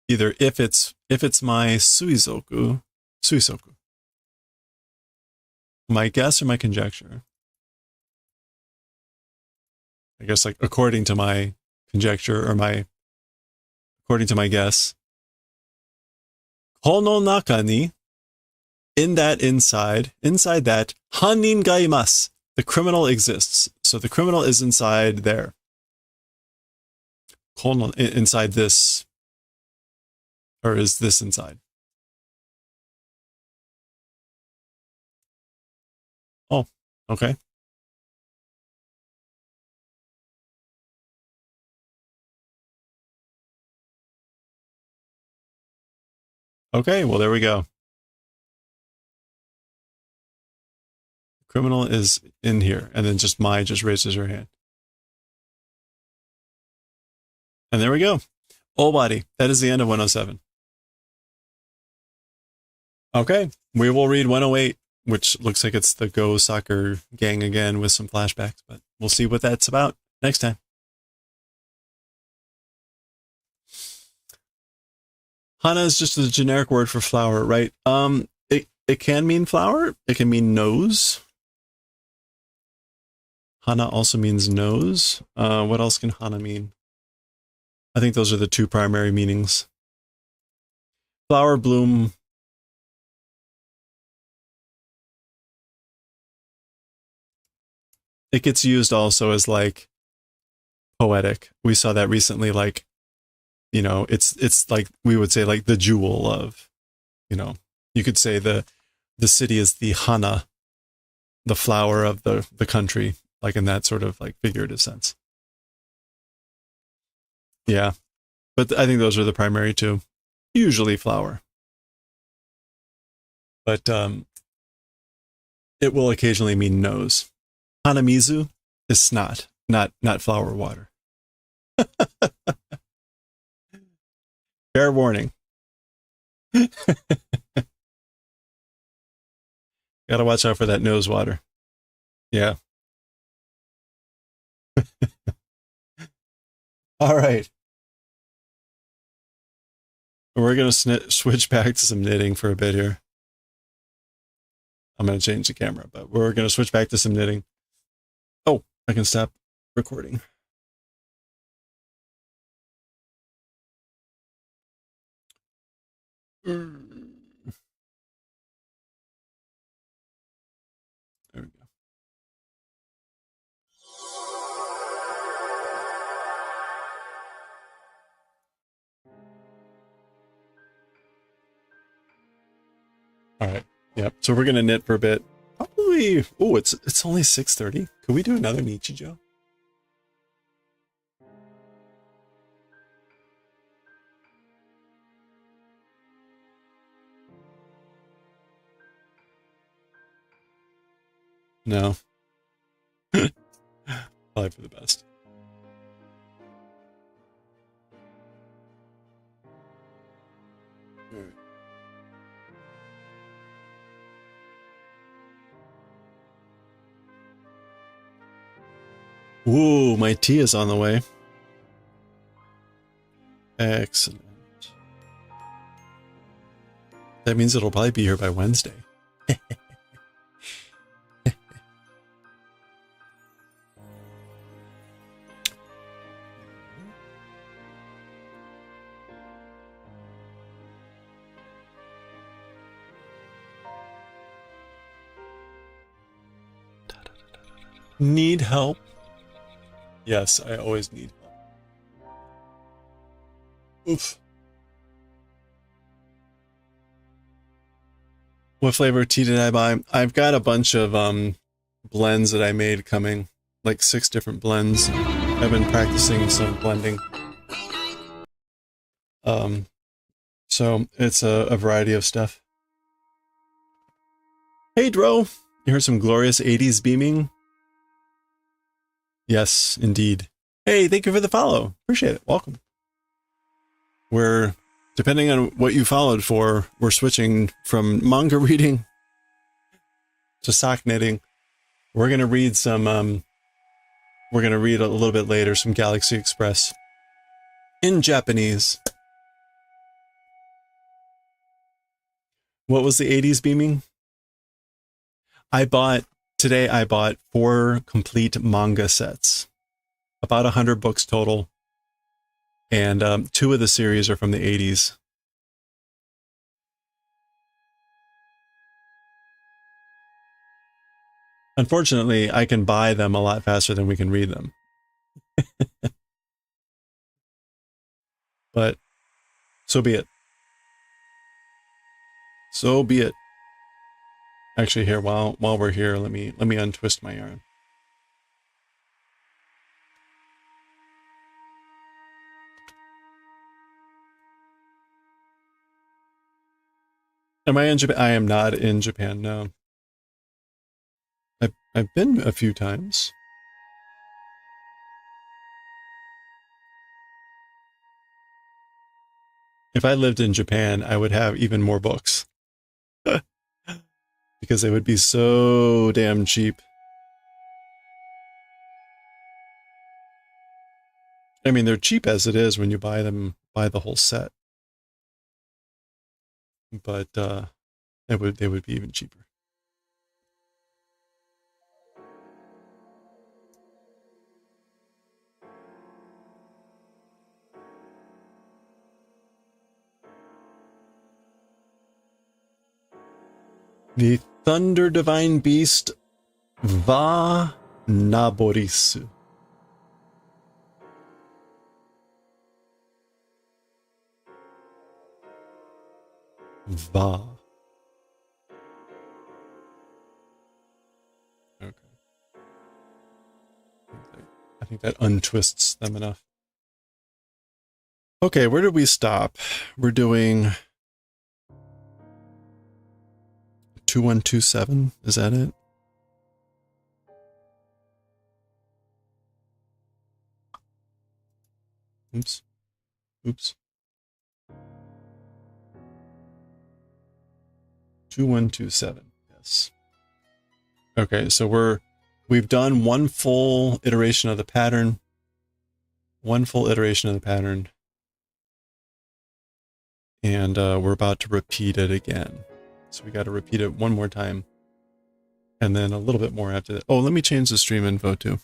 either if it's my suizoku. My guess or my conjecture? I guess like according to my conjecture or according to my guess. Kono naka ni, in that inside that, hanin ga imasu. The criminal exists. So the criminal is inside there. Kono, inside this. Or is this inside? Oh, okay. Okay, well, there we go. The criminal is in here, and then just Mai just raises her hand. And there we go. Obari. That is the end of 107. Okay, we will read 108, which looks like it's the Go Soccer gang again with some flashbacks, but we'll see what that's about next time. Hana is just a generic word for flower, right? It can mean flower. It can mean nose. Hana also means nose. What else can Hana mean? I think those are the two primary meanings. Flower, bloom. It gets used also as like poetic. We saw that recently, like, you know, it's like we would say like the jewel of, you know, you could say the city is the Hana, the flower of the country, like in that sort of like figurative sense. Yeah. But I think those are the primary two. Usually flower. But it will occasionally mean nose. Hanamizu is snot, not flower water. Fair warning. Gotta watch out for that nose water. Yeah. All right. We're going to switch back to some knitting for a bit here. I'm going to change the camera, but we're going to switch back to some knitting. Oh, I can stop recording. There we go. All right. Yep. So we're going to knit for a bit. Probably. Oh, it's only 6:30. Could we do another Nichijou? No. Probably for the best. All right. Ooh, my tea is on the way. Excellent. That means it'll probably be here by Wednesday. Need help? Yes, I always need help. Oof. What flavor tea did I buy? I've got a bunch of blends that I made coming, like 6 different blends. I've been practicing some blending. So it's a variety of stuff. Hey Dro, you heard some glorious 80s beaming? Yes, indeed. Hey, thank you for the follow. Appreciate it. Welcome. We're, depending on what you followed for, we're switching from manga reading to sock knitting. We're going to read some, we're going to read a little bit later some Galaxy Express in Japanese. What was the 80s beaming? Today I bought 4 complete manga sets. About 100 books total. And 2 of the series are from the 80s. Unfortunately, I can buy them a lot faster than we can read them. But so be it. So be it. Actually, here, while we're here, let me untwist my yarn. Am I in Japan? I am not in Japan, no. I've been a few times. If I lived in Japan, I would have even more books. Because they would be so damn cheap. I mean, they're cheap as it is when you buy the whole set. But they would be even cheaper. The Thunder Divine Beast Va Naborisu. Va. Okay. I think that untwists them enough. Okay, where did we stop? We're doing 2127, is that it? Oops. Oops. 2127, yes. Okay, so we've done one full iteration of the pattern. One full iteration of the pattern. And we're about to repeat it again. So we got to repeat it one more time. And then a little bit more after that. Oh, let me change the stream info too.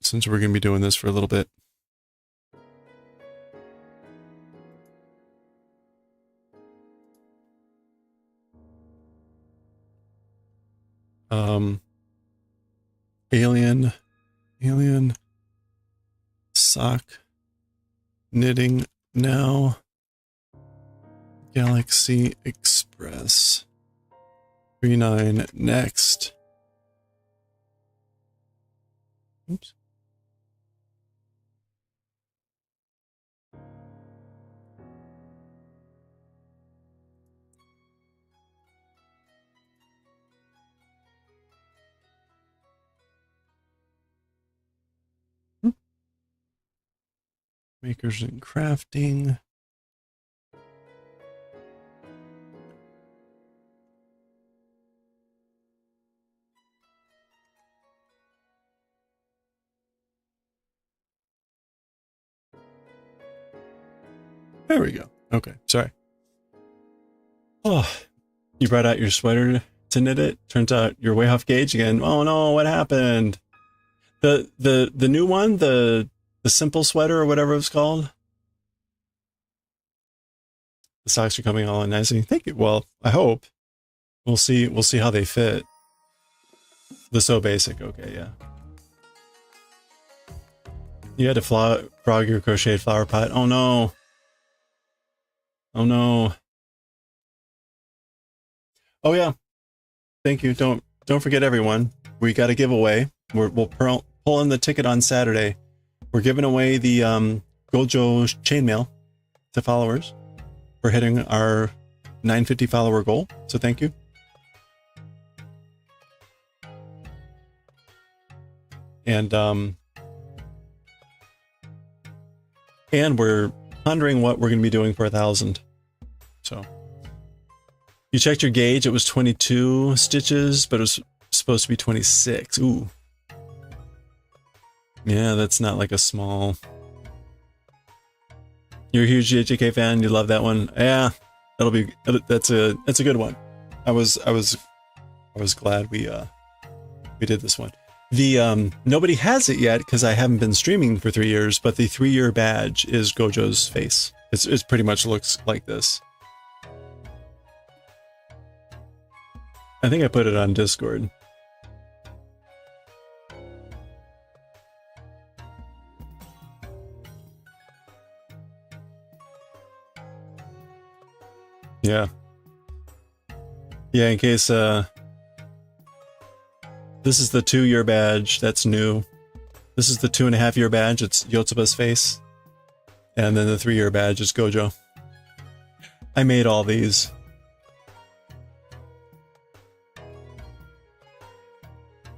Since we're going to be doing this for a little bit. Alien sock knitting now. Galaxy Express 39 next. Oops. Makers and crafting. There we go. Okay, sorry. Oh, you brought out your sweater to knit it. Turns out you're way off gauge again. Oh no, what happened? The new one, the simple sweater or whatever it's called. The socks are coming all in nicely. Thank you. Well, I hope. We'll see how they fit. The So Basic, okay, yeah. You had to frog your crocheted flower pot. Oh no. Oh no. Oh yeah, thank you. Don't forget everyone. We got a giveaway. We'll pull in the ticket on Saturday. We're giving away the Gojo chainmail to followers. We're hitting our 950 follower goal, so thank you. And we're pondering what we're going to be doing for 1,000. So you checked your gauge; it was 22 stitches, but it was supposed to be 26. Ooh, yeah, that's not like a small. You're a huge JJK fan. You love that one. Yeah, that's a good one. I was glad we did this one. The nobody has it yet because I haven't been streaming for 3 years, but the 3-year badge is Gojo's face. It pretty much looks like this. I think I put it on Discord. Yeah. Yeah, in case this is the 2-year badge that's new. This is the 2.5-year badge, it's Yotsuba's face. And then the 3-year badge is Gojo. I made all these.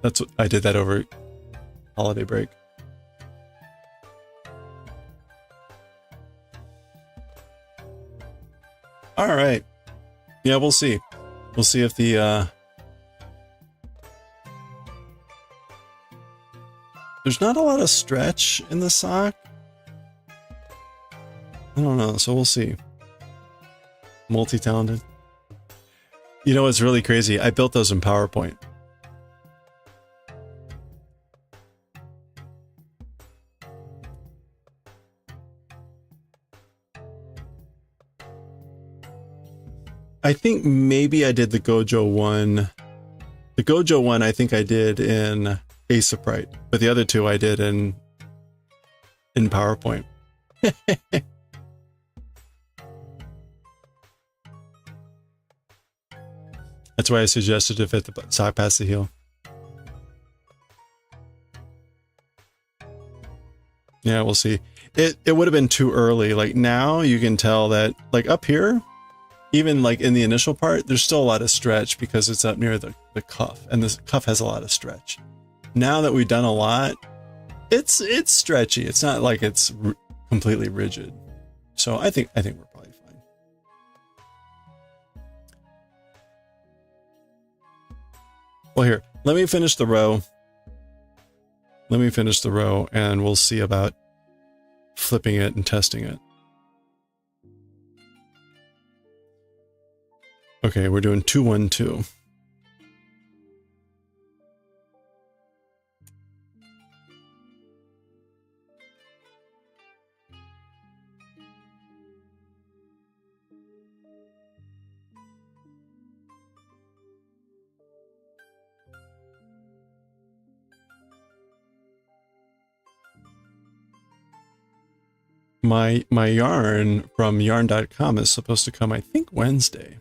That's what I did that over holiday break. All right. Yeah, we'll see. We'll see if the there's not a lot of stretch in the sock. I don't know, so we'll see. Multi-talented. You know what's really crazy? I built those in PowerPoint. I think maybe I did the Gojo one. The Gojo one I think I did in Ace of Pride, but the other two I did in PowerPoint. That's why I suggested to fit the sock past the heel. Yeah, we'll see. It would have been too early. Like now you can tell that like up here, even like in the initial part, there's still a lot of stretch because it's up near the cuff, and this cuff has a lot of stretch. Now that we've done a lot, it's stretchy. It's not like it's completely rigid. So I think we're probably fine. Well, here, let me finish the row. And we'll see about flipping it and testing it. Okay, we're doing 2-1-2. My yarn from yarn.com is supposed to come, I think, Wednesday.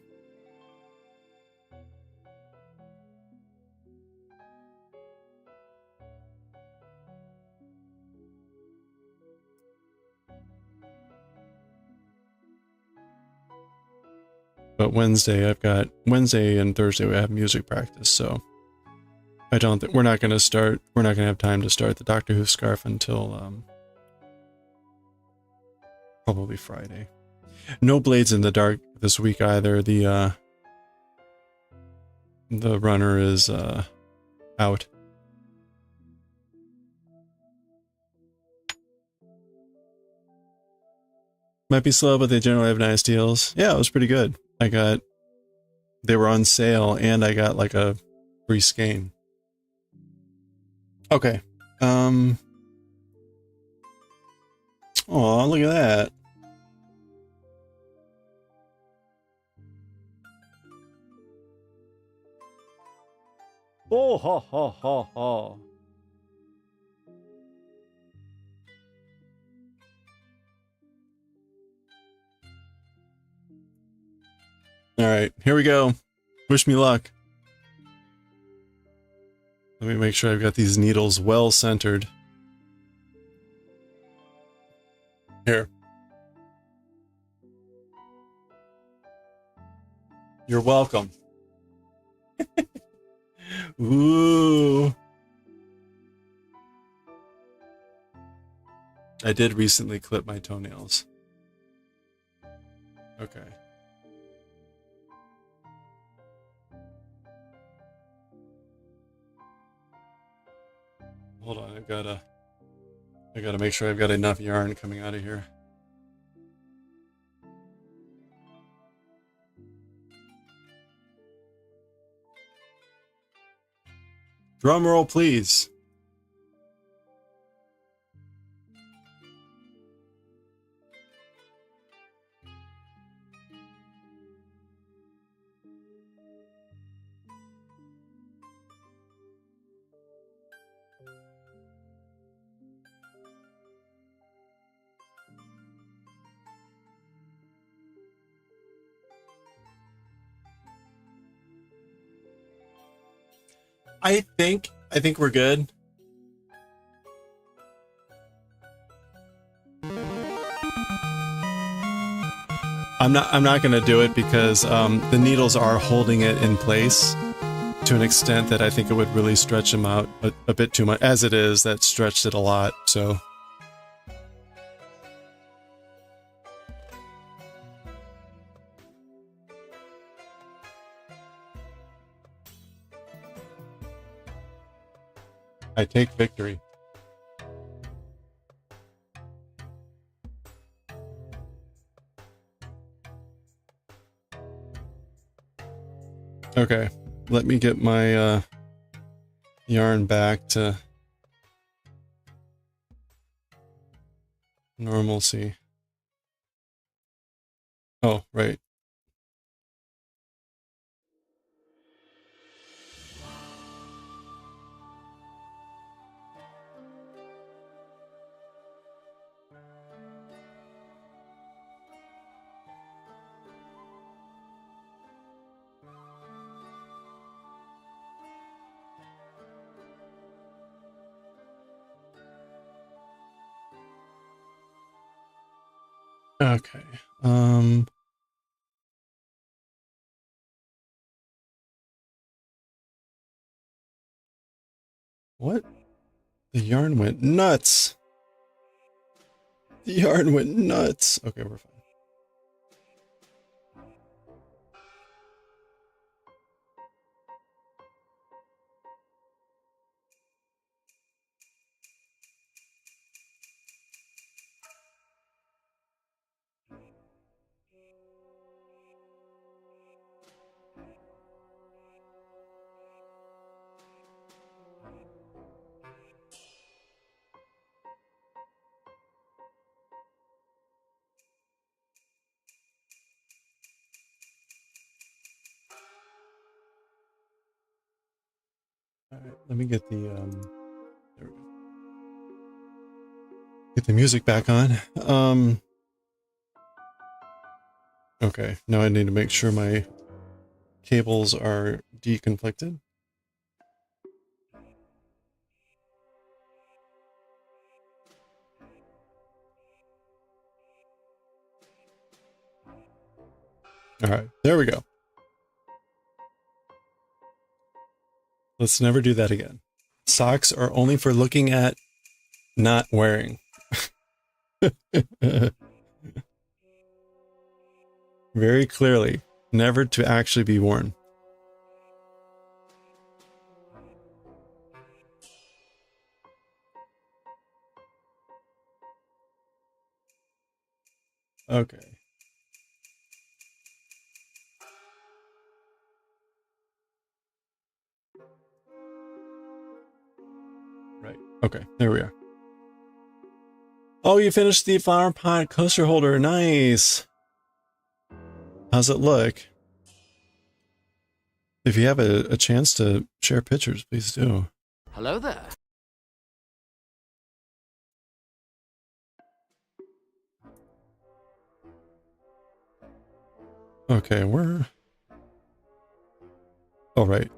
But Wednesday and Thursday we have music practice, so I don't think we're not going to have time to start the Doctor Who scarf until probably Friday. No Blades in the Dark this week either. The runner is out. Might be slow, but they generally have nice deals. Yeah, it was pretty good. They were on sale, and I got like a free skein. Okay. Oh, look at that. Oh ha ha ha ha. All right, here we go. Wish me luck. Let me make sure I've got these needles well centered. Here. You're welcome. Ooh. I did recently clip my toenails. Okay. Hold on, I gotta make sure I've got enough yarn coming out of here. Drum roll, please. I think we're good. I'm not gonna do it because the needles are holding it in place to an extent that I think it would really stretch them out a bit too much. As it is, that stretched it a lot, so. I take victory. Okay, let me get my yarn back to normalcy. Oh, right. Okay. What? The yarn went nuts. The yarn went nuts. Okay, we're fine. All right, let me get the there we go. Get the music back on. Okay, now I need to make sure my cables are deconflicted. All right, there we go. Let's never do that again. Socks are only for looking at, not wearing. Very clearly, never to actually be worn. Okay. Right. Okay, there we are. Oh, you finished the flower pot coaster holder. Nice. How's it look? If you have a chance to share pictures, please do. Hello there. Okay, we're All right.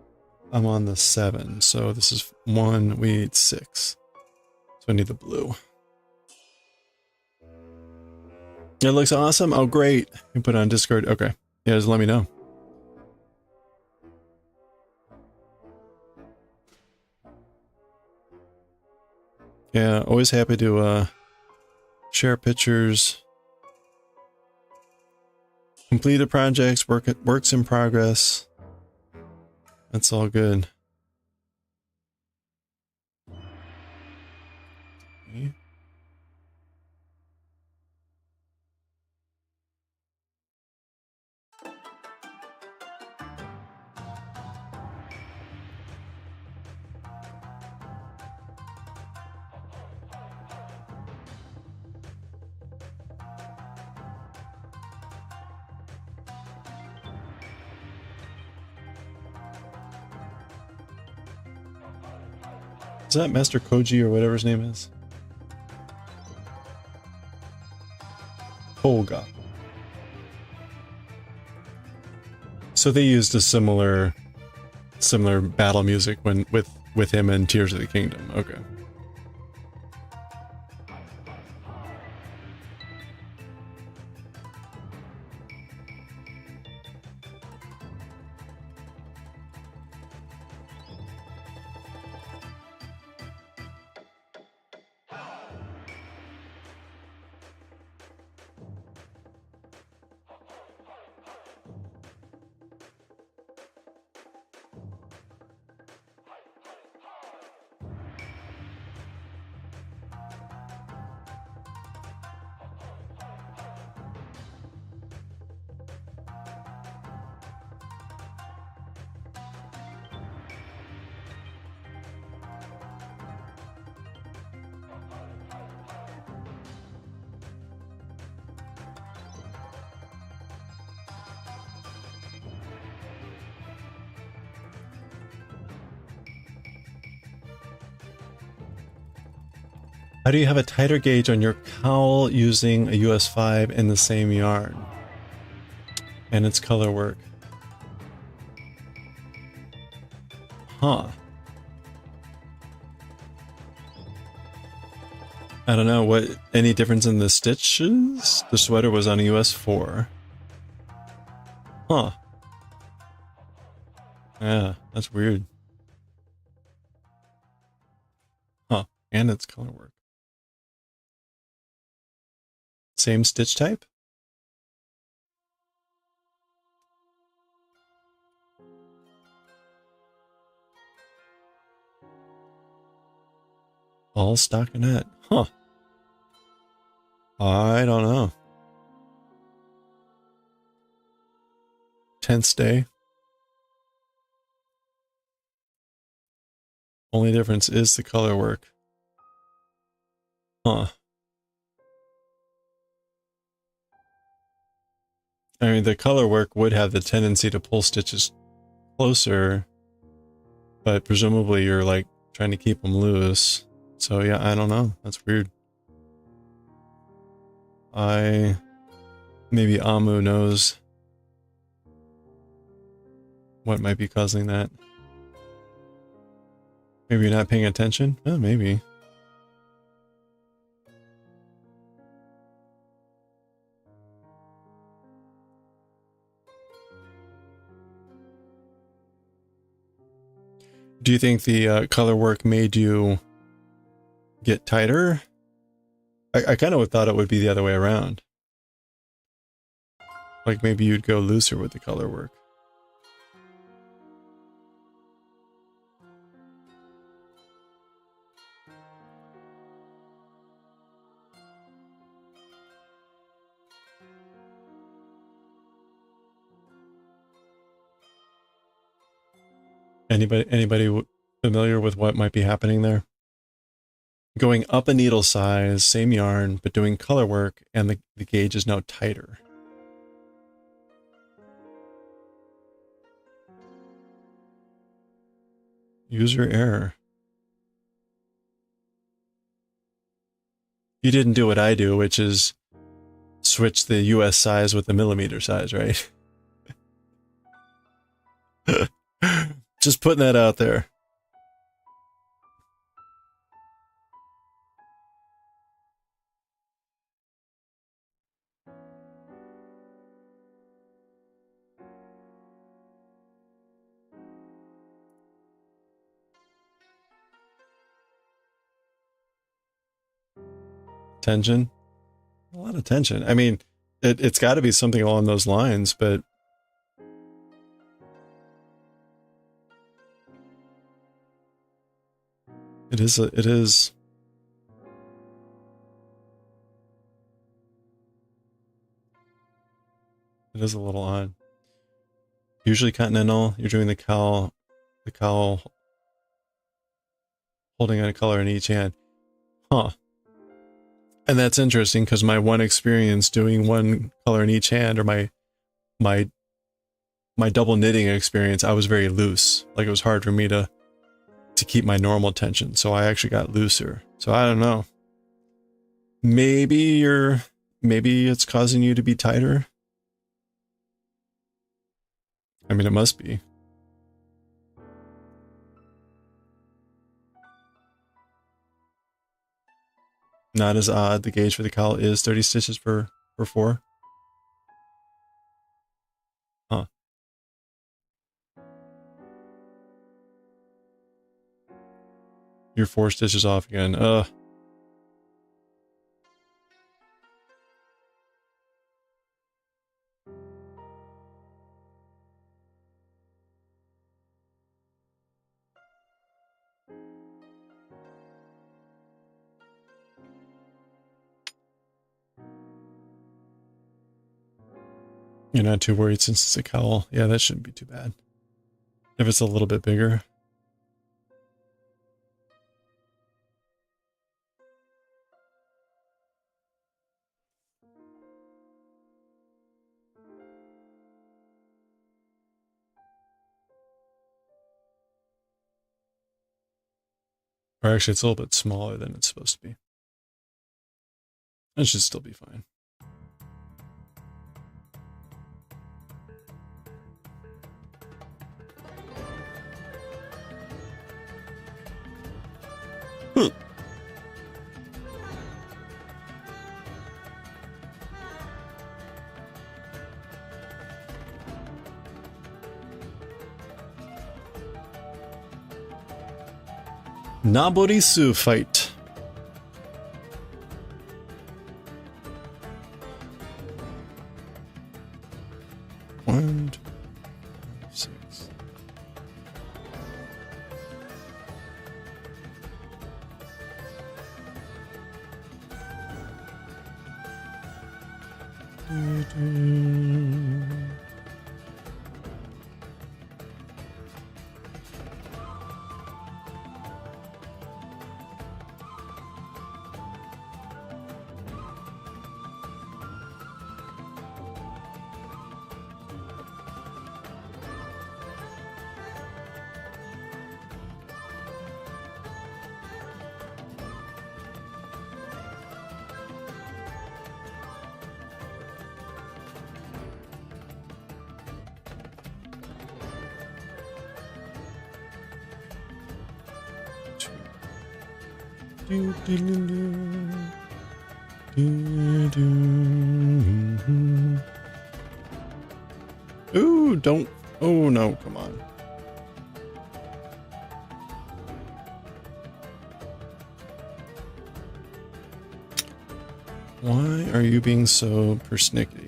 I'm on the 7, so this is 1, we need 6. So I need the blue. It looks awesome. Oh, great. You put it on Discord. Okay. Yeah, just let me know. Yeah, always happy to share pictures. Completed projects, works in progress. That's all good. Okay. Is that Master Koji or whatever his name is? Koga. So they used a similar battle music when with him in Tears of the Kingdom. Okay. How do you have a tighter gauge on your cowl using a US 5 in the same yarn? And its color work. Huh. I don't know, what, any difference in the stitches? The sweater was on a US 4. Huh. Yeah, that's weird. Huh, and its color work. Same stitch type? All stockinette. Huh. I don't know. 10th day. Only difference is the color work. Huh. I mean, the color work would have the tendency to pull stitches closer, but presumably you're like trying to keep them loose. So yeah, I don't know. That's weird. Maybe Amu knows what might be causing that. Maybe you're not paying attention? Oh, maybe. Do you think the color work made you get tighter? I kind of thought it would be the other way around. Like maybe you'd go looser with the color work. Anybody familiar with what might be happening there? Going up a needle size, same yarn, but doing color work, and the gauge is now tighter. User error. You didn't do what I do, which is switch the US size with the millimeter size, right? Just putting that out there. Tension. A lot of tension. I mean, it's got to be something along those lines, but it is a little odd. Usually Continental, you're doing the cowl holding a color in each hand. Huh. And that's interesting because my one experience doing one color in each hand, or my double knitting experience, I was very loose. Like it was hard for me to keep my normal tension. So I actually got looser. So I don't know. Maybe it's causing you to be tighter. I mean, it must be. Not as odd. The gauge for the cowl is 30 stitches per 4. Huh. You're 4 stitches off again. You're not too worried since it's a cowl. Yeah, that shouldn't be too bad. If it's a little bit bigger. Or actually, it's a little bit smaller than it's supposed to be. It should still be fine. Naborisu fight. One, 2, 6. Ooh, don't. Oh no, come on. Why are you being so persnickety?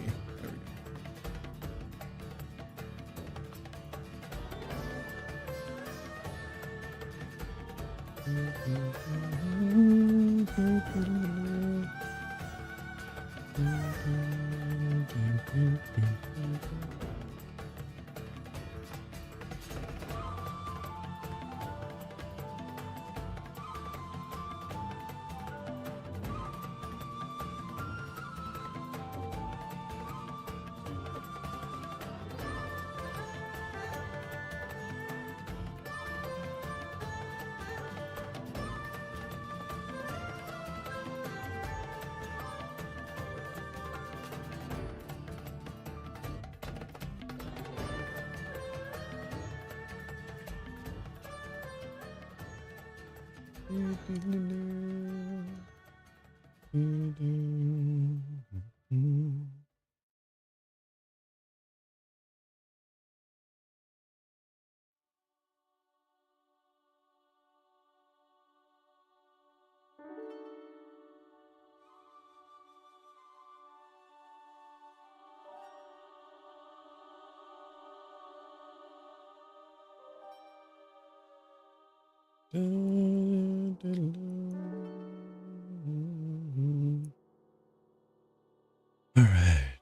All right.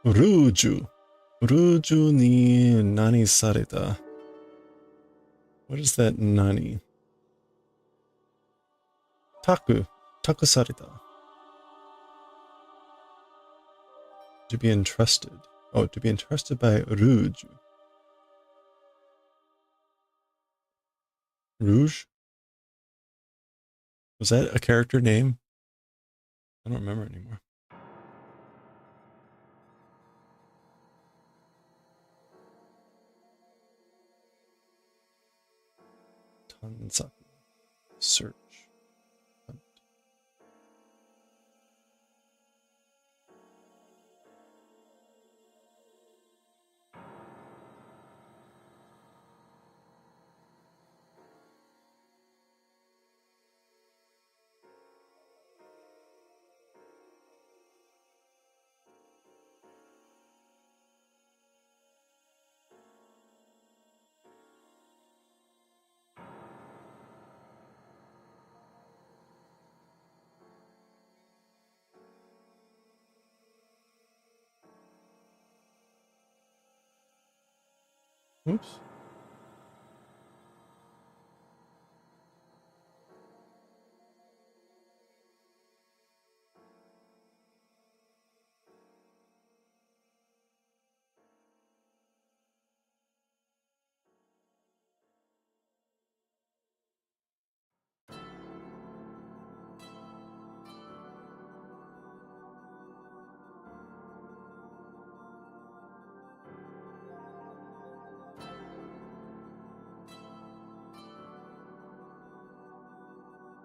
Ruju. Ruju ni nani sareta. What is that nani? Taku. Taku sareta. To be entrusted. Oh, to be entrusted by Ruju. Rouge? Was that a character name? I don't remember anymore. Tansaku. Search. Hunt. Oops.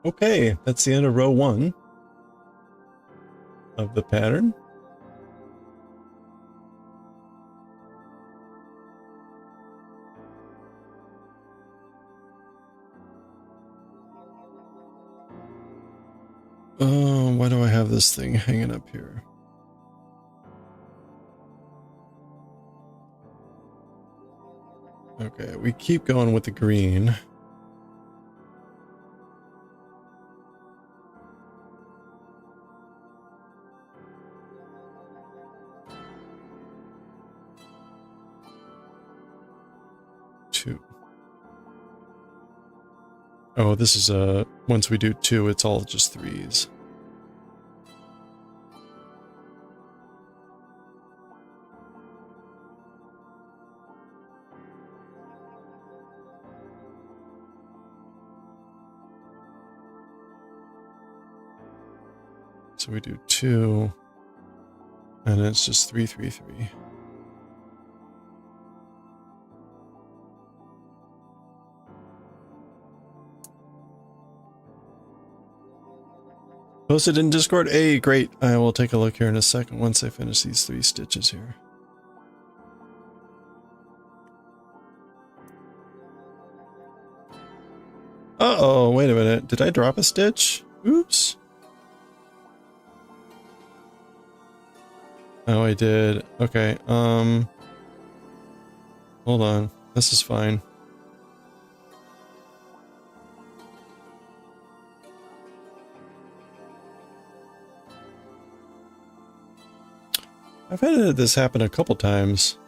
Okay, that's the end of row 1 of the pattern. Why do I have this thing hanging up here? Okay, we keep going with the green. Two. Oh, this is once we do 2, it's all just 3s. So we do 2, and it's just 3, 3, 3. Posted in Discord. Hey, great. I will take a look here in a second once I finish these 3 stitches here. Uh-oh, wait a minute. Did I drop a stitch? Oops. Oh, I did. Okay, hold on. This is fine. I've had this happen a couple times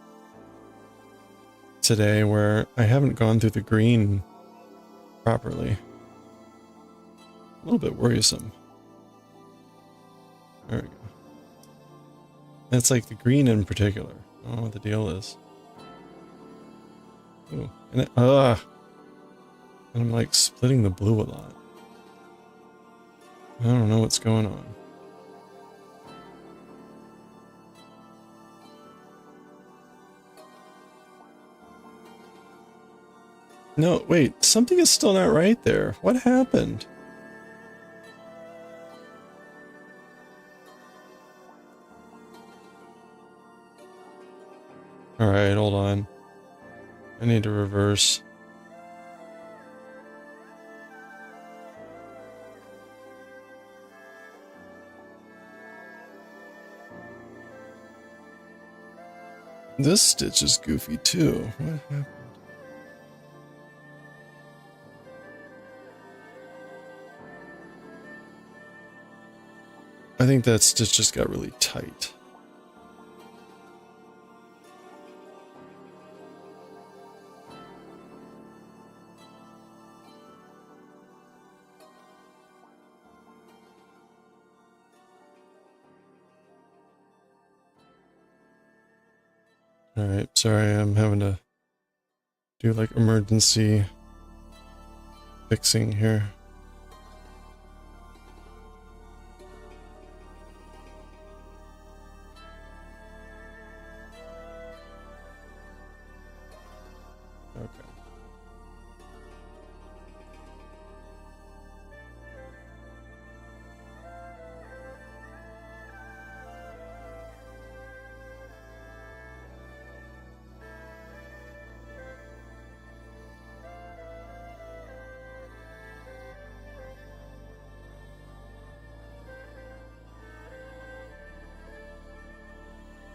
today where I haven't gone through the green properly. A little bit worrisome. There we go. That's like the green in particular. I don't know what the deal is. Ooh, and and I'm like splitting the blue a lot. I don't know what's going on. No, wait, something is still not right there. What happened? Alright, hold on. I need to reverse. This stitch is goofy too. What happened? I think that stitch just got really tight. Alright, sorry, I'm having to do like emergency fixing here. Okay.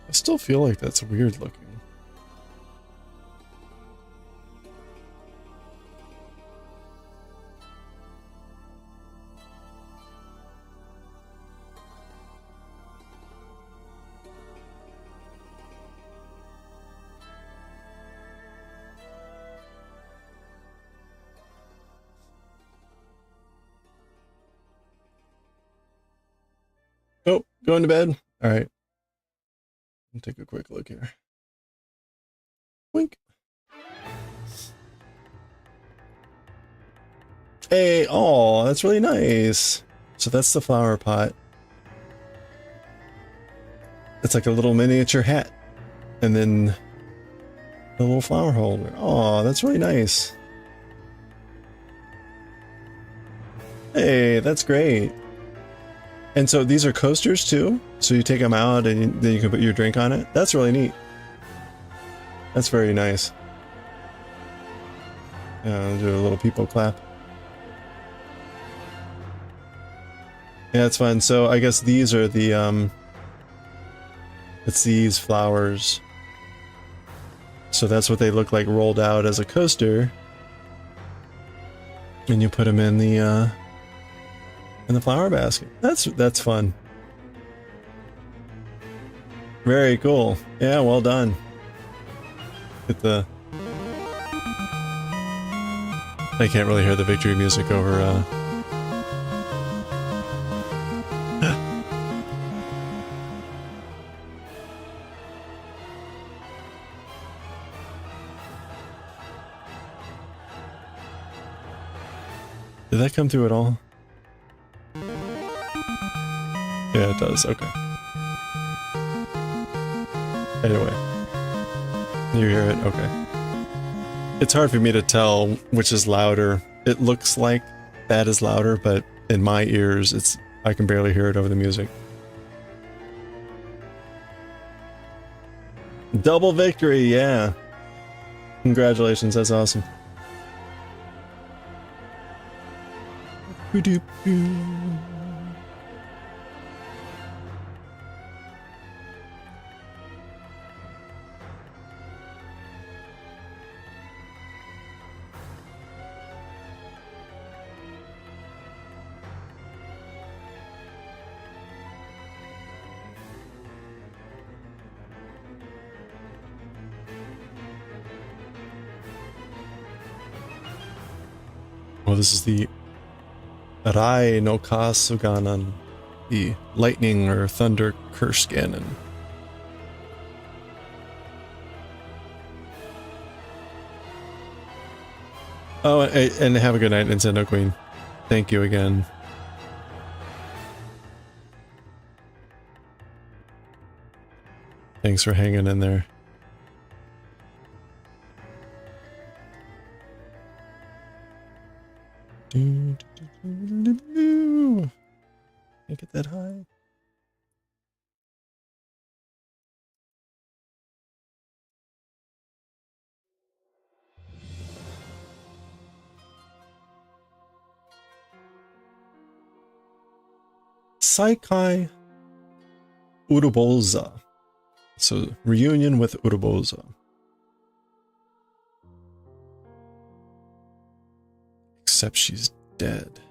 I still feel like that's weird looking. Oh, going to bed? All right. Take a quick look here. Wink. Hey, oh, that's really nice. So that's the flower pot. It's like a little miniature hat. And then the little flower holder. Oh, that's really nice. Hey, that's great. And so these are coasters too? So you take them out and then you can put your drink on it? That's really neat. That's very nice. I'll do a little people clap. Yeah, it's fun. So I guess these are the, it's these flowers. So that's what they look like rolled out as a coaster. And you put them in the flower basket. That's fun. Very cool. Yeah, well done. Get the... I can't really hear the victory music over, Did that come through at all? Yeah, it does. Okay. Anyway. You hear it? Okay. It's hard for me to tell which is louder. It looks like that is louder, but in my ears, I can barely hear it over the music. Double victory, yeah. Congratulations, that's awesome. Well, this is the Rai no Kasuganan, the lightning or thunder curse cannon. Oh, and have a good night, Nintendo Queen. Thank you again. Thanks for hanging in there. Can't get that high. Saikai Uruboza. So, reunion with Uruboza. Except she's dead.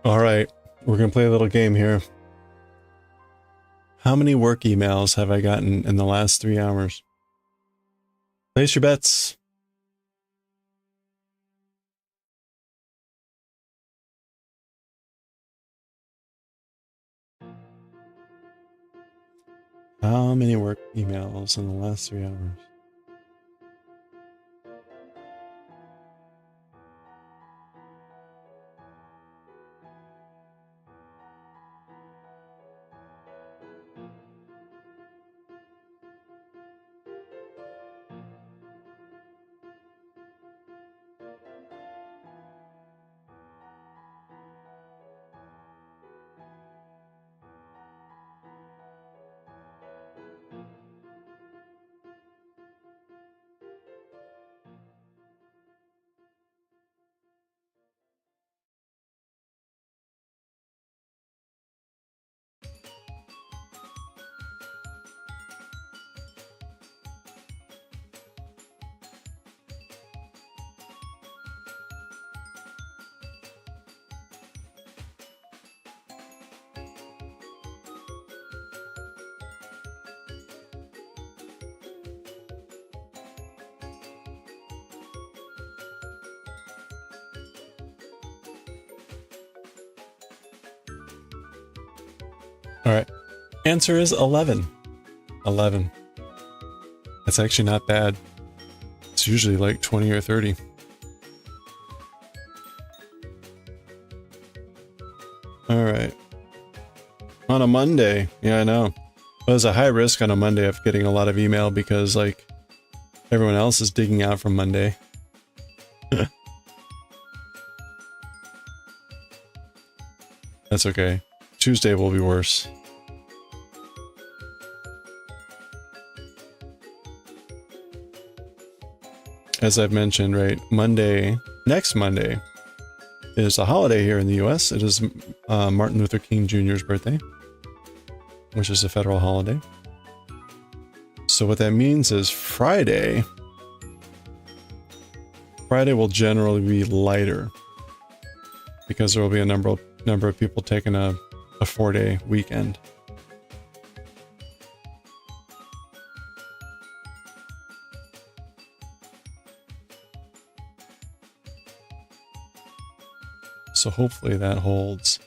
All right, we're going to play a little game here. How many work emails have I gotten in the last 3 hours? Place your bets. How many work emails in the last 3 hours? All right. Answer is 11. 11. That's actually not bad. It's usually like 20 or 30. All right. On a Monday. Yeah, I know. Well, there's a high risk on a Monday of getting a lot of email because, like, everyone else is digging out from Monday. That's okay. Tuesday will be worse. As I've mentioned, right, Monday, next Monday, is a holiday here in the US. It is Martin Luther King Jr.'s birthday, which is a federal holiday. So what that means is Friday will generally be lighter because there will be a number of people taking a 4-day weekend. So hopefully that holds.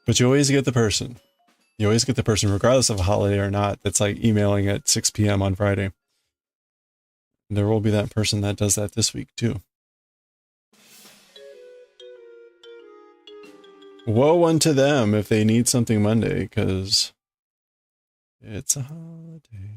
But you always get the person. You always get the person, regardless of a holiday or not, that's like emailing at 6 p.m. on Friday. There will be that person that does that this week too. Woe unto them if they need something Monday, because it's a holiday.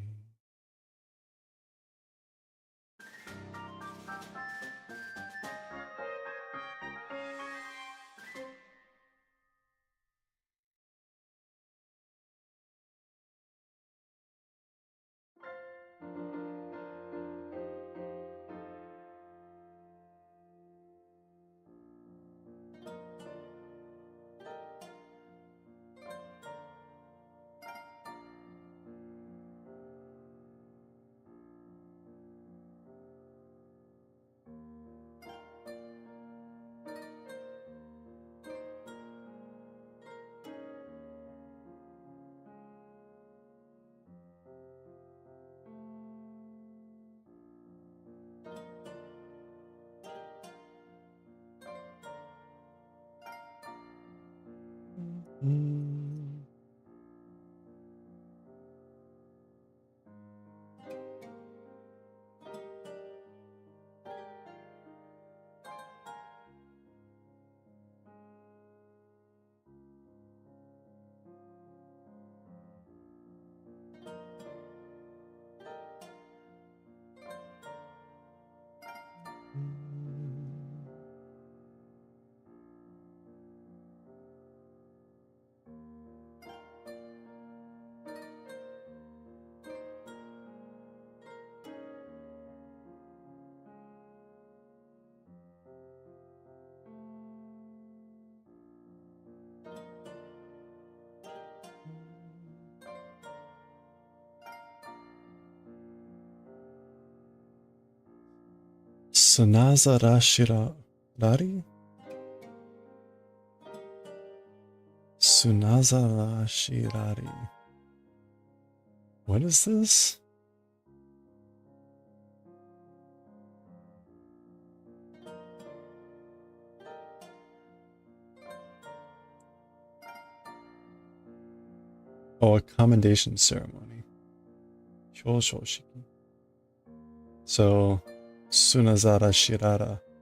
Sunazarashirari? Sunazarashirari. What is this? Oh, a commendation ceremony. Shoshoshiki. So, Sunazara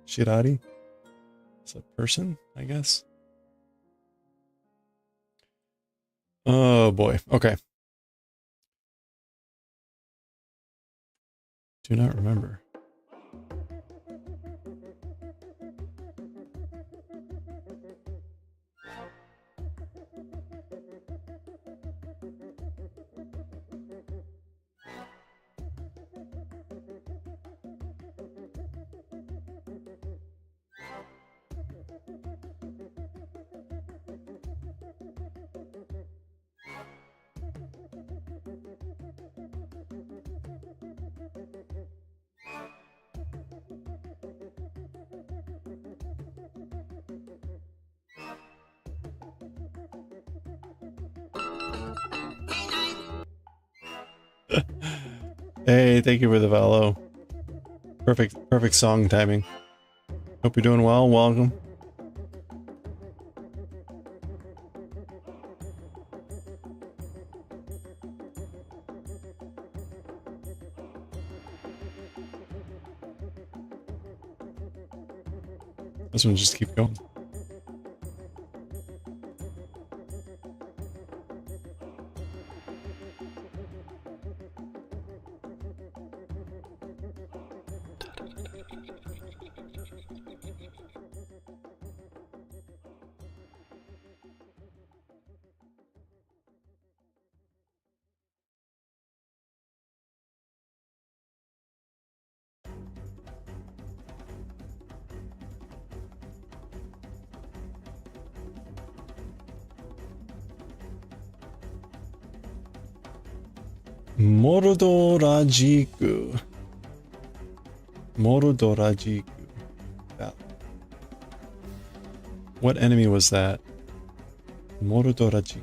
Shirari? It's a person, I guess. Oh boy. Okay. Do not remember. Hey, thank you for the follow. Perfect song timing. Hope you're doing well. Welcome. This one just keep going. Mordorajiku. Mordorajiku. Valley. What enemy was that? Mordorajiku.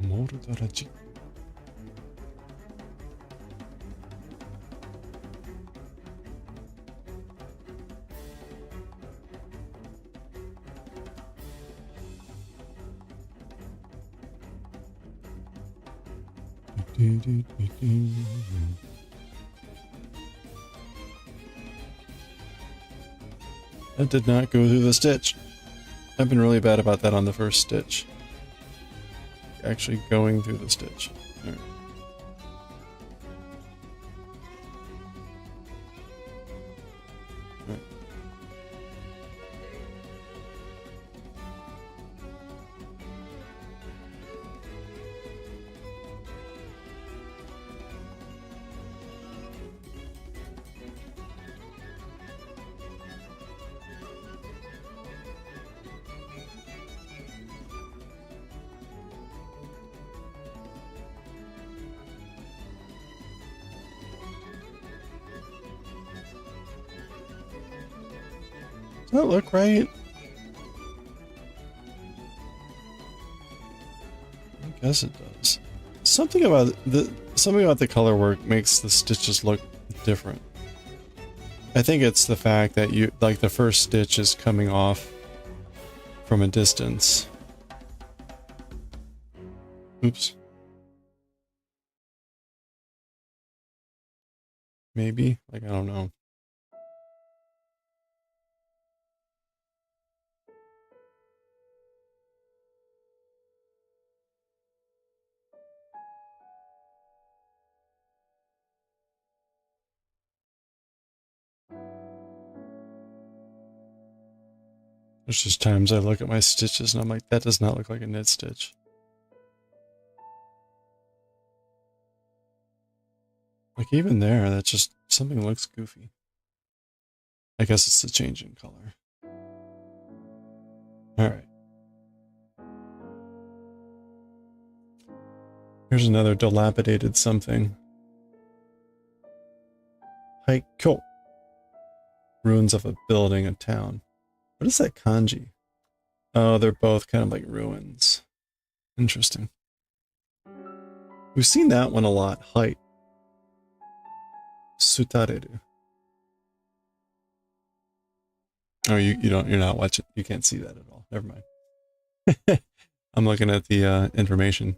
Mordorajiku. That did not go through the stitch. I've been really bad about that on the first stitch. Actually going through the stitch. All right. All right. Does that look right? I guess it does. Something about the color work makes the stitches look different. I think it's the fact that you like the first stitch is coming off from a distance. Oops. Maybe, like, I don't know. There's just times I look at my stitches and I'm like, that does not look like a knit stitch. Like even there, that's just, something looks goofy. I guess it's the change in color. Alright. Here's another dilapidated something. Haikyo. Ruins of a building, a town. What is that kanji? Oh, they're both kind of like ruins. Interesting. We've seen that one a lot. Height. Sutareru. Oh, you're not watching. You can't see that at all. Never mind. I'm looking at the information.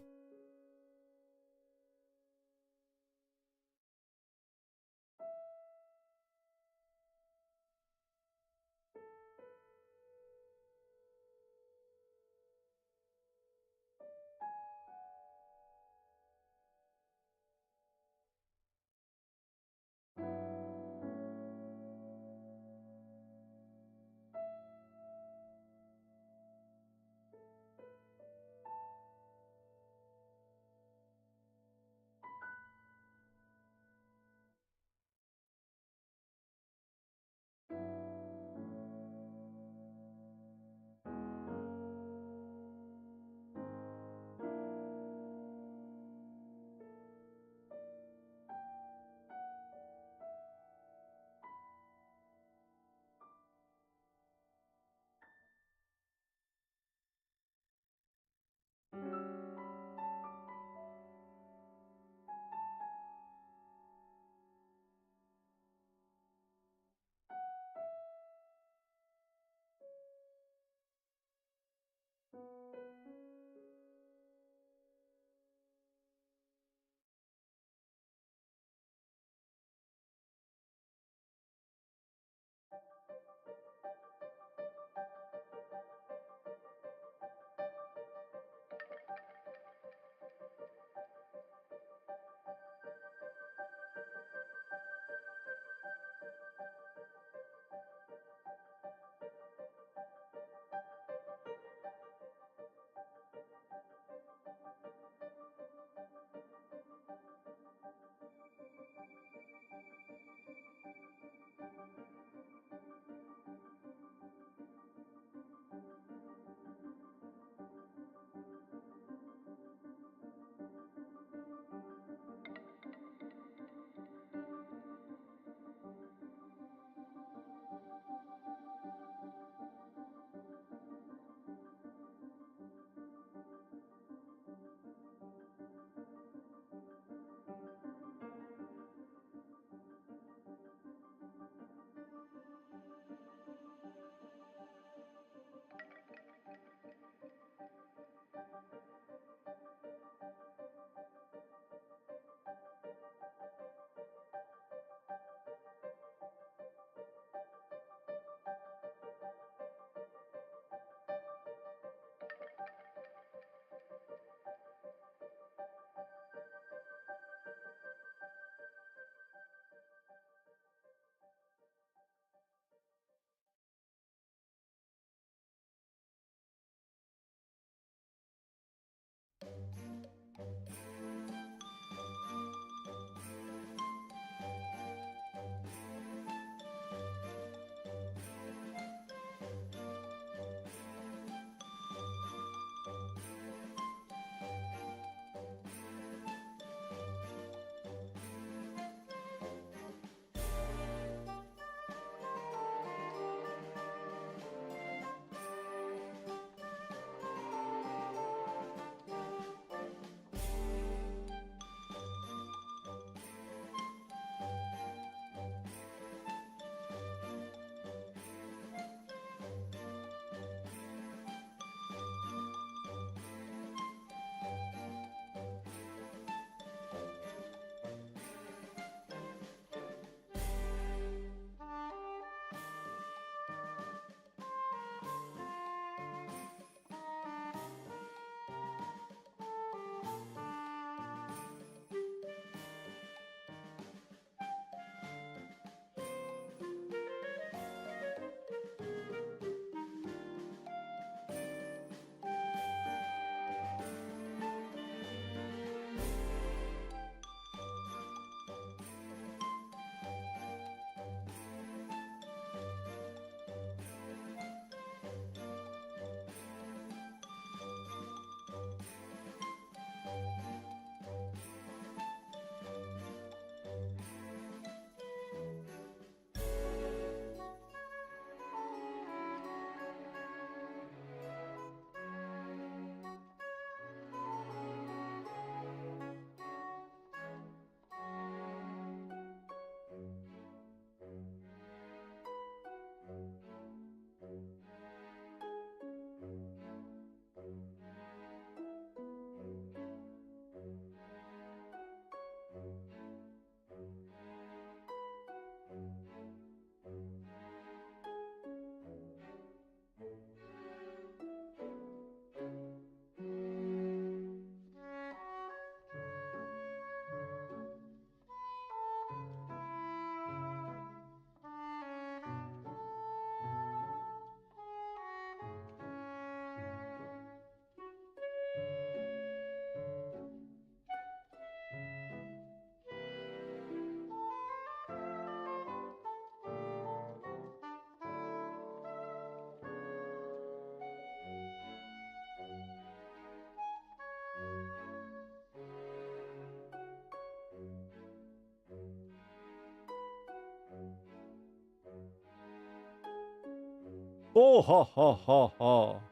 Oh ha ha ha ha.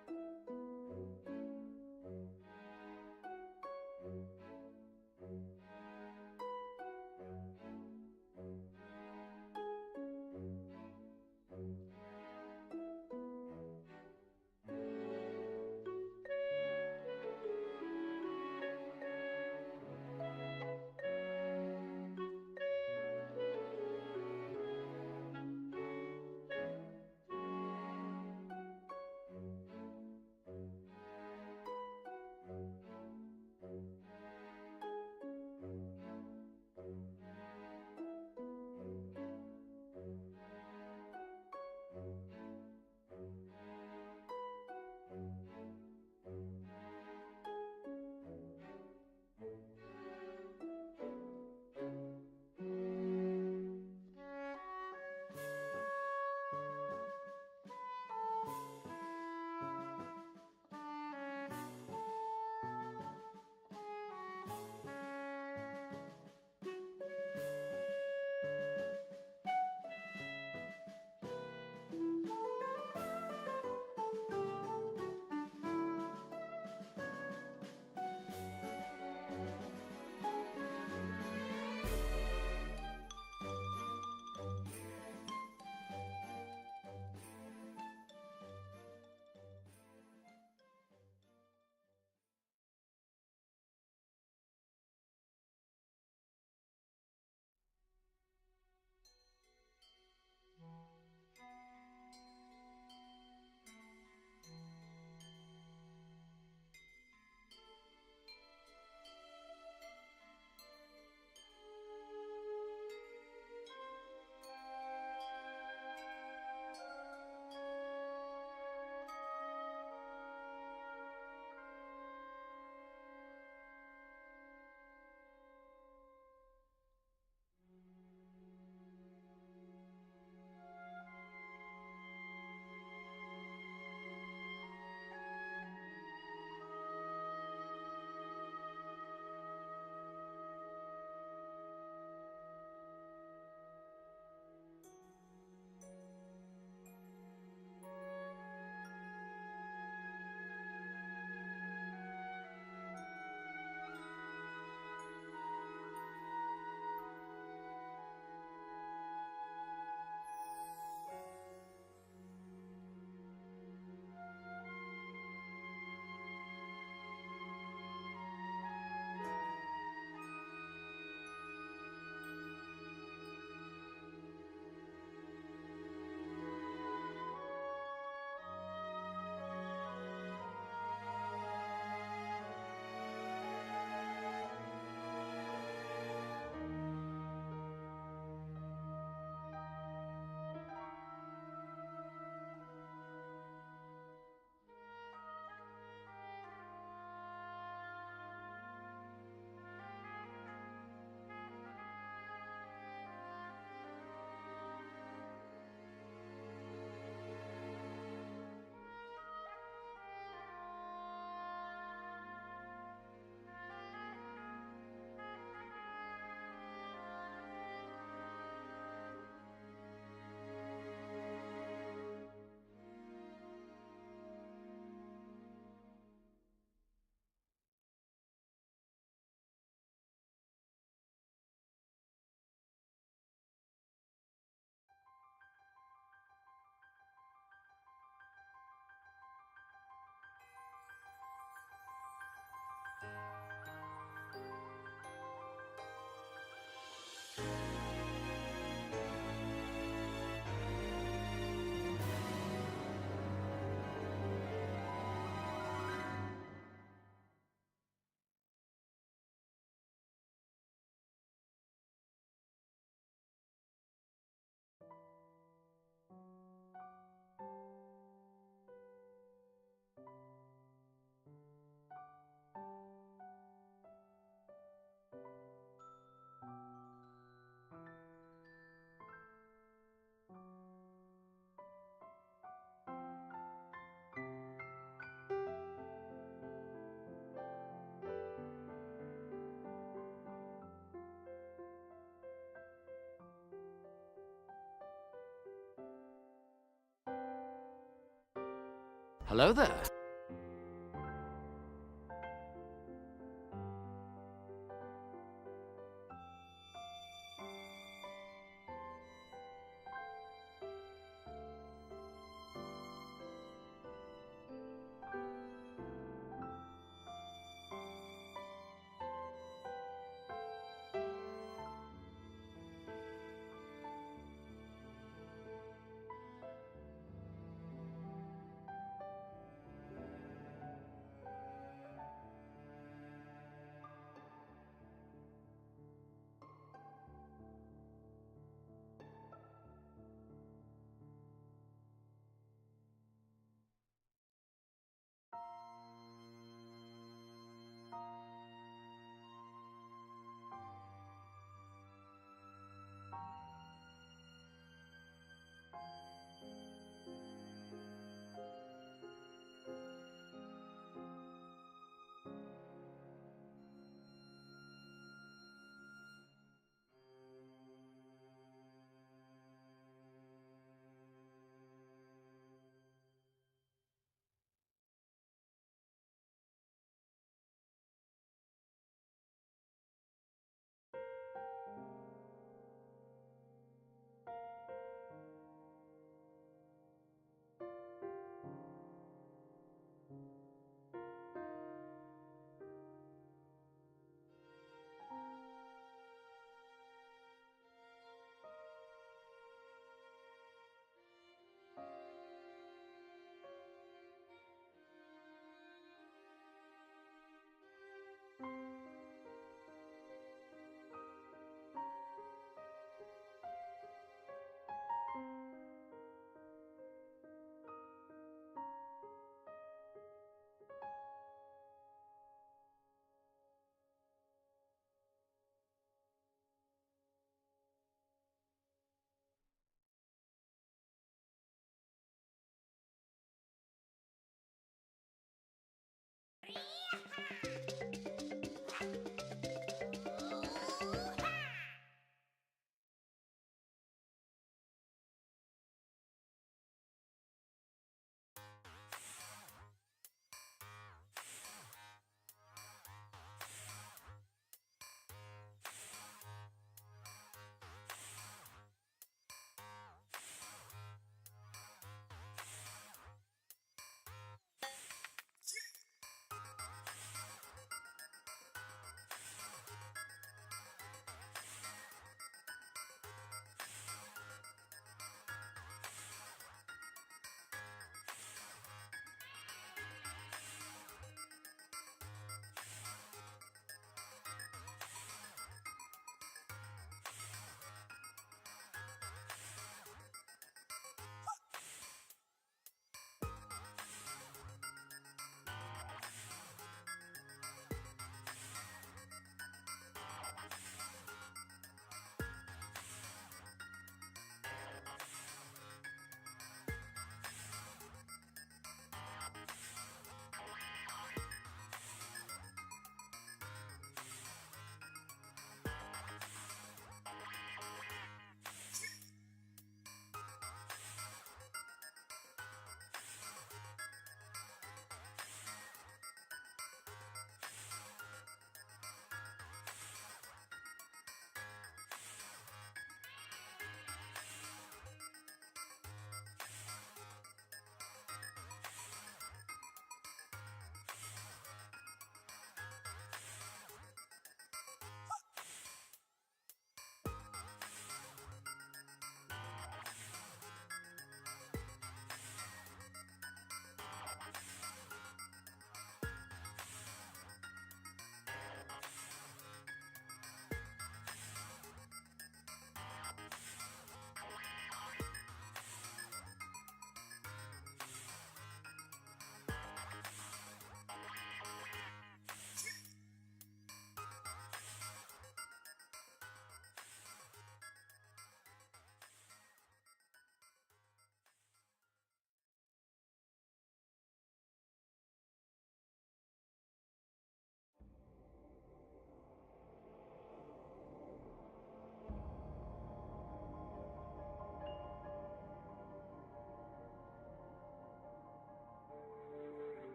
Hello there.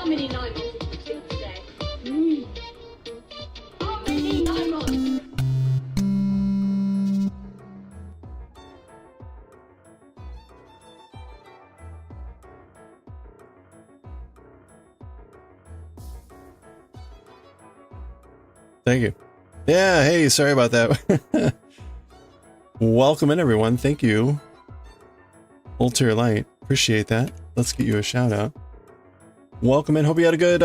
How many 9 months did you see today? How many 9 months? Thank you. Yeah, hey, sorry about that. Welcome in, everyone. Thank you. Ulterior Light. Appreciate that. Let's get you a shout out. Welcome in. Hope you had a good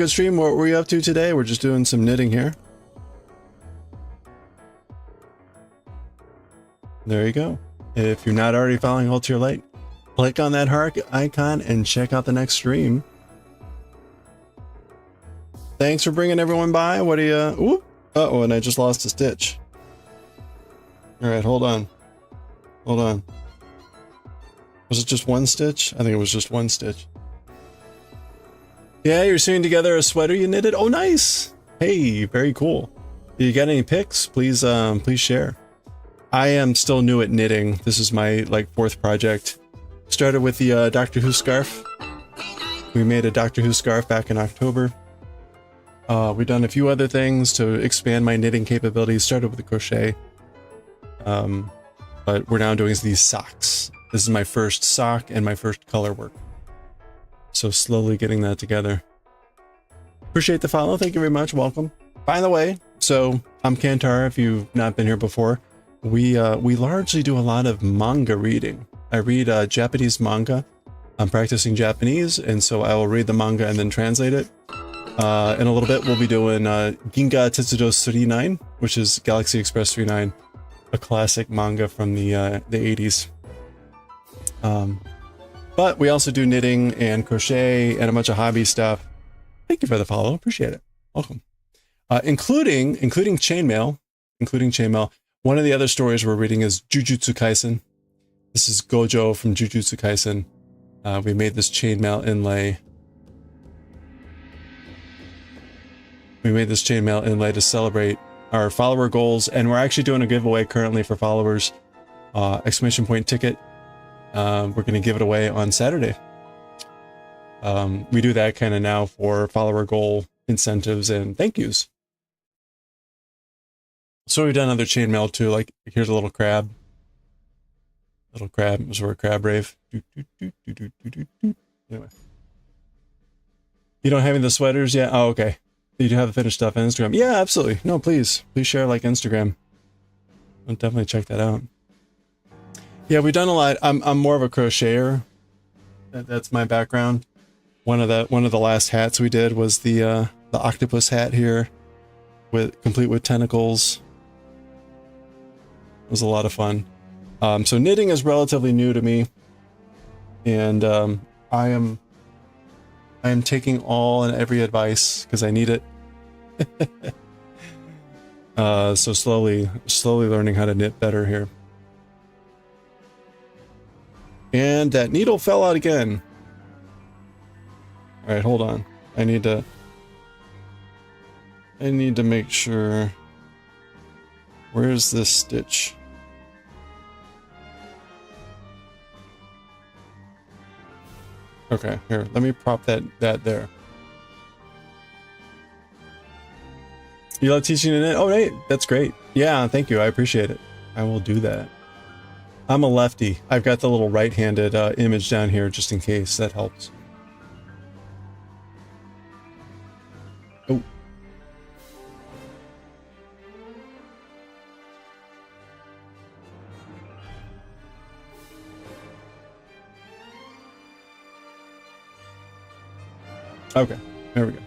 stream. What were you up to today? We're just doing some knitting here. There you go. If you're not already following Ulterior Light, click on that heart icon and check out the next stream. Thanks for bringing everyone by. What do you... Ooh. Uh-oh, and I just lost a stitch. Alright, hold on. Hold on. Was it just one stitch? I think it was just one stitch. Yeah, you're sewing together a sweater you knitted? Oh, nice! Hey, very cool. You got any pics? Please, please share. I am still new at knitting. This is my, like, 4th project. Started with the Doctor Who scarf. We made a Doctor Who scarf back in October. We've done a few other things to expand my knitting capabilities. Started with the crochet. But we're now doing these socks. This is my first sock and my first color work. So slowly getting that together. Appreciate the follow. Thank you very much. Welcome. By the way, so I'm Kantar. If you've not been here before, we largely do a lot of manga reading. I read Japanese manga. I'm practicing Japanese, and so I will read the manga and then translate it. In a little bit, we'll be doing Ginga Tetsudo 39, which is Galaxy Express 39, a classic manga from the 80s. But we also do knitting and crochet and a bunch of hobby stuff. Thank you for the follow. Appreciate it. Welcome. Including chainmail. One of the other stories we're reading is Jujutsu Kaisen. This is Gojo from Jujutsu Kaisen. We made this chainmail inlay. We made this chainmail inlay to celebrate our follower goals, and we're actually doing a giveaway currently for followers. Exclamation point ticket. We're going to give it away on Saturday. We do that kind of now for follower goal incentives and thank yous. So we've done other chainmail too, like here's a little crab. Little crab, it was for a crab rave. Anyway. You don't have any of the sweaters yet? Oh, okay. You do have the finished stuff on Instagram. Yeah, absolutely. No, please. Please share like Instagram. I'll definitely check that out. Yeah, we've done a lot. I'm more of a crocheter. That's my background. One of the last hats we did was the octopus hat here, complete with tentacles. It was a lot of fun. So knitting is relatively new to me, and I am taking all and every advice because I need it. So slowly learning how to knit better here. And that needle fell out again. All right, hold on. I need to make sure. Where's this stitch? Okay, here, let me prop that there. You love teaching to knit? Oh, right, that's great. Yeah, thank you. I appreciate it. I will do that. I'm a lefty. I've got the little right-handed image down here just in case. That helps. Oh. Okay, there we go.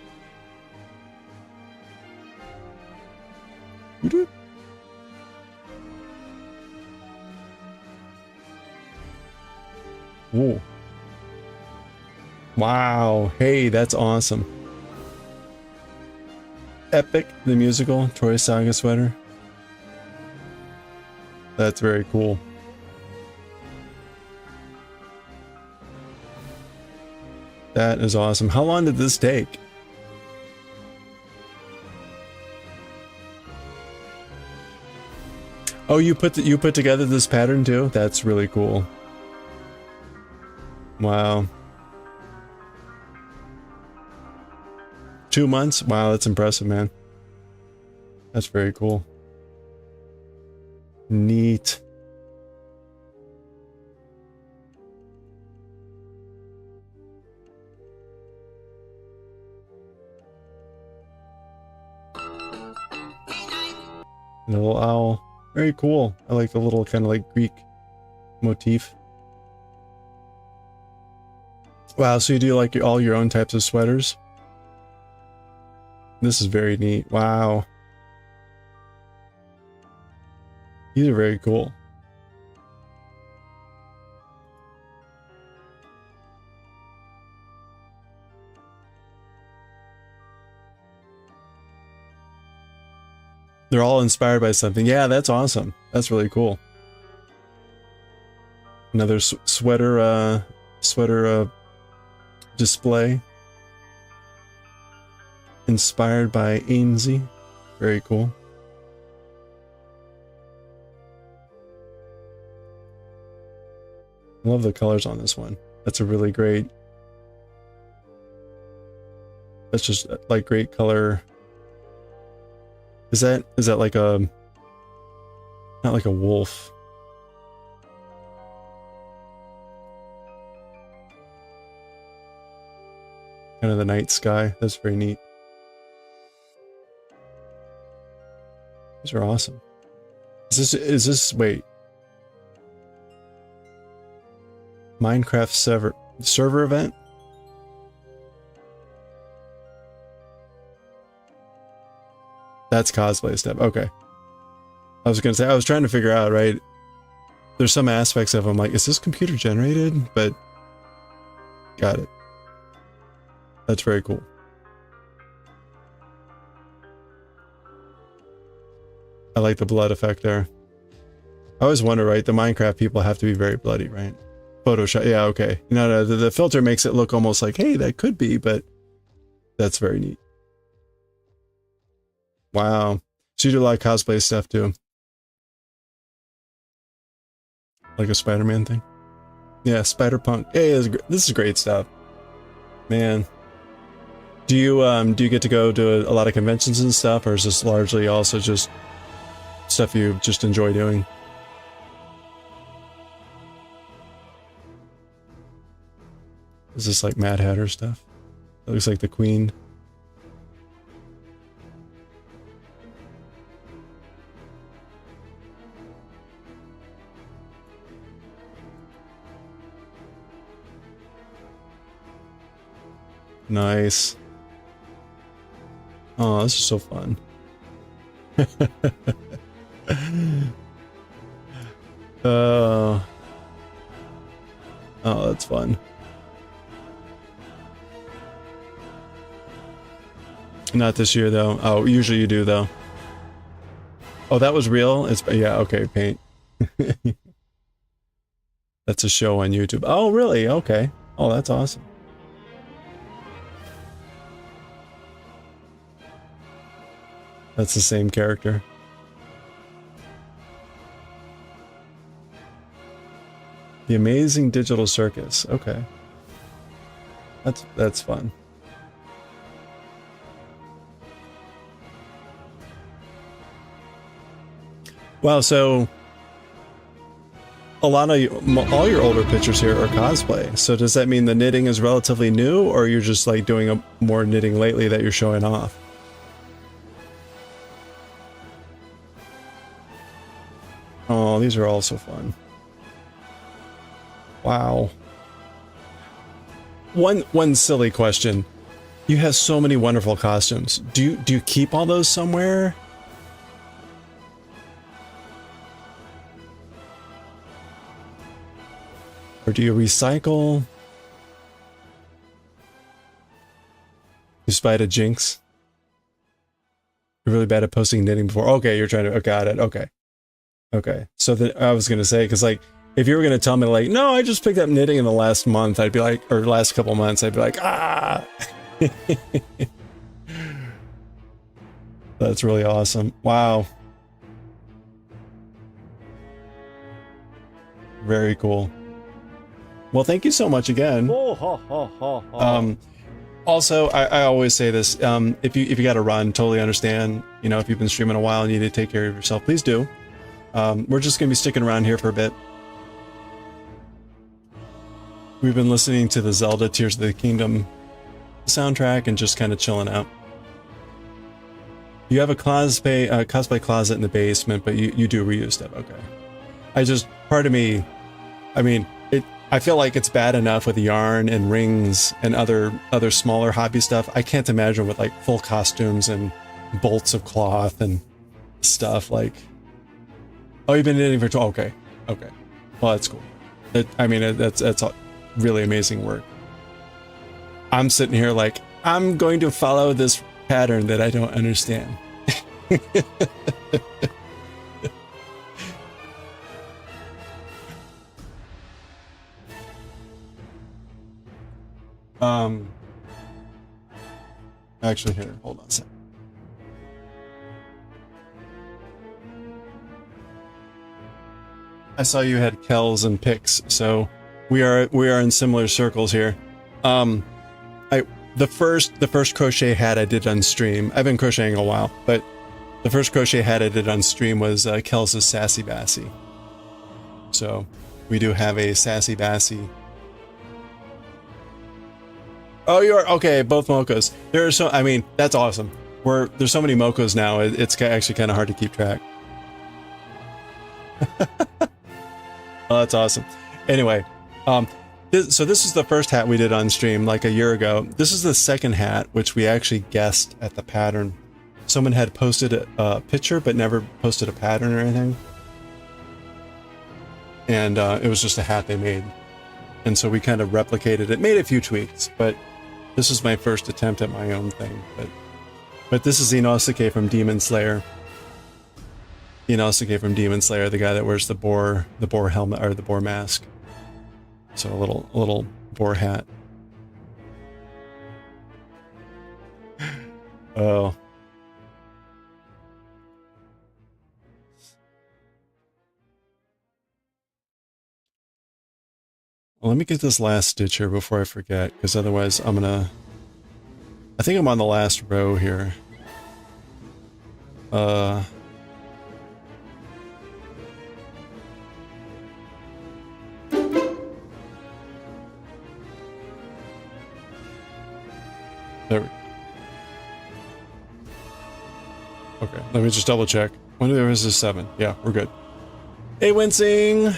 Whoa. Wow. Hey, that's awesome. Epic, the musical, Troy Saga sweater. That's very cool. That is awesome. How long did this take? Oh, you put together this pattern too? That's really cool. Wow. 2 months? Wow, that's impressive, man. That's very cool. Neat. And a little owl. Very cool. I like the little kind of like Greek motif. Wow, so you do like all your own types of sweaters? This is very neat. Wow. These are very cool. They're all inspired by something. Yeah, that's awesome. That's really cool. Another sweater display. Inspired by Ainsley. Very cool. I love the colors on this one. That's a really great... That's just like great color. Is that like a... Not like a wolf. Kind of the night sky. That's very neat. These are awesome. Is this wait. Minecraft server event? That's cosplay stuff. Okay. I was gonna say, I was trying to figure out, right? There's some aspects of them like, is this computer generated? But got it. That's very cool. I like the blood effect there. I always wonder, right? The Minecraft people have to be very bloody, right? Photoshop, yeah, okay. No, the filter makes it look almost like, hey, that could be, but that's very neat. Wow. So you do a lot of cosplay stuff too. Like a Spider-Man thing? Yeah, Spider-Punk. Hey, this is great stuff. Man. Do you get to go to a lot of conventions and stuff, or is this largely also just stuff you just enjoy doing? Is this like Mad Hatter stuff? It looks like the Queen. Nice. Oh, this is so fun. Oh, that's fun. Not this year though. Oh, usually you do though. Oh, that was real? It's yeah, okay, paint. That's a show on YouTube. Oh, really? Okay. Oh, that's awesome. That's the same character. The Amazing Digital Circus. Okay. That's fun. Wow, so a lot of all your older pictures here are cosplay. So does that mean the knitting is relatively new, or you're just like doing more knitting lately that you're showing off? Oh, these are all so fun. Wow. One silly question. You have so many wonderful costumes. Do you keep all those somewhere? Or do you recycle? You spied a jinx? You're really bad at posting knitting before. Okay, you're trying to... Oh, got it. Okay. Okay. So I was going to say, because like, if you were going to tell me like, no, I just picked up knitting in the last month, I'd be like, or last couple months, I'd be like, ah. That's really awesome. Wow. Very cool. Well, thank you so much again. Also, I always say this: if you got to run, totally understand. You know, if you've been streaming a while and you need to take care of yourself, please do. We're just gonna be sticking around here for a bit. We've been listening to the Zelda Tears of the Kingdom soundtrack and just kind of chilling out. You have a cosplay closet in the basement, but you do reuse stuff. Okay. Part of me, I mean, I feel like it's bad enough with yarn and rings and other smaller hobby stuff. I can't imagine with like full costumes and bolts of cloth and stuff like. Oh, you've been knitting for 12. Okay. Well, that's cool. That's really amazing work. I'm sitting here like I'm going to follow this pattern that I don't understand. Actually, here, hold on a second. I saw you had Kells and picks, so we are in similar circles here. The first crochet hat I did on stream. I've been crocheting a while, but the first crochet hat I did on stream was Kells' Sassy Bassy. So we do have a Sassy Bassy. Oh, you're okay. Both Mokos. There are so. I mean, that's awesome. There's so many Mokos now. It's actually kind of hard to keep track. Oh, that's awesome. Anyway, so this is the first hat we did on stream like a year ago. This is the second hat, which we actually guessed at the pattern. Someone had posted a picture, but never posted a pattern or anything. And it was just a hat they made. And so we kind of replicated it, made a few tweaks, but this is my first attempt at my own thing. But this is Inosuke from Demon Slayer. Inosuke from Demon Slayer, the guy that wears the boar helmet or the boar mask. So a little boar hat. Oh. Well, let me get this last stitch here before I forget, because otherwise I think I'm on the last row here. There we go. Okay, let me just double check. When there was a 7. Yeah, we're good. Hey, Wincing!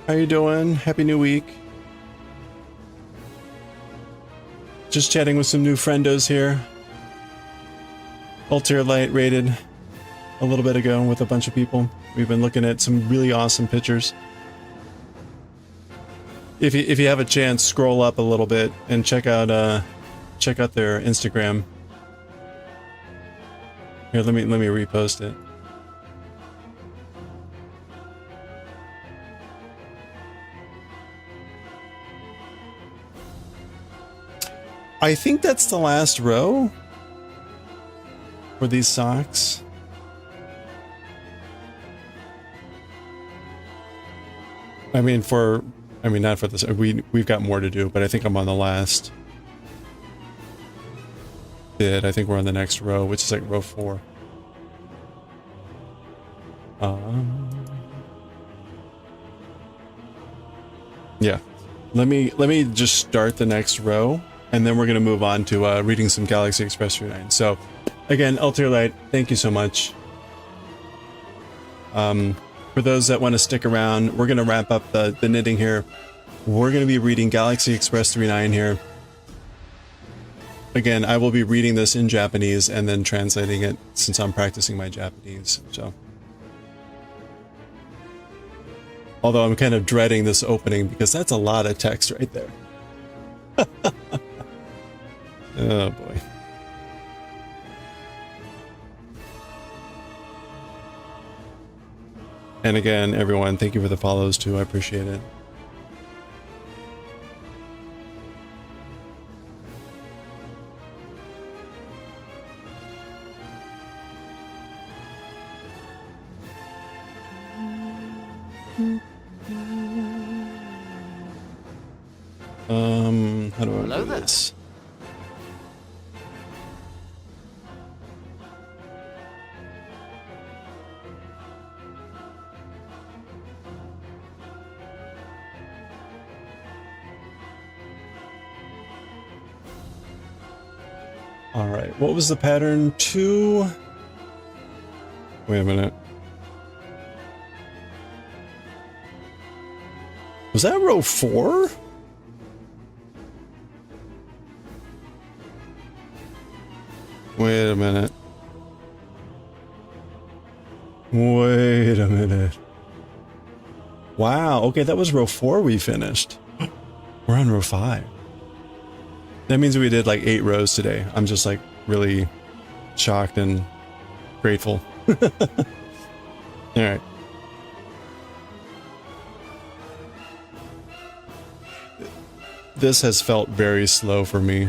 How you doing? Happy New Week. Just chatting with some new friendos here. Ultra Light rated a little bit ago with a bunch of people. We've been looking at some really awesome pictures. If you have a chance, scroll up a little bit and check out their Instagram. Here, let me repost it. I think that's the last row for these socks. Not for this. We've got more to do, but I think I'm on the last bit. I think we're on the next row, which is like row 4. Yeah. Let me just start the next row, and then we're gonna move on to reading some Galaxy Express 39. So, again, Ultralight, thank you so much. For those that want to stick around, we're gonna wrap up the knitting here. We're gonna be reading Galaxy Express 39 here. Again, I will be reading this in Japanese and then translating it since I'm practicing my Japanese. So, although I'm kind of dreading this opening because that's a lot of text right there. Oh boy. And again, everyone, thank you for the follows too. I appreciate it. How do I do this? All right, what was the pattern? 2. Wait a minute. Was that row 4? Wait a minute. Wait a minute. Wow, okay, that was row 4 we finished. We're on row 5. That means we did like 8 rows today. I'm just like really shocked and grateful. Alright. This has felt very slow for me.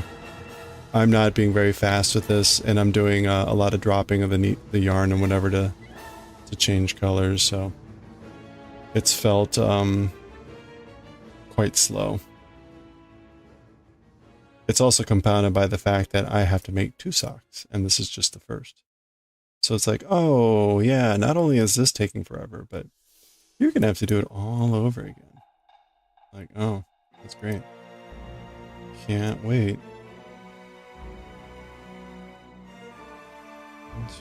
I'm not being very fast with this, and I'm doing a lot of dropping of the yarn and whatever to change colors, so it's felt quite slow. It's also compounded by the fact that I have to make 2 socks, and this is just the first. So it's like, oh yeah, not only is this taking forever, but you're gonna have to do it all over again. Like, oh, that's great. Can't wait. 1, 2,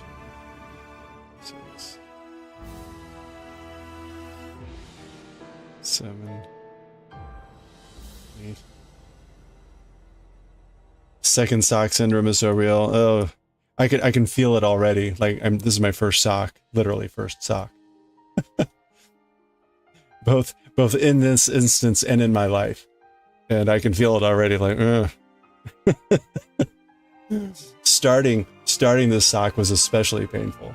3, 6, 7, 8. Second sock syndrome is so real. Oh, I can feel it already. Like this is my first sock, literally first sock. both in this instance and in my life, and I can feel it already. Like, starting this sock was especially painful.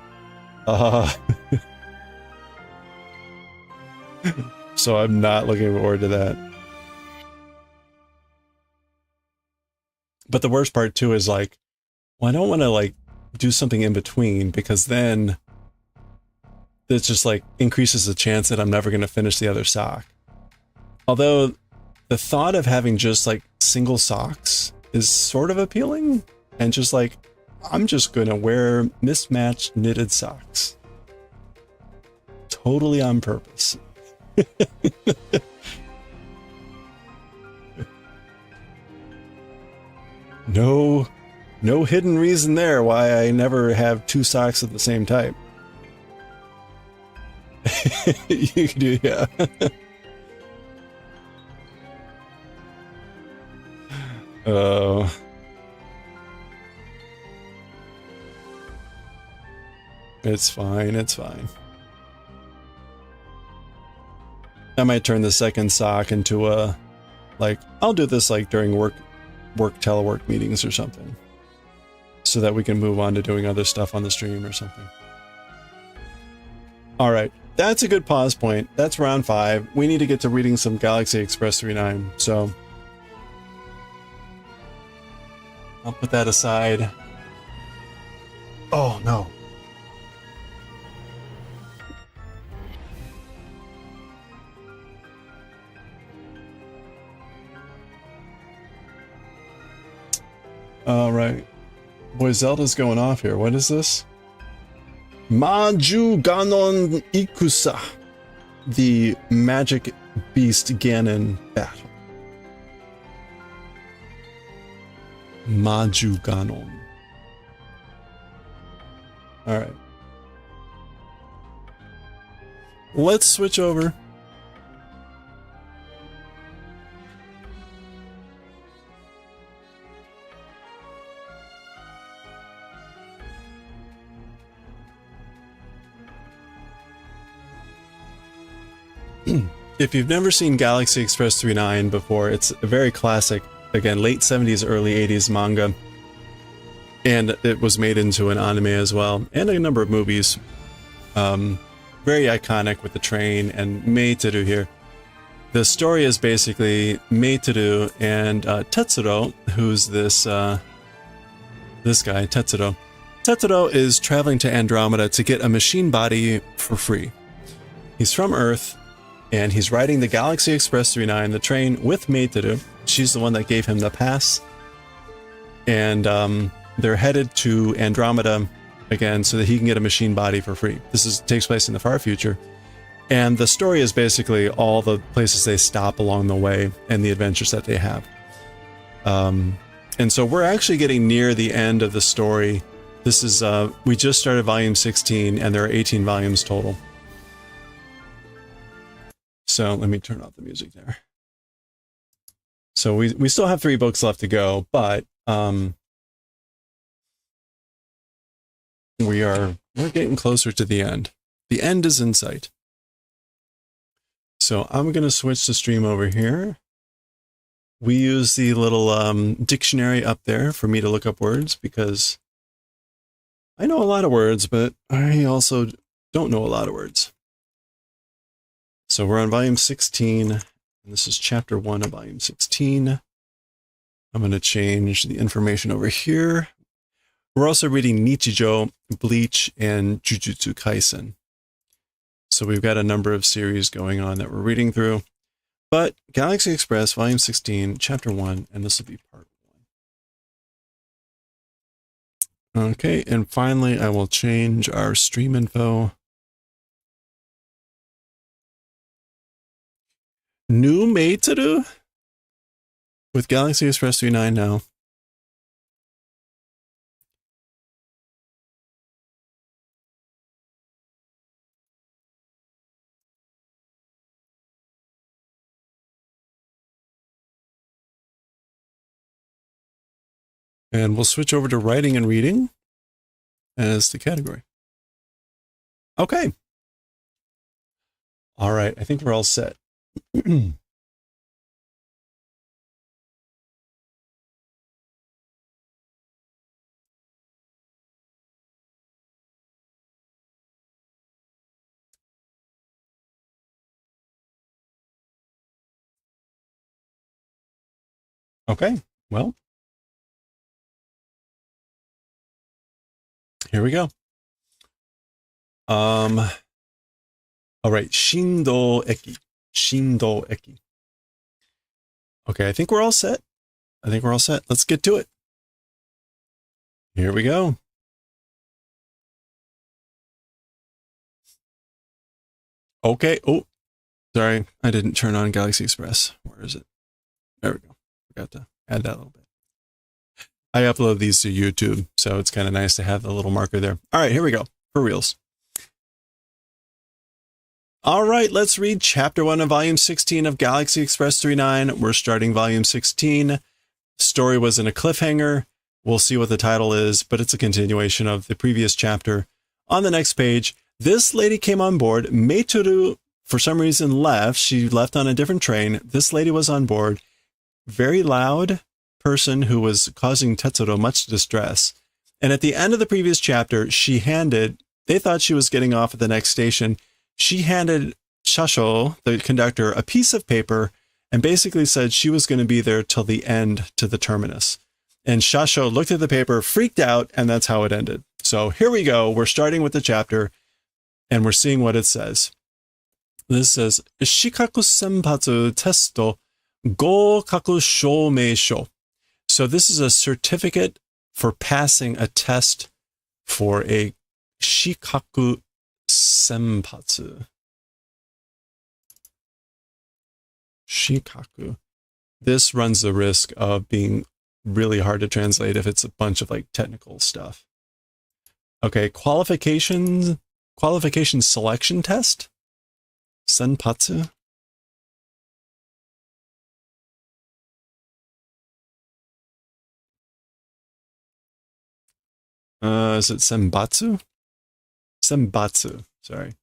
So I'm not looking forward to that. But the worst part too is like, well, I don't want to like do something in between, because then it just like increases the chance that I'm never going to finish the other sock. Although the thought of having just like single socks is sort of appealing, and just like, I'm just going to wear mismatched knitted socks. Totally on purpose. No hidden reason there why I never have 2 socks of the same type. You can do, yeah. Oh. It's fine, it's fine. I might turn the second sock into a, like, I'll do this like during work telework meetings or something, so that we can move on to doing other stuff on the stream or something. All right, that's a good pause point. That's round 5. We need to get to reading some Galaxy Express 39, so I'll put that aside. Oh no. All right. Boy, Zelda's going off here. What is this? Maju Ganon Ikusa. The Magic Beast Ganon battle. Maju Ganon. All right. Let's switch over. If you've never seen Galaxy Express 39 before, it's a very classic, again, late 70s, early 80s manga. And it was made into an anime as well, and a number of movies. Very iconic with the train and MAETEL here. The story is basically MAETEL and Tetsuro, who's this guy, Tetsuro. Tetsuro is traveling to Andromeda to get a machine body for free. He's from Earth, and he's riding the Galaxy Express 39, the train, with MAETEL. She's the one that gave him the pass. And they're headed to Andromeda again so that he can get a machine body for free. This takes place in the far future. And the story is basically all the places they stop along the way and the adventures that they have. And so we're actually getting near the end of the story. This is, we just started volume 16 and there are 18 volumes total. So let me turn off the music there. So we still have 3 books left to go, but we're getting closer to the end. The end is in sight. So I'm going to switch the stream over here. We use the little dictionary up there for me to look up words because I know a lot of words, but I also don't know a lot of words. So we're on volume 16, and this is chapter 1 of volume 16. I'm going to change the information over here. We're also reading Nichijou, Bleach, and Jujutsu Kaisen. So we've got a number of series going on that we're reading through. But Galaxy Express, volume 16, chapter 1, and this will be part 1. Okay, and finally I will change our stream info. New MAETEL with Galaxy Express 39 now. And we'll switch over to writing and reading as the category. Okay. All right, I think we're all set. Okay, well, here we go. All right, Shindo Eki. Shindo Eki. Okay, I think we're all set. Let's get to it. Here we go. Okay. Oh, sorry. I didn't turn on Galaxy Express. Where is it? There we go. Forgot to add that a little bit. I upload these to YouTube, so it's kind of nice to have the little marker there. All right, here we go. For reals. All right, let's read chapter 1 of volume 16 of Galaxy Express 39. We're starting volume 16. Story was in a cliffhanger. We'll see what the title is, but it's a continuation of the previous chapter. On the next page, this lady came on board. MAETEL, for some reason, left. She left on a different train. This lady was on board. Very loud person who was causing Tetsuro much distress. And at the end of the previous chapter, they thought she was getting off at the next station. She handed Shasho, the conductor, a piece of paper and basically said she was going to be there till the end to the terminus. And Shasho looked at the paper, freaked out, and that's how it ended. So here we go. We're starting with the chapter and we're seeing what it says. This says, Shikaku Senpatsu Testo Gokaku Shoumeisho. So this is a certificate for passing a test for a Shikaku Senpatsu. Shikaku. This runs the risk of being really hard to translate if it's a bunch of like technical stuff. Okay, qualification selection test? Senpatsu? Is it Senbatsu? Senbatsu, sorry. You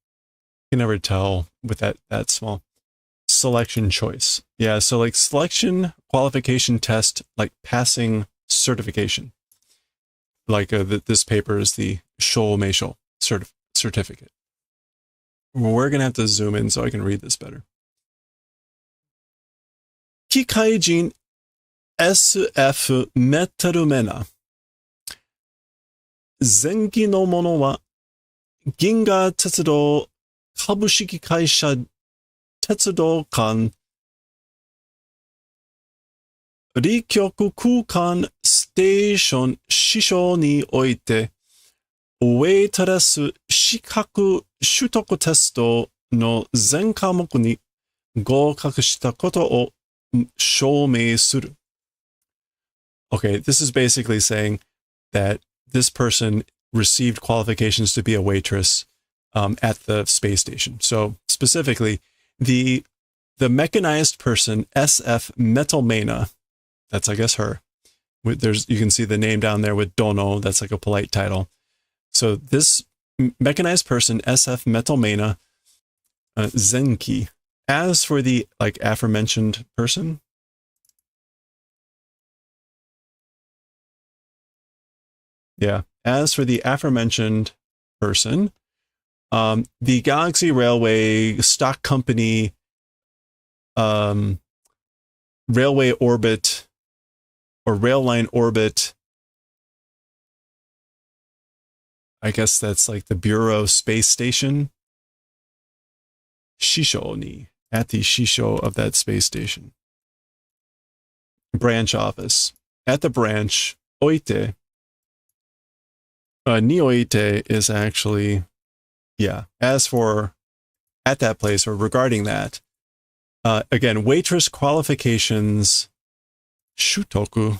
can never tell with that small. Selection choice. Yeah, so like selection, qualification test, like passing certification. Like this paper is the Shoumeisho certificate. We're going to have to zoom in so I can read this better. Kikaijin SF MAETEL MENA. Zenki no mono wa Ginga Tetsudo Kabushiki Kaisha Tetsudo kan Rikyoku Kukan Station Shisho ni oite Waitress Shikaku Shutoku Testo no zen kamoku ni gokaku shita koto o shoumei suru. Okay, this is basically saying that this person received qualifications to be a waitress at the space station. So specifically, the mechanized person, SF Metalmana, that's I guess her. You can see the name down there with Dono, that's like a polite title. So this mechanized person, SF Metalmana, Zenki. As for the like aforementioned person, yeah. As for the aforementioned person, the Galaxy Railway Stock Company, Railway Orbit or Rail Line Orbit. I guess that's like the Bureau Space Station. Shisho ni, at the Shisho of that space station. Branch office. At the branch, oite. Ni oite is actually, yeah, as for at that place or regarding that, again, waitress qualifications, shutoku,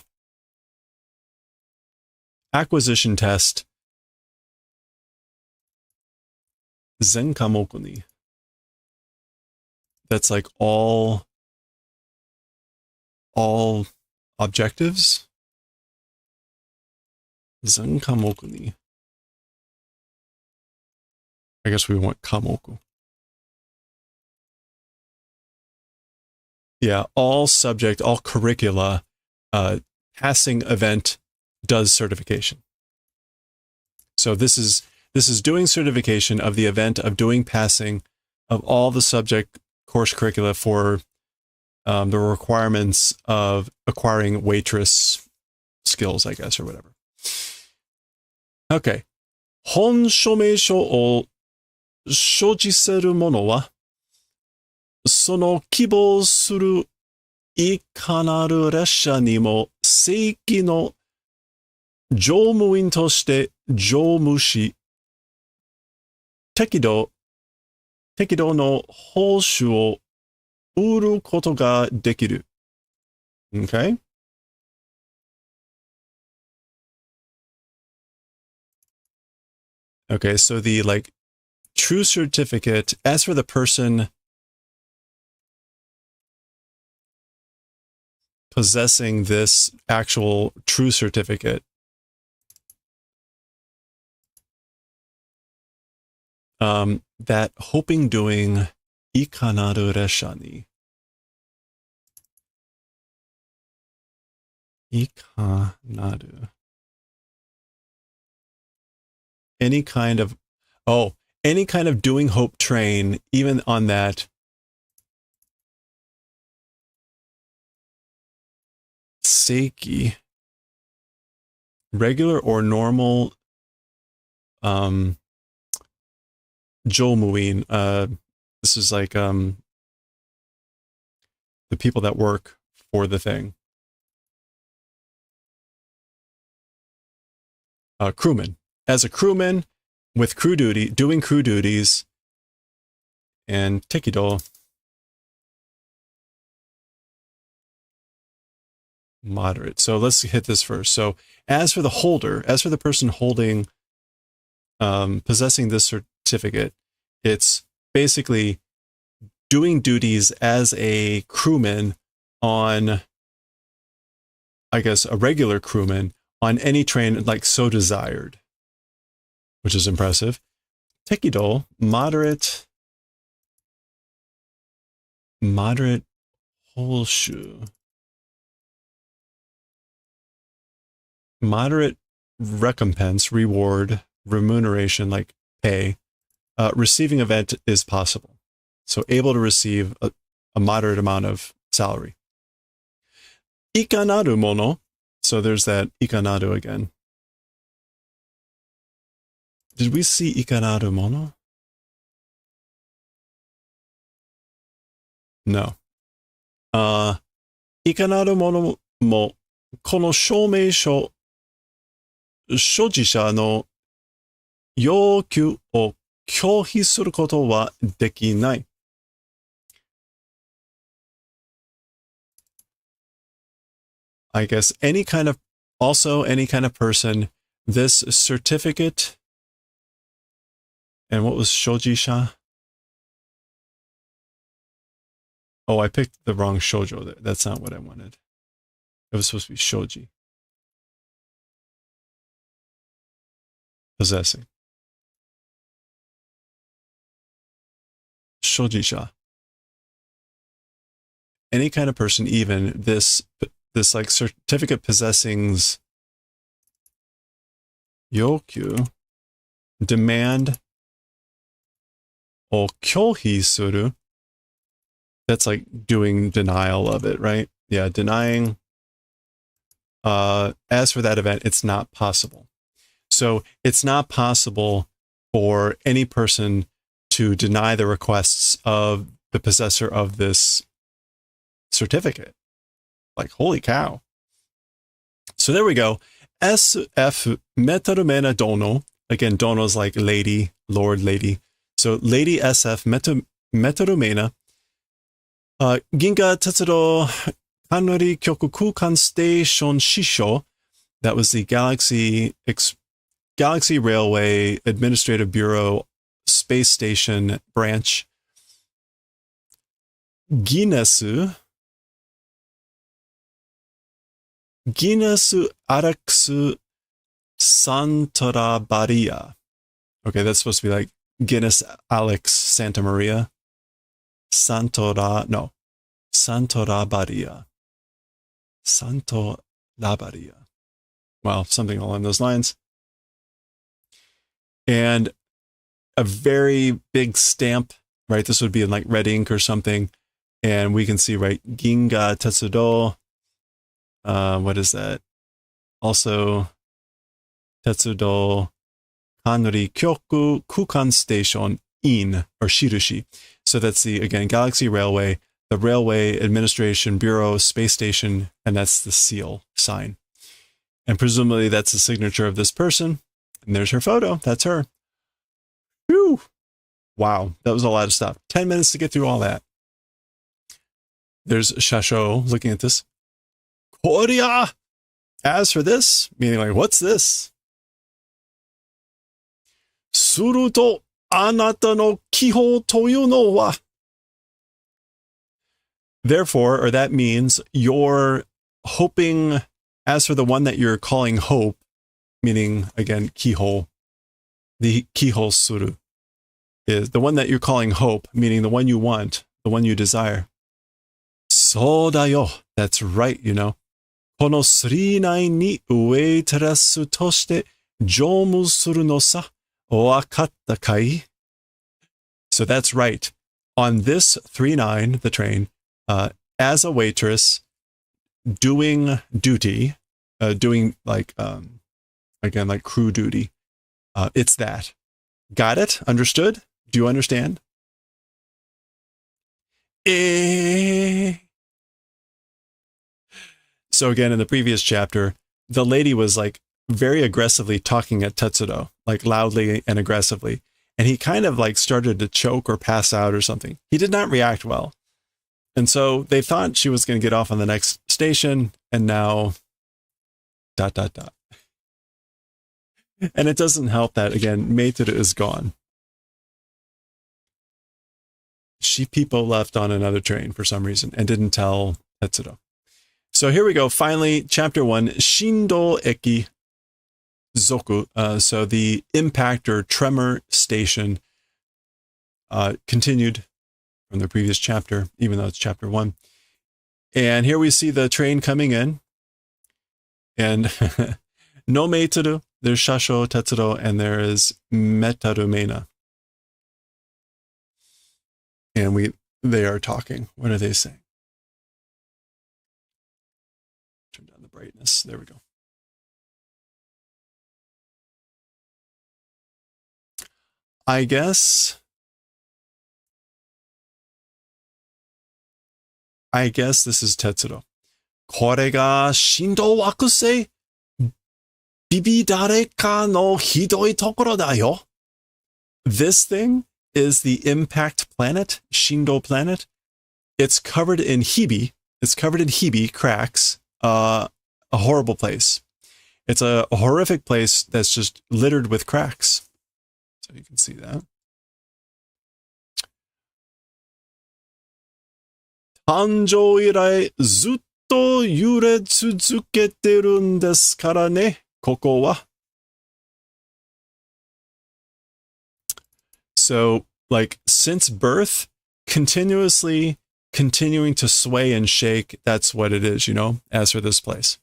acquisition test, zenkamoku ni. That's like all objectives. Zenkamoku ni. I guess we want kamoku. Yeah, all subject, all curricula, passing event does certification. So this is doing certification of the event of doing passing of all the subject course curricula for the requirements of acquiring waitress skills, I guess, or whatever. Okay. 本署名書を所持する者は、その希望するいかなる列車にも正規の乗務員として乗務し、適度の報酬を売ることができる。Okay? Okay, so the like true certificate, as for the person possessing this actual true certificate, that hoping doing ikanaru resha ni. Ikanaru. Any kind of doing hope train, even on that seiki, regular or normal jomuin. This is like the people that work for the thing. Crewman. As a crewman with crew duty, doing crew duties, and tekido, moderate. So let's hit this first. So as for the holder, as for the person holding, possessing this certificate, it's basically doing duties as a crewman on, I guess, a regular crewman on any train like so desired, which is impressive. Tekido, moderate holshu. Moderate recompense, reward, remuneration, like pay, receiving event is possible. So able to receive a moderate amount of salary. Ikanaru mono. So there's that ikanaru again. Did we see ikanaru mono? No. Ikanaru mono mo kono shoumeisho 所持者の要求を拒否することはできない。I guess any kind of person. This certificate, and what was Shojisha? Oh, I picked the wrong shoujo there. That's not what I wanted. It was supposed to be shoji. Possessing. Shojisha. Any kind of person, even this like certificate possessing's yokyu, demand, o kyohi suru. That's like doing denial of it, right? Yeah, denying. As for that event, it's not possible. So it's not possible for any person to deny the requests of the possessor of this certificate. Like, holy cow. So there we go. SF Metarumena Dono. Again, Dono is like lady, lord, lady. So Lady SF Metarumena. Ginga Tetsuro Kanori Kyoku Kukan Station Shisho. That was the Galaxy Railway Administrative Bureau Space Station branch. Ginesu Araxu Santora Baria. Okay, that's supposed to be like Guinness Alex Santa Maria. Santora Baria. Santo Labaria. Well, something along those lines. And a very big stamp, right? This would be in like red ink or something. And we can see, right, Ginga Tetsudo. What is that? Also, Tetsudo Kanori Kyoku Kukan Station In, or Shirushi. So that's the, again, Galaxy Railway, the Railway Administration Bureau Space Station, and that's the seal sign. And presumably that's the signature of this person. And there's her photo. That's her. Whew. Wow, that was a lot of stuff. 10 minutes to get through all that. There's Shasho looking at this. Korea! As for this, meaning like, what's this? Suruto anata no kiho toyu no wa. Therefore, or that means, you're hoping, as for the one that you're calling hope, meaning, again, kiho, the kiho suru, is the one that you're calling hope, meaning the one you want, the one you desire. So da yo. That's right, you know. Kono 3-9 ni ue terasu toshite joumu suru no sa. Wakatta kai? So that's right. On this 3-9, the train, as a waitress, doing duty, doing like, again, like crew duty. It's that. Got it? Understood? Do you understand? So again, in the previous chapter, the lady was like very aggressively talking at Tetsudo, like loudly and aggressively. And he kind of like started to choke or pass out or something. He did not react well. And so they thought she was going to get off on the next station, and now ... And it doesn't help that, again, MAETEL is gone. People left on another train for some reason and didn't tell Tetsudo. So here we go. Finally, chapter 1, Shindo Eki Zoku. So the impact or tremor station continued from the previous chapter, even though it's chapter 1. And here we see the train coming in. And no MAETEL, there's Shasho, Tetsudo, and there is Metarumena. And they are talking. What are they saying? Turn down the brightness. There we go. I guess this is Tetsudo. これが振動惑星ビビ誰かのひどいところだよ. This thing is the impact planet, Shindo planet. It's covered in hibi. It's covered in hibi cracks. a horrible place. It's a horrific place that's just littered with cracks. So you can see that. 誕生以来ずっと揺れ続けてるんですからね、ここは。So, like, since birth, continuously continuing to sway and shake, that's what it is, you know, as for this place.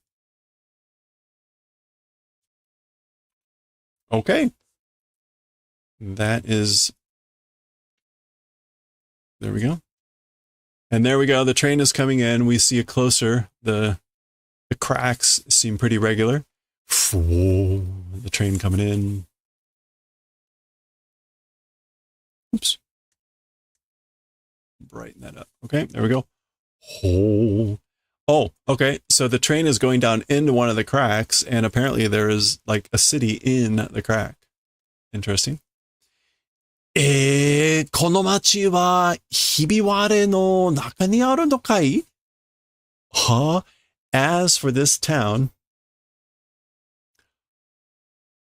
Okay. That is... There we go. And there we go. The train is coming in. We see it closer. The cracks seem pretty regular. The train coming in. Oops. Brighten that up. Okay, there we go. Oh, okay. So the train is going down into one of the cracks, and apparently there is like a city in the crack. Interesting. この町はひび割れの中にあるのかい? Huh? As for this town,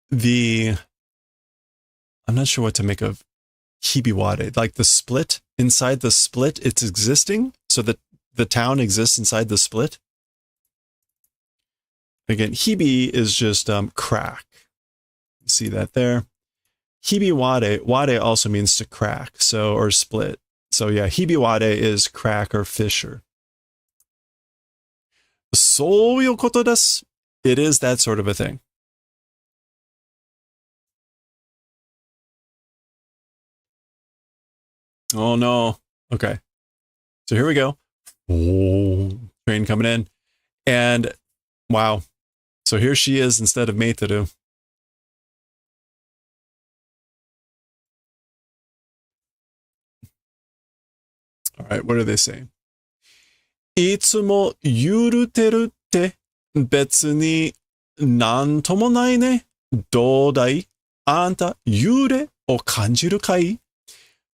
I'm not sure what to make of hibiware, like the split, inside the split, it's existing, so that the town exists inside the split. Again, hibi is just crack. See that there? Hibiware, wade also means to crack, so, or split. So yeah, hibiware is crack or fissure. そういうことです. It is that sort of a thing. Oh no. Okay. So here we go. Train coming in. And wow. So here she is instead of MAETEL. All right, what are they saying? いつも揺れてるって別になんともないね。どうだいあんた揺れを感じるかい?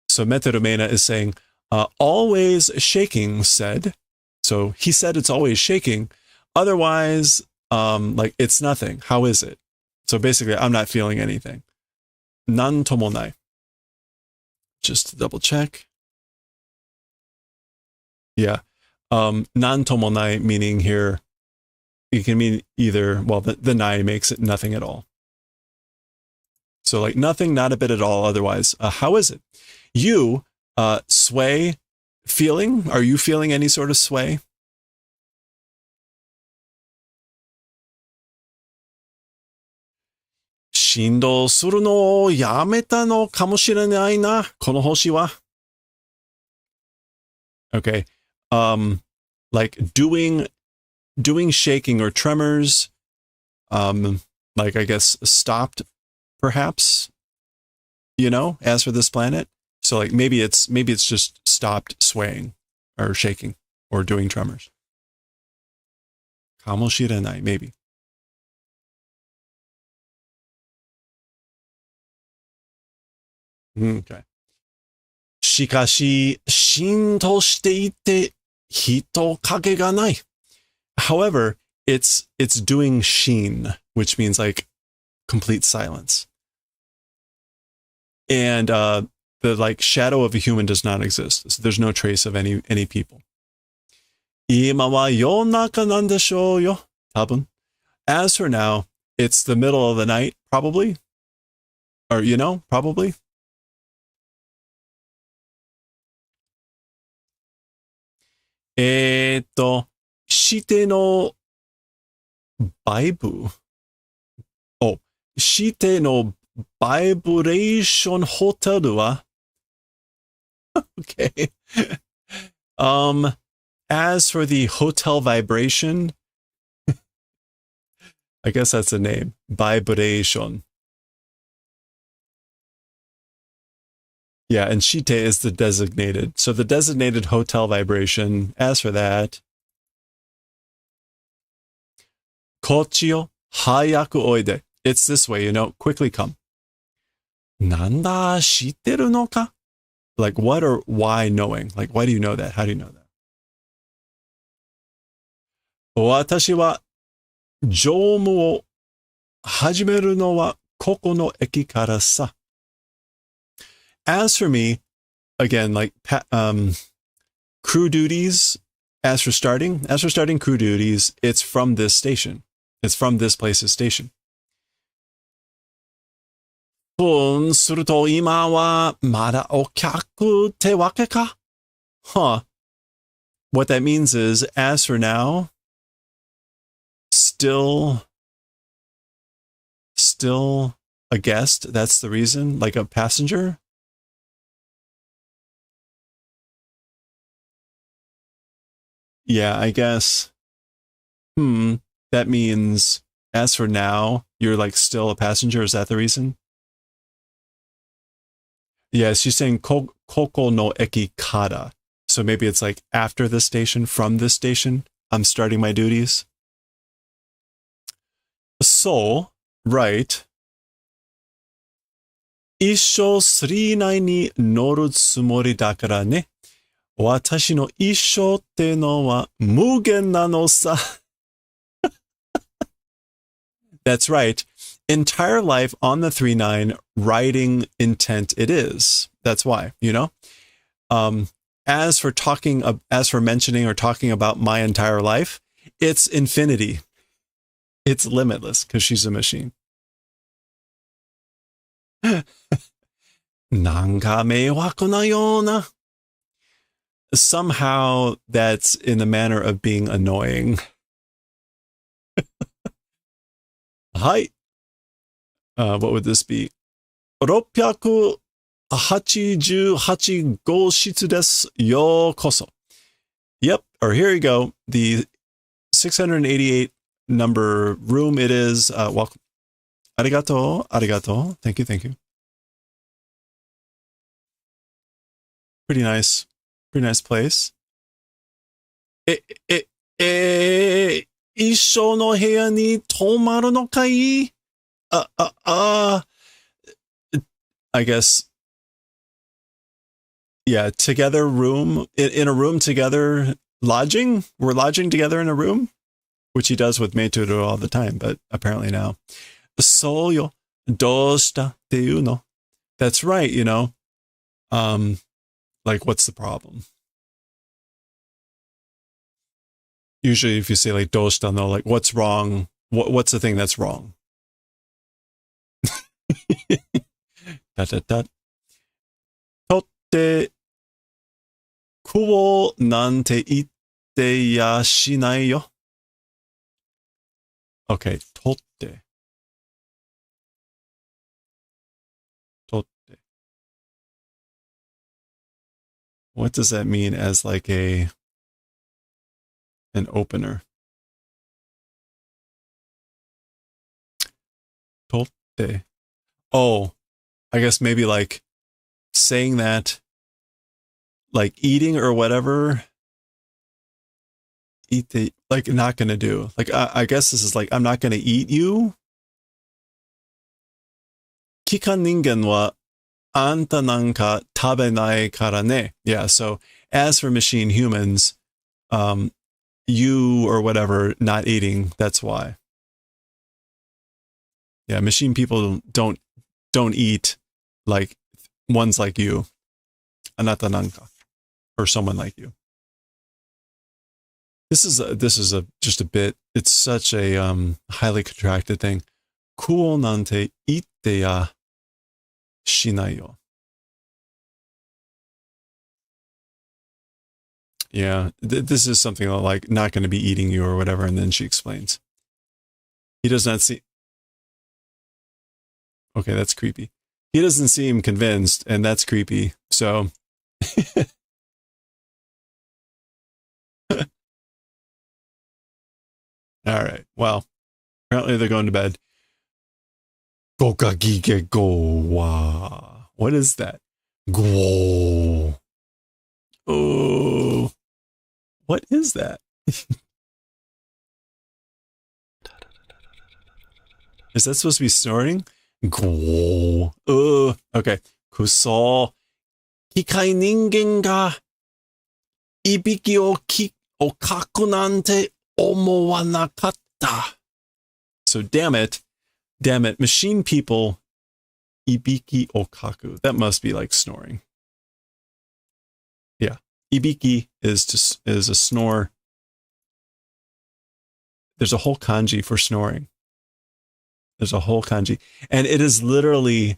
So MAETEL is saying, always shaking said. So he said it's always shaking. Otherwise, like it's nothing. How is it? So basically, I'm not feeling anything. なんともない. Just to double check. Yeah. なんともない meaning here, it can mean either, well, the nai makes it nothing at all. So like nothing, not a bit at all. Otherwise, how is it? You, sway, feeling? Are you feeling any sort of sway? Shindo suru no yameta no kamoshirenai na, kono hoshi wa. Okay. Like doing shaking or tremors, like I guess stopped, perhaps, you know, as for this planet. So like maybe it's just stopped swaying or shaking or doing tremors. Kamoshirenai, maybe. Okay. しかし、浸透していて人影がない. However, it's doing sheen, which means like complete silence. And the like shadow of a human does not exist. So there's no trace of any people. 今は夜中なんでしょうよ、多分. As for now, it's the middle of the night, probably. Or, you know, probably. してのバイブ。Oh, してのバイブレーションホテルは Okay. As for the hotel vibration, I guess that's the name. Vibration. Yeah, and shite is the designated. So the designated hotel vibration, as for that, こっちよ、早くおいで. It's this way, you know, quickly come. なんだ、知ってるのか? Like what or why knowing? Like why do you know that? How do you know that? 私は乗務を始めるのはここの駅からさ. As for me, again, like crew duties, as for starting crew duties, it's from this station. It's from this place's station. すると今はまだお客ってわけか? Huh. What that means is, as for now, still a guest. That's the reason, like a passenger. Yeah, I guess. That means, as for now, you're like still a passenger. Is that the reason? Yeah, she's saying koko no eki kara. So maybe it's like after this station, from this station, I'm starting my duties. So, right. 一生39に乗るつもりだからね。私の一生ってのは無限なのさ。That's right. Entire life on the 39, riding intent it is. That's why, you know? As for mentioning or talking about my entire life, it's infinity. It's limitless because she's a machine. なんか迷惑なような. Somehow that's in the manner of being annoying. はい. What would this be? 688号室です。ようこそ. Yep, or here you go. The 688 number room it is. Welcome. Arigato, arigato. Thank you, thank you. Pretty nice. Pretty nice place. 一緒の部屋に泊まるのかい? I guess, yeah, together room, in a room together, lodging? We're lodging together in a room? Which he does with MAETEL all the time, but apparently now. そうよ、どうしたっていうの? That's right, you know. Like, what's the problem? Usually if you say like, どうしたの, like, what's wrong? What's the thing that's wrong? 取って食おうなんて言ってやしないよ. Okay, 取って. What does that mean as like an opener? 取って. Oh, I guess maybe like saying that, like eating or whatever. Eat the, like not gonna do. Like I guess this is like, I'm not gonna eat you. 機関人間はあんたなんか食べないからね. Yeah, so as for machine humans, you or whatever not eating, that's why. Yeah, machine people don't eat like ones like you. Anata nanka, or someone like you. This is just a bit. It's such a highly contracted thing. Kuo nante itte ya shinai yo. Yeah, this is something like not going to be eating you or whatever, and then she explains. He does not see. Okay, that's creepy. He doesn't seem convinced, and that's creepy. So. All right. Well, apparently they're going to bed. Gokagige go wa. What is that? Go. Oh. What is that? Is that supposed to be snoring? Go. Okay. Kuso. Kikai ningen ga ibiki o kaku nante omowanakatta. So damn it, machine people, ibiki okaku. That must be like snoring. Yeah, ibiki is a snore. There's a whole kanji for snoring. There's a whole kanji, and it is literally.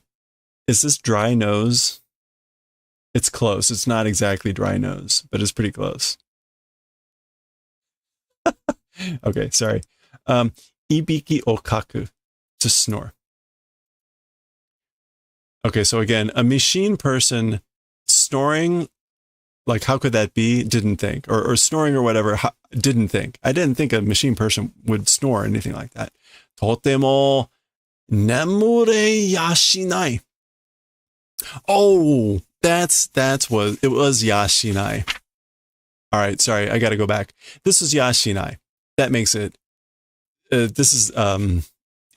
Is this dry nose? It's close. It's not exactly dry nose, but it's pretty close. Okay, sorry. Ibiki okaku, to snore. Okay, so again, a machine person snoring, like how could that be? Didn't think. Or snoring or whatever, didn't think. I didn't think a machine person would snore or anything like that. Totemo nemure yashinai. Oh, that's what it was. Yashinai. All right, sorry, I got to go back. This is yashinai. That makes it. This is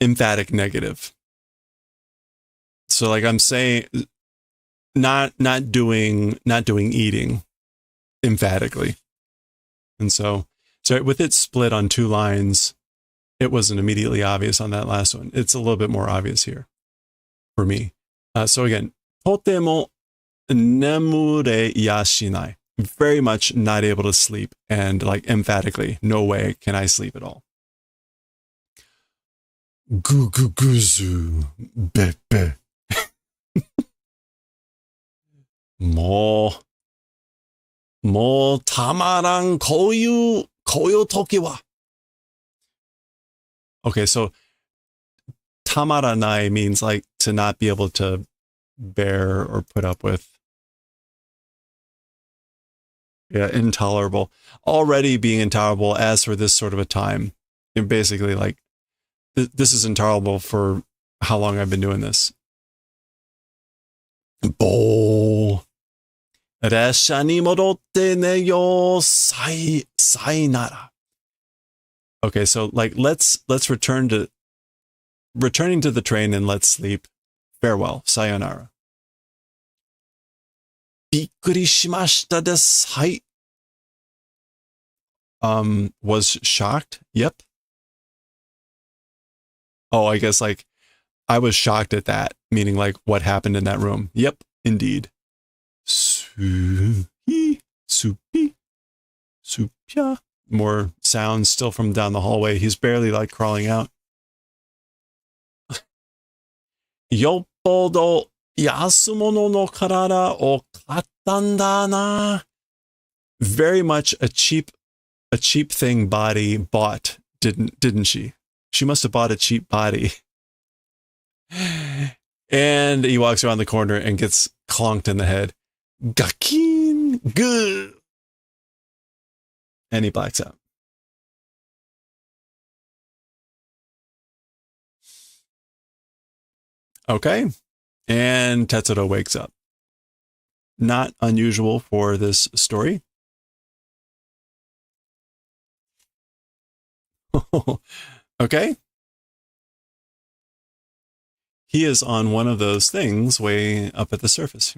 emphatic negative. So like I'm saying, not doing eating emphatically, and so with it split on two lines, it wasn't immediately obvious on that last one. It's a little bit more obvious here for me. So again. Totemo nemure yashinai. Very much not able to sleep, and like emphatically, no way can I sleep at all. Guguguzu bebe. Mo tamaran koyu toki wa. Okay, so tamaranai means like to not be able to bear or put up with. Yeah, intolerable. Already being intolerable as for this sort of a time. And basically like, this is intolerable for how long I've been doing this. Bo. Resha ni modotte ne yo sayonara. Okay, so like let's returning to the train and let's sleep. Farewell, sayonara. Bikkuri shimashita desu. Hai. Was shocked? Yep. Oh, I guess like I was shocked at that, meaning like what happened in that room. Yep, indeed. Supi, supya. More sounds still from down the hallway. He's barely like crawling out. Yoppodo yasumono no karara o katta na. Very much a cheap thing body bought, didn't she? She must have bought a cheap body. And he walks around the corner and gets clonked in the head. Gakin, good. And he blacks out. Okay. And Tetsuro wakes up. Not unusual for this story. Okay. He is on one of those things way up at the surface.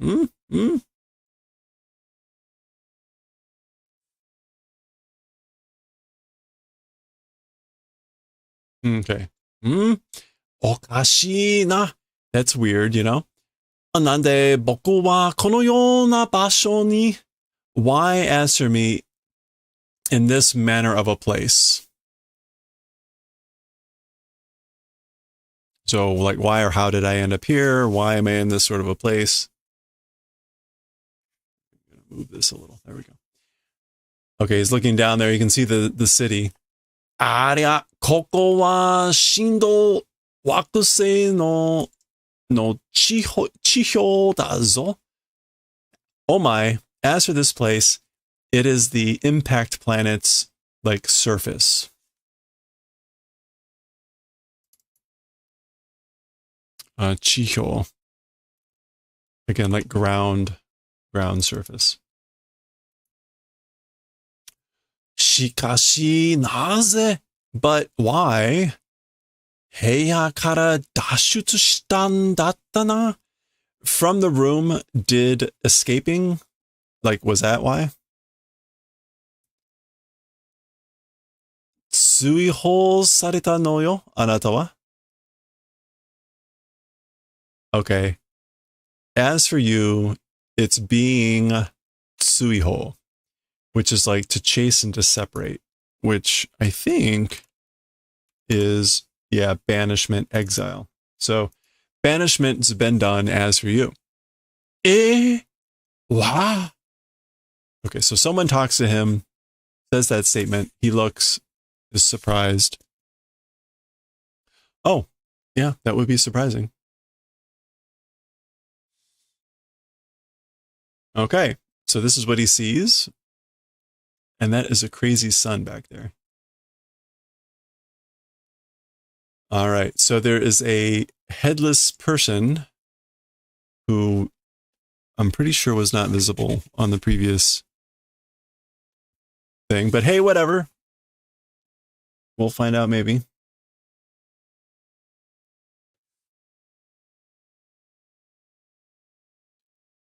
Okay. Okashi na. That's weird, you know? Nande boku wa kono yona basho ni? Why answer me in this manner of a place? So, like, why or how did I end up here? Why am I in this sort of a place? I'm gonna move this a little. There we go. Okay, he's looking down there. You can see the city. Aria, koko wa shindo wakusei no chihyo dazo. Oh my! As for this place, it is the impact planet's like surface. Chihyo. Again, like ground surface. Shikashi naze? But why? Heiya kara dashutsu shitan datta na? From the room, did escaping? Like, was that why? 追放されたのよ、あなたは? Okay. As for you, it's being 追放, which is like to chase and to separate, which I think is, yeah, banishment, exile. So banishment's been done as for you. Wow. Okay, so someone talks to him, says that statement. He is surprised. Oh, yeah, that would be surprising. Okay, so this is what he sees. And that is a crazy sun back there. All right, so there is a headless person who I'm pretty sure was not visible on the previous thing. But hey, whatever. We'll find out maybe.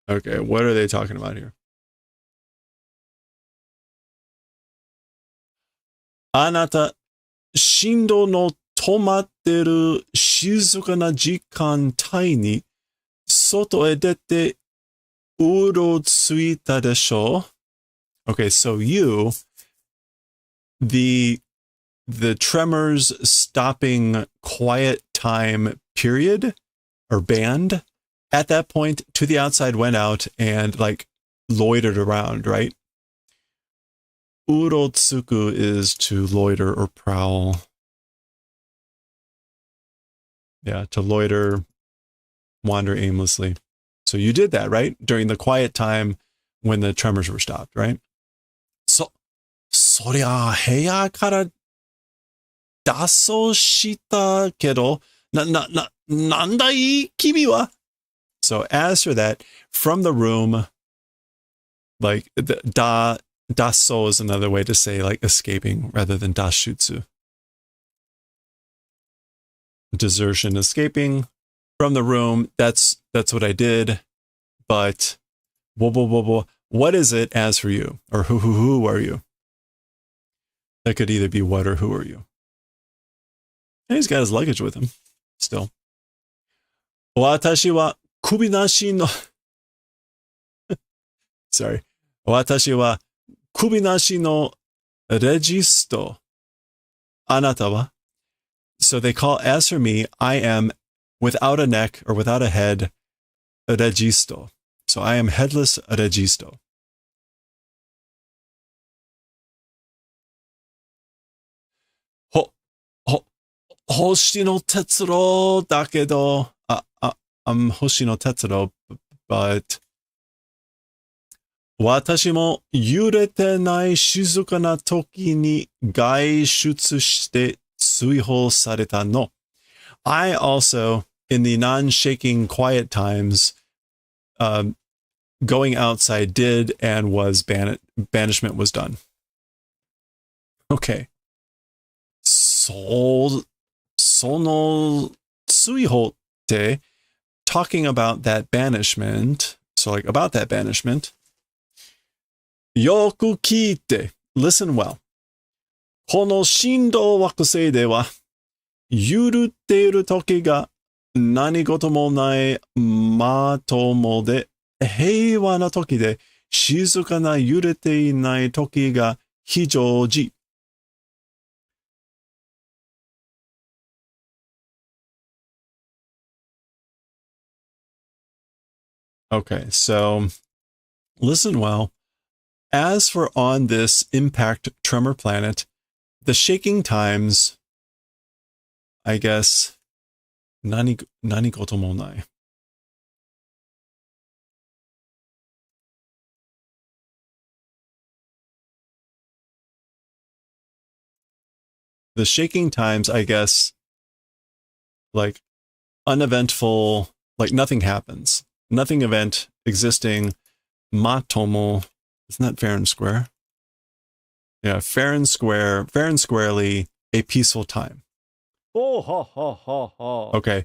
Okay, what are they talking about here? あなた、振動の止まってる静かな時間帯に外へ出てうろついたでしょ? Okay, so you, the tremors stopping quiet time period or band at that point to the outside went out and like loitered around, right? Urotsuku is to loiter or prowl. Yeah, to loiter, wander aimlessly. So you did that, right? During the quiet time when the tremors were stopped, right? So, そりゃ部屋から脱走したけど、なんだい君は? So as for that, from the room, like dasso is another way to say like escaping rather than dashutsu. Desertion, escaping from the room. That's what I did. But what is it as for you? Or who are you? That could either be what or who are you. And he's got his luggage with him still. 私は首なしの Sorry. 私は首なしのレジスト。あなたは? So they call, as for me, I am without a neck or without a head, registo. So I am headless registo. Hoshino Tetsuro だけど, I'm Hoshino Tetsuro, but 私も揺れてない静かな時に外出して追放されたの. I also, in the non-shaking quiet times, going outside did and was banishment was done. Okay. その追放って talking about that banishment, so like about that banishment, よく聞いて listen well. この振動惑星では揺れている時が何事もないまともで平和な時で静かな揺れていない時が非常時. Okay, so listen well. As for on this impact tremor planet, the shaking times, I guess, 何事もない. The shaking times, I guess, like uneventful, like nothing happens. Nothing event existing. Matomo. Isn't that fair and square? Yeah, fair and squarely, a peaceful time. Oh, ha, ha, ha, ha. Okay,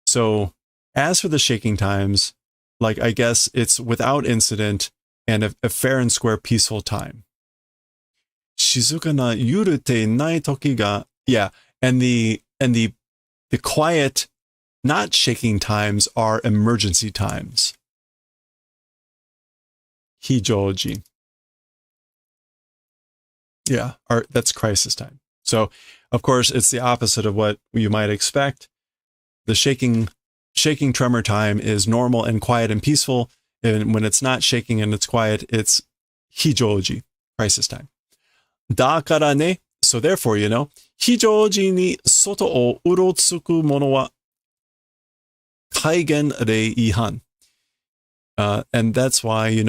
so as for the shaking times, like I guess it's without incident and a fair and square peaceful time. shizuka na yurute nai toki ga, yeah, and the quiet, not shaking times are emergency times. Hijoji. Yeah, that's crisis time. So, of course, it's the opposite of what you might expect. The shaking tremor time is normal and quiet and peaceful. And when it's not shaking and it's quiet, it's hijoji, crisis time. Dakara ne, so therefore, hijoji ni soto o urotsuku mono wa kaigen rei ihan. And that's why,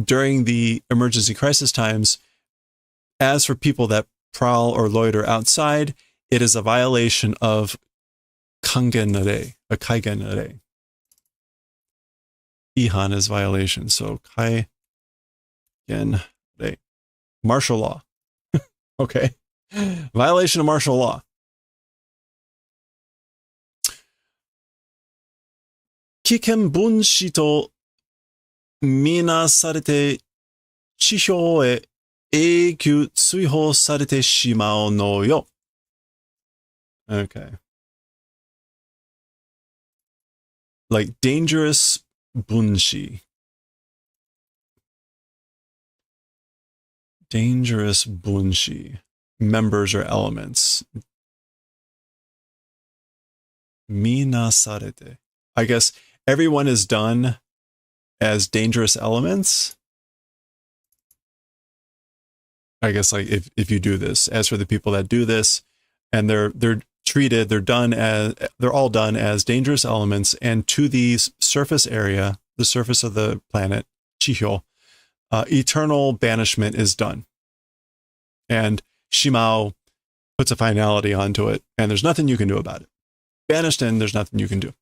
during the emergency crisis times, as for people that prowl or loiter outside, it is a violation of kangen rei, a kaigen rei. Ihan is violation, so kaigen rei. Martial law. Okay. Violation of martial law. Kiken bunshi to minasarete chihyo e eikyū tsuihō sarete shimau no yo. Okay. Like dangerous bunshi. Dangerous bunshi. Members or elements. Minasarete. I guess everyone is done as dangerous elements. I guess like if you do this, as for the people that do this, and they're all done as dangerous elements, and to the surface area, the surface of the planet, Chihyo, eternal banishment is done. And Shimao puts a finality onto it, and there's nothing you can do about it. Banished, and there's nothing you can do.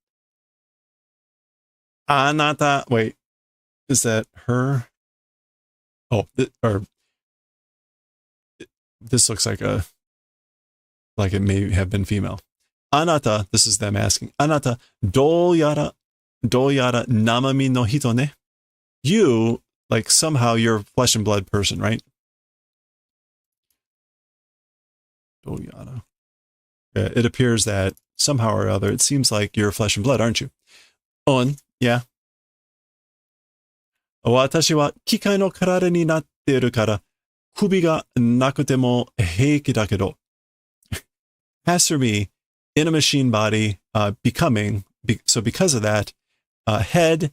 Anata, wait, is that her? Oh, this looks like it may have been female. Anata, this is them asking. Anata, do yara namami no hito ne? You, like somehow you're a flesh and blood person, right? Do yara. Yeah, it appears that somehow or other, it seems like you're flesh and blood, aren't you? On, yeah. Watashi wa kikai no karare ni natteru kara kubi ga nakute mo heiki da kedo. As for me, in a machine body, so because of that, head,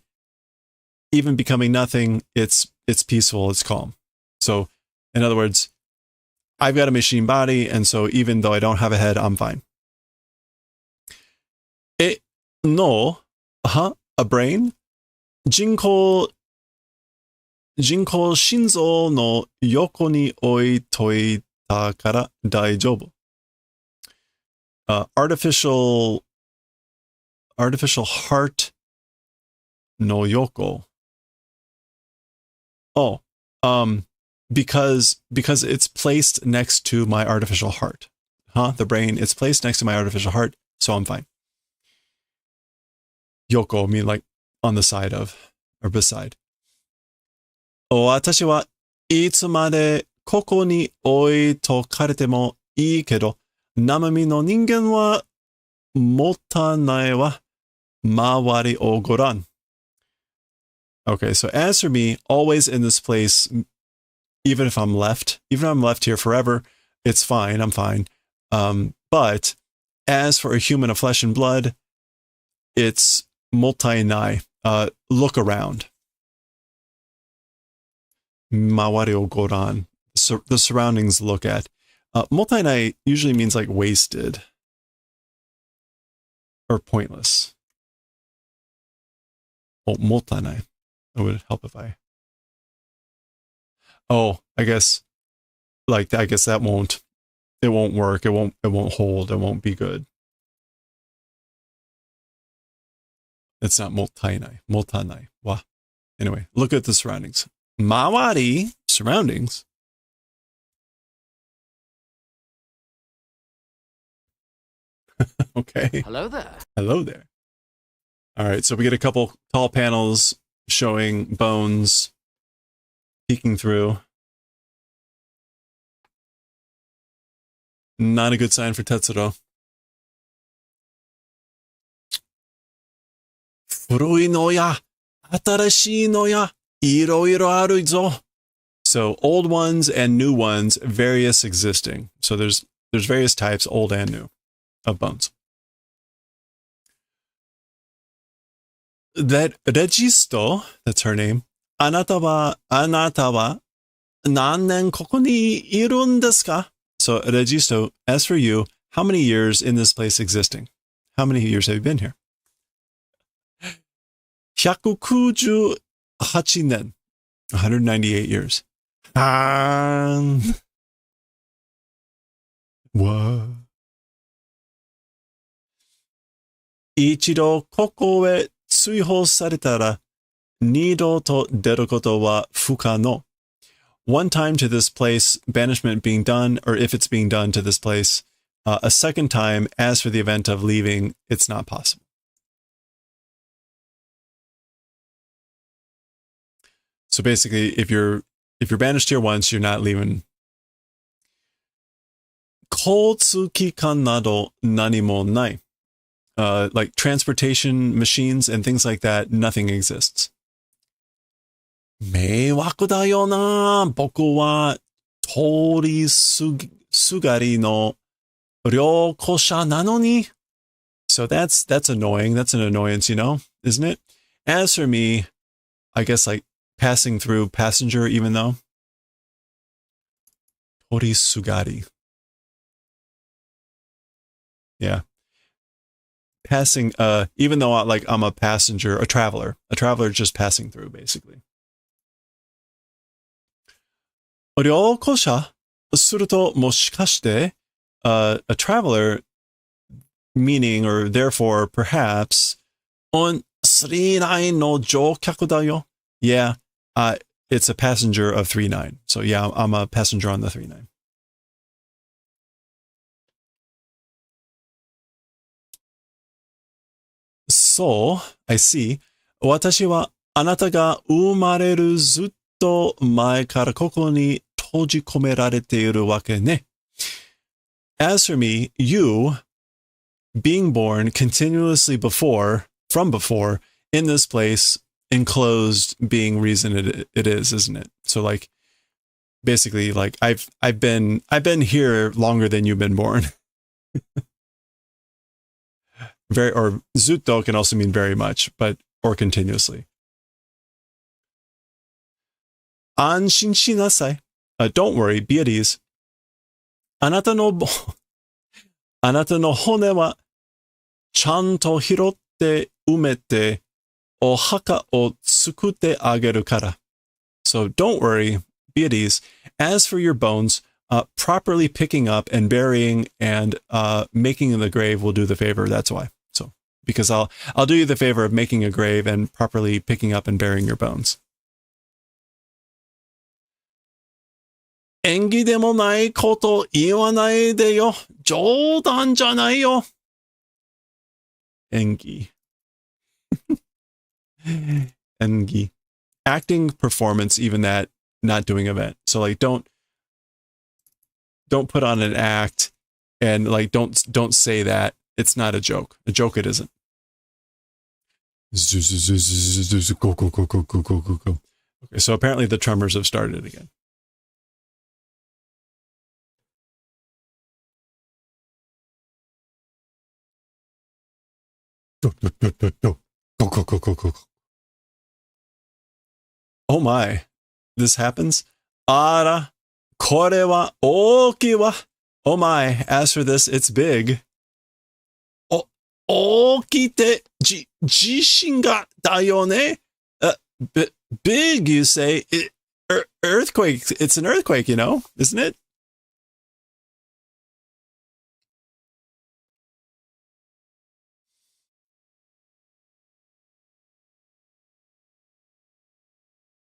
even becoming nothing, it's peaceful, it's calm. So, in other words, I've got a machine body, and so even though I don't have a head, I'm fine. A brain? Jinko shinzo no yoko ni oitoita kara daijoubu. Artificial heart no yoko. Oh, because it's placed next to my artificial heart. The brain, it's placed next to my artificial heart, so I'm fine. Yoko, I mean like on the side of, or beside. Watashi wa itsu made koko ni oi to karete mo ii kedo, namami no ningen wa motanai wa mawari o goran. Okay, so as for me, always in this place, even if I'm left here forever, it's fine, I'm fine. But as for a human of flesh and blood, it's motainai, look around. Mawari o goran, the surroundings look at. Motainai usually means like wasted or pointless. Oh, motainai. It would help if I. Oh, I guess that won't work. It won't hold. It won't be good. It's not motanai. Wow. Anyway, look at the surroundings. Mawari, surroundings. Okay. Hello there. Hello there. All right, so we get a couple tall panels showing bones peeking through. Not a good sign for Tetsuro. 古いのや、新しいのや、いろいろあるぞ. So old ones and new ones, various existing. So there's various types, old and new, of bones. That Registo, that's her name. あなたは何年ここにいるんですか? So Registo, as for you, how many years in this place existing? How many years have you been here? 198年. 198 years. What? 一度ここへ追放されたら二度と出ることは不可能. One time to this place, banishment being done, or if it's being done to this place, a second time, as for the event of leaving, it's not possible. So basically, if you're banished here once, you're not leaving. 交通機関など何もない. Like transportation machines and things like that, nothing exists. 迷惑だよな。僕は通りすがりの旅行者なのに. So that's annoying. That's an annoyance, you know, isn't it? As for me, I guess like passing through passenger, even though. 通りすがり. Yeah. Passing, even though like I'm a passenger, a traveler just passing through, basically. 旅行者するともしかして a traveler, meaning or therefore perhaps on 39の乗客だよ. Yeah, it's a passenger of 39. So yeah, I'm a passenger on the 39. So, I see. 私はあなたが生まれるずっと前からここに閉じ込められているわけね. As for me, you, being born continuously from before, in this place, enclosed being reason it is, isn't it? So like, basically, like I've been here longer than you've been born. Very, or zutto can also mean very much, or continuously. 安心しなさい. Don't worry, be at ease. あなたの骨はちゃんと拾って埋めてお墓を作ってあげるから. So don't worry, be at ease. As for your bones, properly picking up and burying and making the grave will do the favor. That's why. So because I'll do you the favor of making a grave and properly picking up and burying your bones. 縁起でもないこと言わないでよ。冗談じゃないよ。縁起。縁起. Acting, performance, even that, not doing event. So like don't put on an act and like don't say that. It's not a joke. A joke it isn't. Go, go, go, go, go, go, go, go. Okay, so apparently the tremors have started again. Go, go, go, go, go, go, go, go, go, go. Oh my, this happens? Ara, kore wa ooki wa. Oh my, as for this, it's big. Oh, ooki te jishin ga da yo ne? Big, you say? Earthquake, it's an earthquake, you know, isn't it?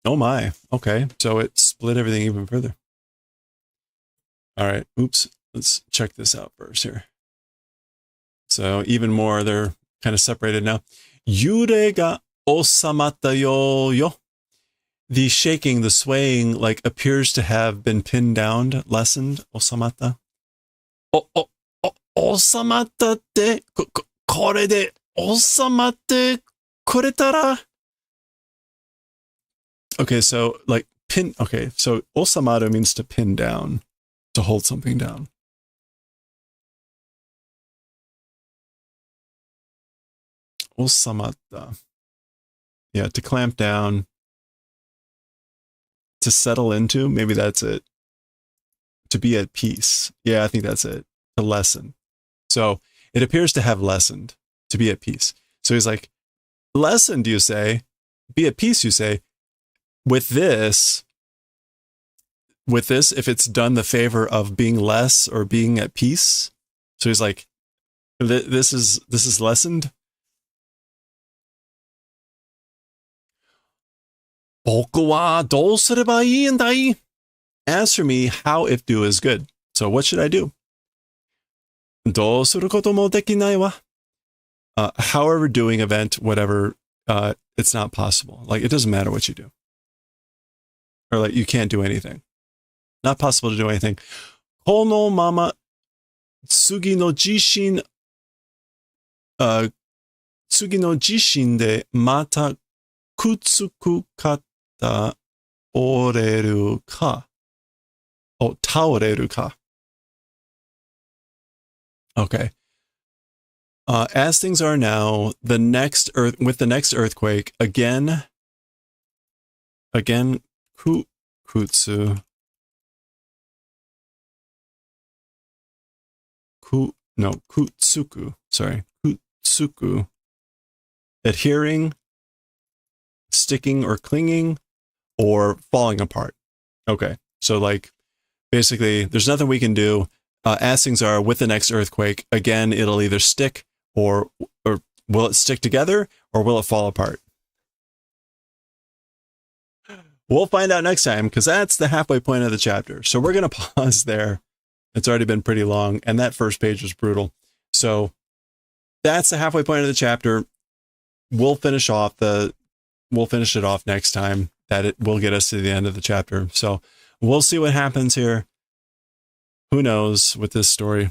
Oh my. Okay. So it split everything even further. All right. Oops. Let's check this out first here. So even more, they're kind of separated now. Yure ga osamatta yo. The shaking, the swaying, like appears to have been pinned down, lessened. Osamatta. 収まったって、これで収まってくれたら Okay, so like pin, okay, so osamaru means to pin down, to hold something down. Osamatta. Yeah, to clamp down, to settle into, maybe that's it. To be at peace. Yeah, I think that's it. To lessen. So it appears to have lessened, to be at peace. So he's like, lessened, you say, be at peace, you say. With this, if it's done the favor of being less or being at peace, so he's like, this is lessened. 僕はどうすればいいんだい? As for me, how if do is good. So what should I do? どうすることもできないわ. However doing event, whatever, it's not possible. Like, it doesn't matter what you do. Or like, you can't do anything. Not possible to do anything. このまま次の地震でまたくっつく方折れるか。倒れるか。Okay. As things are now, with the next earthquake, again, kutsu. Kutsuku. Sorry. Kutsuku. Adhering, sticking or clinging, or falling apart. Okay. So like, basically, there's nothing we can do. As things are with the next earthquake, again, it'll either stick or will it stick together or will it fall apart? We'll find out next time, because that's the halfway point of the chapter. So we're going to pause there. It's already been pretty long, and that first page was brutal. So that's the halfway point of the chapter. We'll finish it off next time. That it will get us to the end of the chapter. So we'll see what happens here. Who knows with this story?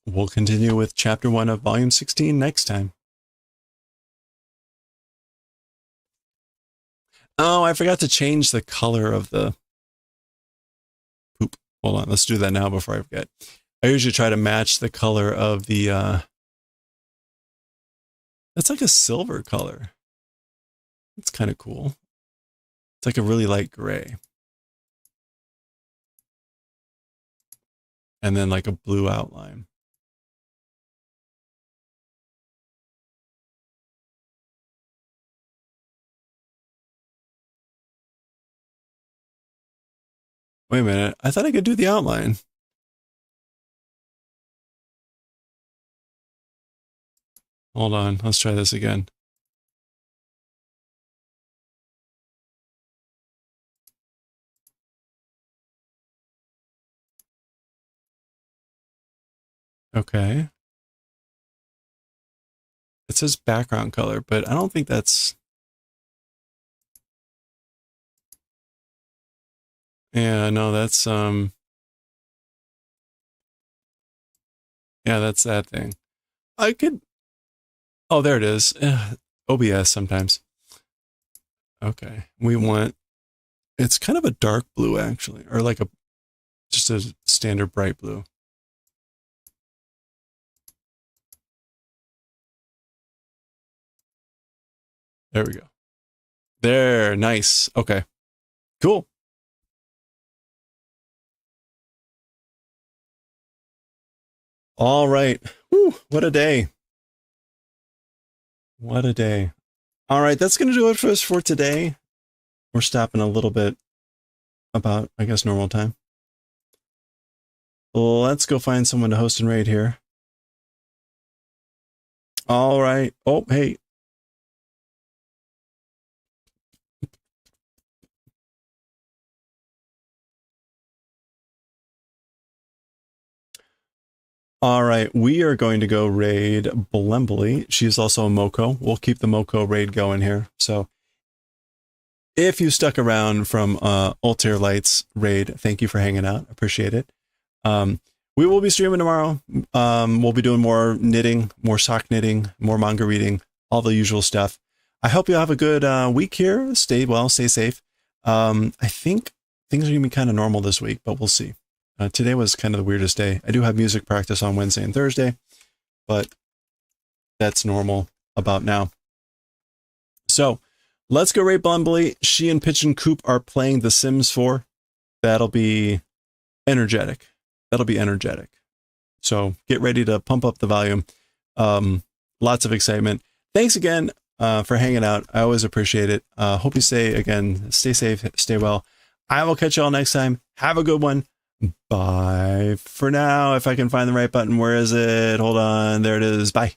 We'll continue with chapter 1 of volume 16 next time. Oh, I forgot to change the color of the poop. Hold on, let's do that now before I forget. I usually try to match the color of the, that's like a silver color. It's kind of cool. It's like a really light gray. And then like a blue outline. Wait a minute. I thought I could do the outline. Hold on. Let's try this again. Okay. It says background color, but I don't think that's... Yeah, no, that's, yeah, that's that thing. I could... Oh, there it is. OBS sometimes. Okay. We want... It's kind of a dark blue, actually. Or like just a standard bright blue. There we go. There, nice. Okay. Cool. All right. Whew, what a day. What a day. All right, that's going to do it for us for today. We're stopping a little bit about, I guess, normal time. Let's go find someone to host and raid here. All right. Oh, hey. All right, we are going to go raid Blembly. She's also a Moko. We'll keep the Moko raid going here. So if you stuck around from Altair Light's raid, thank you for hanging out. Appreciate it. we will be streaming tomorrow. We'll be doing more knitting, more sock knitting, more manga reading, all the usual stuff. I hope you have a good week here. Stay well, stay safe. I think things are going to be kind of normal this week, but we'll see. Today was kind of the weirdest day. I do have music practice on Wednesday and Thursday, but that's normal about now. So let's go rate Blumbly. She and Pitch and Coop are playing The Sims 4. That'll be energetic. That'll be energetic. So get ready to pump up the volume. Lots of excitement. Thanks again for hanging out. I always appreciate it. Hope you stay safe, stay well. I will catch you all next time. Have a good one. Bye for now. If I can find the right button, where is it? Hold on. There it is. Bye.